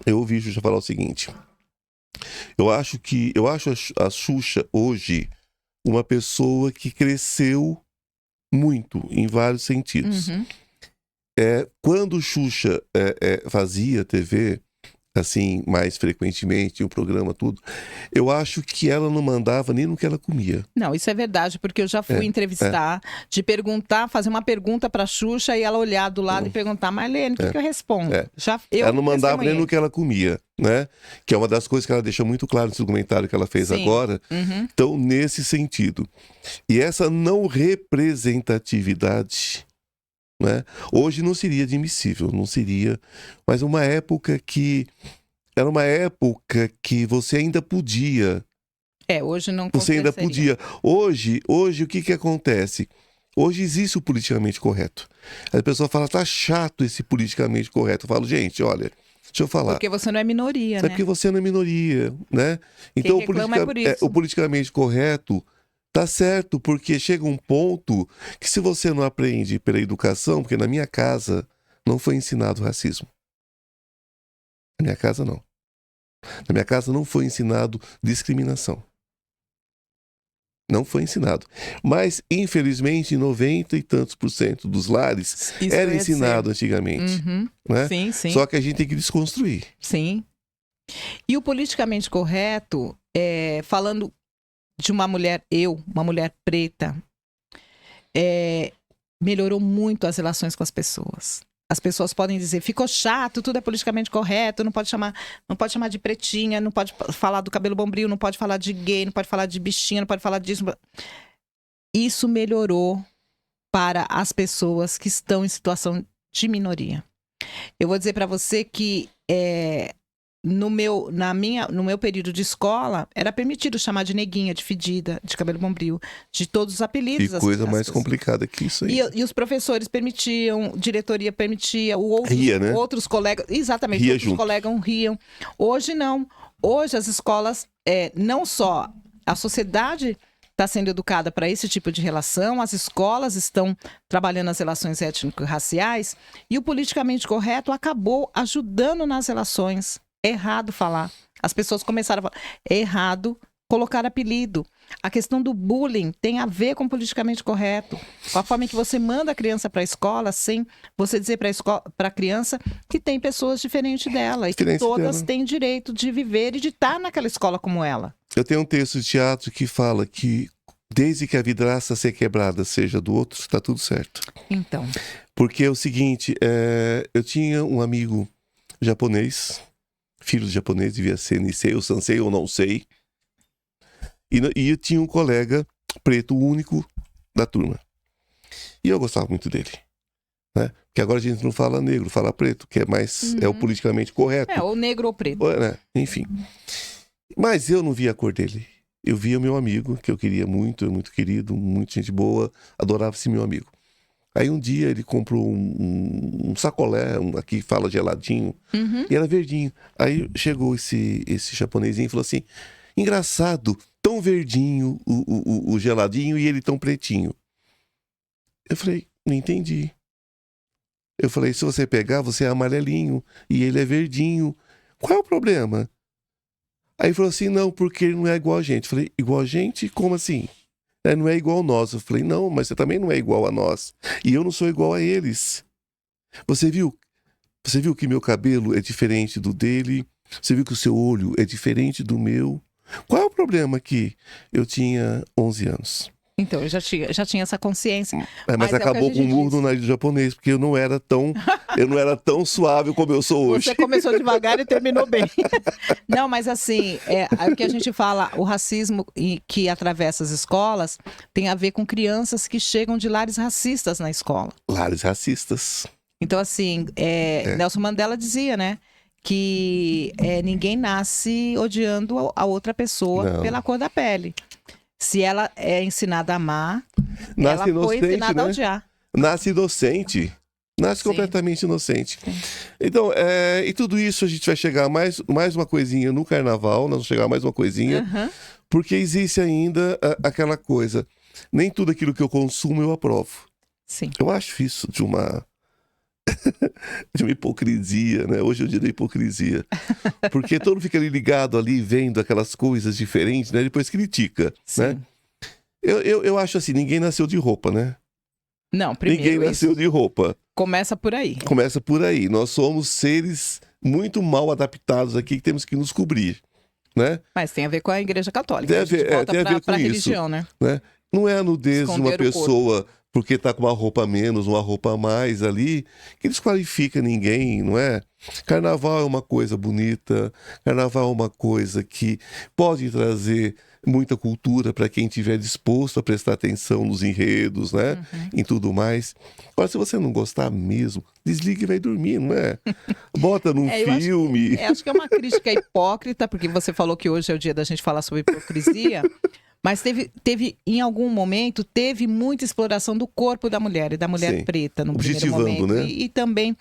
Eu acho a Xuxa hoje uma pessoa que cresceu muito em vários sentidos. Uhum. Quando Xuxa fazia TV, assim, mais frequentemente, o programa, tudo, eu acho que ela não mandava nem no que ela comia. Não, isso é verdade, porque eu já fui entrevistar, de perguntar, fazer uma pergunta pra Xuxa e ela olhar do lado e perguntar: Marlene, o que eu respondo? Ela não mandava nem no que ela comia, né? Que é uma das coisas que ela deixa muito claro nesse documentário que ela fez agora. Uhum. Então, nesse sentido. E essa não representatividade, né? Hoje não seria admissível, não seria, mas era uma época que você ainda podia. Hoje não Você ainda aconteceria. podia. Hoje o que acontece? Hoje existe o politicamente correto. A pessoa fala: tá chato esse politicamente correto. Eu falo: gente, olha, deixa eu falar. Porque você não é minoria, É né? porque você não é minoria, né? Então reclama é por isso. o politicamente correto tá certo, porque chega um ponto que, se você não aprende pela educação, porque na minha casa não foi ensinado racismo. Na minha casa não. Na minha casa não foi ensinado discriminação. Não foi ensinado. Mas, infelizmente, 90 e tantos % dos lares Isso era ia ensinado ser. antigamente. Uhum. Né? Sim, sim. Só que a gente tem que desconstruir. Sim. E o politicamente correto, falando de uma mulher preta, melhorou muito as relações com as pessoas. As pessoas podem dizer: ficou chato, tudo é politicamente correto, não pode chamar de pretinha, não pode falar do cabelo bombril, não pode falar de gay, não pode falar de bichinha, não pode falar disso. Isso melhorou para as pessoas que estão em situação de minoria. Eu vou dizer para você que no meu período de escola, era permitido chamar de neguinha, de fedida, de cabelo bombril, de todos os apelidos. Que coisa mais complicada que isso aí. E os professores permitiam, diretoria permitia, Ria, né? outros colegas, exatamente, outros colegas riam. Hoje não. Hoje as escolas, não só a sociedade está sendo educada para esse tipo de relação, as escolas estão trabalhando as relações étnico-raciais e o politicamente correto acabou ajudando nas relações. É errado falar. As pessoas começaram a falar, é errado colocar apelido. A questão do bullying tem a ver com politicamente correto. Com a forma em que você manda a criança para a escola sem você dizer para a criança que tem pessoas diferentes dela e que todas têm direito de viver e de estar naquela escola como ela. Eu tenho um texto de teatro que fala que desde que a vidraça ser quebrada seja do outro, está tudo certo. Então. Porque é o seguinte, eu tinha um amigo japonês, filho de japonês, devia ser Nisei ou Sansei, ou não sei. E eu tinha um colega preto único da turma. E eu gostava muito dele. Né? Porque agora a gente não fala negro, fala preto, que é mais é o politicamente correto. Ou negro ou preto. Né? Enfim. Mas eu não via a cor dele. Eu via o meu amigo, que eu queria muito, muito querido, muito gente boa, adorava esse meu amigo. Aí um dia ele comprou um sacolé, aqui fala geladinho, e era verdinho. Aí chegou esse japonesinho e falou assim, engraçado, tão verdinho o geladinho e ele tão pretinho. Eu falei, não entendi. Eu falei, se você pegar, você é amarelinho e ele é verdinho. Qual é o problema? Aí ele falou assim, não, porque ele não é igual a gente. Eu falei, igual a gente? Como assim? Não é igual a nós. Eu falei, não, mas você também não é igual a nós. E eu não sou igual a eles. Você viu que meu cabelo é diferente do dele? Você viu que o seu olho é diferente do meu? Qual é o problema aqui? Eu tinha 11 anos. Então, eu já tinha essa consciência. Mas acabou com o murro no nariz do japonês, porque eu não era tão suave como eu sou hoje. Você começou devagar e terminou bem. Não, mas assim, o que a gente fala, o racismo que atravessa as escolas tem a ver com crianças que chegam de lares racistas na escola. Lares racistas. Então, assim, Nelson Mandela dizia, né? Que ninguém nasce odiando a outra pessoa pela cor da pele. Se ela é ensinada a amar, ela foi ensinada a odiar. Nasce inocente. Nasce completamente inocente. Sim. Então, e tudo isso a gente vai chegar mais uma coisinha no carnaval, nós vamos chegar mais uma coisinha, porque existe ainda aquela coisa, nem tudo aquilo que eu consumo eu aprovo. Sim. Eu acho isso de uma hipocrisia, né? Hoje é o dia da hipocrisia. Porque todo mundo fica ali ligado ali, vendo aquelas coisas diferentes, né? Depois critica, né? Eu acho assim, ninguém nasceu de roupa, né? Não, primeiro ninguém nasceu de roupa. Começa por aí. Começa por aí. Nós somos seres muito mal adaptados aqui que temos que nos cobrir, né? Mas tem a ver com a Igreja Católica. Tem a ver com religião, isso, né? Não é a nudez de uma pessoa porque tá com uma roupa a menos, uma roupa a mais ali, que desqualifica ninguém, não é? Carnaval é uma coisa bonita, carnaval é uma coisa que pode trazer muita cultura para quem estiver disposto a prestar atenção nos enredos, né? Em tudo mais. Agora, se você não gostar mesmo, desliga e vai dormir, não é? Bota num filme. Acho que é uma crítica hipócrita, porque você falou que hoje é o dia da gente falar sobre hipocrisia. Mas teve, em algum momento, teve muita exploração do corpo da mulher e da mulher preta no primeiro momento. Né? E também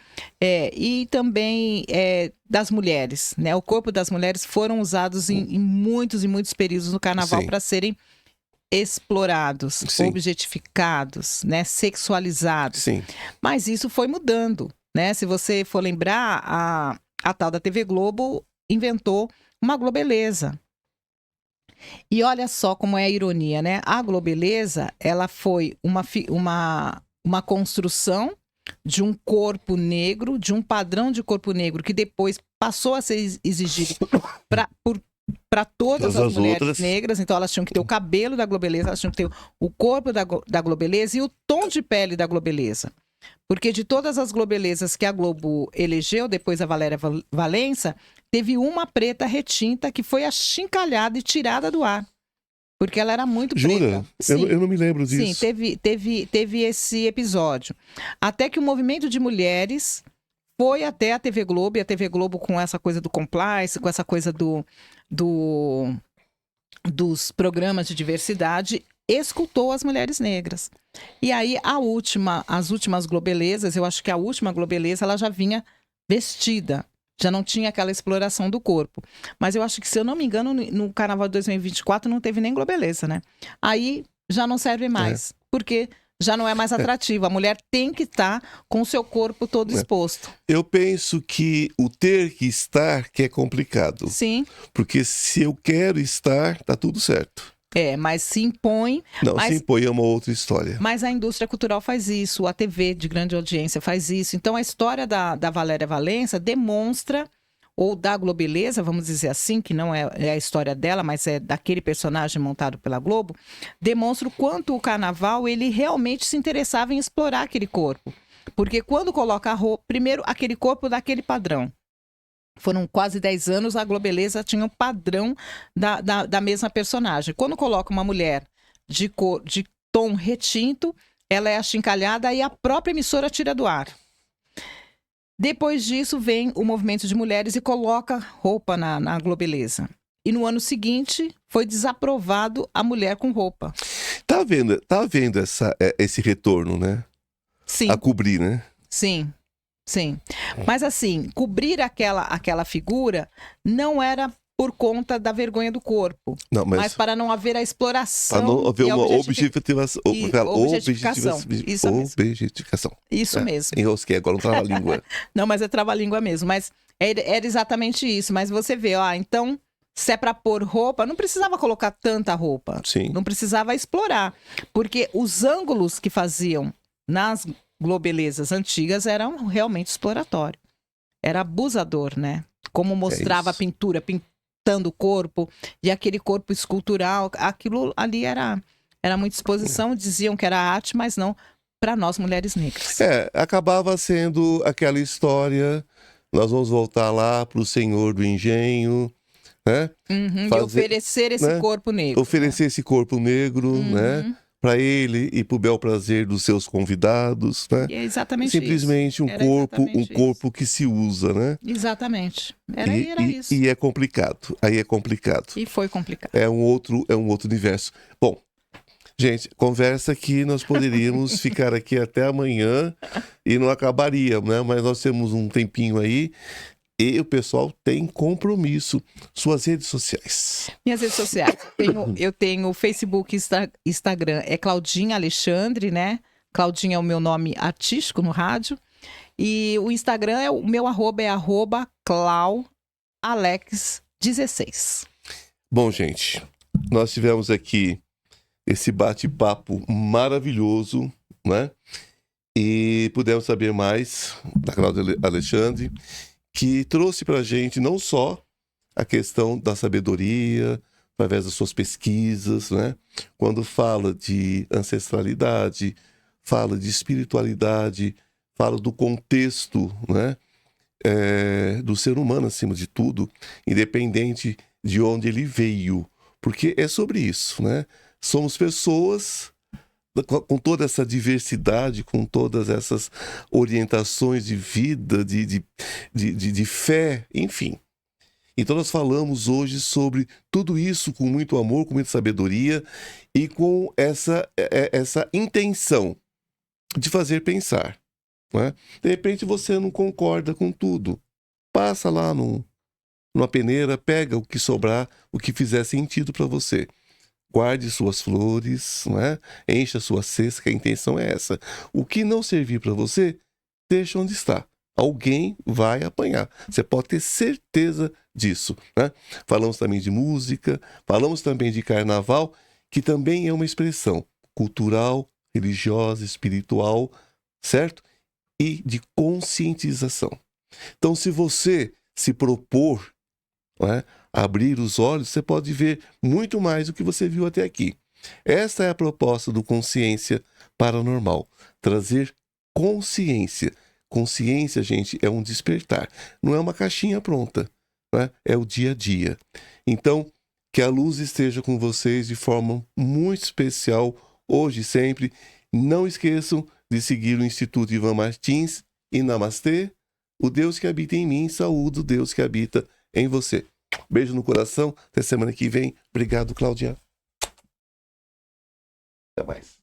das mulheres, né? O corpo das mulheres foram usados em muitos e muitos períodos no carnaval para serem explorados, objetificados, né? Sexualizados. Sim. Mas isso foi mudando, né? Se você for lembrar, a tal da TV Globo inventou uma Globeleza. E olha só como é a ironia, né? A Globeleza, ela foi uma construção de um corpo negro, de um padrão de corpo negro que depois passou a ser exigido para todas as mulheres negras. Então elas tinham que ter o cabelo da Globeleza, elas tinham que ter o corpo da Globeleza e o tom de pele da Globeleza. Porque de todas as Globelezas que a Globo elegeu, depois a Valéria Valença, teve uma preta retinta que foi achincalhada e tirada do ar. Porque ela era muito preta. Jura? Eu não me lembro disso. Sim, teve esse episódio. Até que o movimento de mulheres foi até a TV Globo, e a TV Globo com essa coisa do compliance, com essa coisa dos programas de diversidade, escutou as mulheres negras. E aí as últimas Globelezas, eu acho que a última Globeleza, ela já vinha vestida. Já não tinha aquela exploração do corpo. Mas eu acho que, se eu não me engano, no Carnaval de 2024 não teve nem Globeleza, né? Aí já não serve mais. Porque já não é mais atrativo. A mulher tem que estar com o seu corpo todo exposto. Eu penso que o ter que estar que é complicado. Sim. Porque se eu quero estar, tá tudo certo. Mas se impõe... Não, se impõe é uma outra história. Mas a indústria cultural faz isso, a TV de grande audiência faz isso. Então, a história da Valéria Valença demonstra, ou da Globeleza, vamos dizer assim, que não é a história dela, mas é daquele personagem montado pela Globo, demonstra o quanto o carnaval, ele realmente se interessava em explorar aquele corpo. Porque quando coloca a roupa, primeiro, aquele corpo daquele padrão. Foram quase 10 anos, a Globeleza tinha um padrão da mesma personagem. Quando coloca uma mulher de tom retinto, ela é achincalhada e a própria emissora tira do ar. Depois disso, vem o movimento de mulheres e coloca roupa na Globeleza. E no ano seguinte, foi desaprovado a mulher com roupa. Tá vendo esse retorno, né? Sim. A cobrir, né? Sim. Mas assim, cobrir aquela figura não era por conta da vergonha do corpo, não, mas para não haver a exploração. Para não haver uma objetificação. Objetificação. Isso mesmo. Enrosquei agora, não trava-língua. Não, mas é trava-língua mesmo. Mas era exatamente isso. Mas você vê, então, se é para pôr roupa, não precisava colocar tanta roupa. Sim. Não precisava explorar. Porque os ângulos que faziam nas Globelezas antigas eram realmente exploratórios. Era abusador, né? Como mostrava a pintura, pintando o corpo, e aquele corpo escultural, aquilo ali era muita exposição, diziam que era arte, mas não para nós mulheres negras. Acabava sendo aquela história, nós vamos voltar lá para o Senhor do Engenho, né? E oferecer esse corpo negro. Oferecer esse corpo negro, né? Para ele e para o bel prazer dos seus convidados, né? É exatamente simplesmente isso. um corpo que se usa, né? Exatamente. Era isso. E é complicado. Aí é complicado. E foi complicado. É um outro universo. Bom, gente, conversa que nós poderíamos ficar aqui até amanhã e não acabaria, né? Mas nós temos um tempinho aí. E o pessoal tem compromisso. Suas redes sociais. Minhas redes sociais. Eu tenho Facebook, Instagram. É Claudinha Alexandre, né? Claudinha é o meu nome artístico no rádio. E o Instagram, o meu arroba é @claualex16. Bom, gente, nós tivemos aqui esse bate-papo maravilhoso, né? E pudemos saber mais da Cláudia Alexandre, que trouxe para a gente não só a questão da sabedoria, através das suas pesquisas, né? Quando fala de ancestralidade, fala de espiritualidade, fala do contexto, né? Do ser humano, acima de tudo, independente de onde ele veio. Porque é sobre isso, né? Somos pessoas com toda essa diversidade, com todas essas orientações de vida, de fé, enfim. Então nós falamos hoje sobre tudo isso com muito amor, com muita sabedoria e com essa intenção de fazer pensar. Né? De repente você não concorda com tudo. Passa lá numa peneira, pega o que sobrar, o que fizer sentido para você. Guarde suas flores, né? Encha sua cesta, que a intenção é essa. O que não servir para você, deixa onde está. Alguém vai apanhar. Você pode ter certeza disso. Né? Falamos também de música, falamos também de carnaval, que também é uma expressão cultural, religiosa, espiritual, certo? E de conscientização. Então, se você se propor, né, abrir os olhos, você pode ver muito mais do que você viu até aqui. Esta é a proposta do Consciência Paranormal. Trazer consciência. Consciência, gente, é um despertar. Não é uma caixinha pronta. Né? É o dia a dia. Então, que a luz esteja com vocês de forma muito especial, hoje e sempre. Não esqueçam de seguir o Instituto Ivan Martins e Namastê. O Deus que habita em mim, saúde o Deus que habita em você. Beijo no coração. Até semana que vem. Obrigado, Cláudia. Até mais.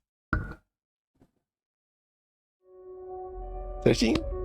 Certinho?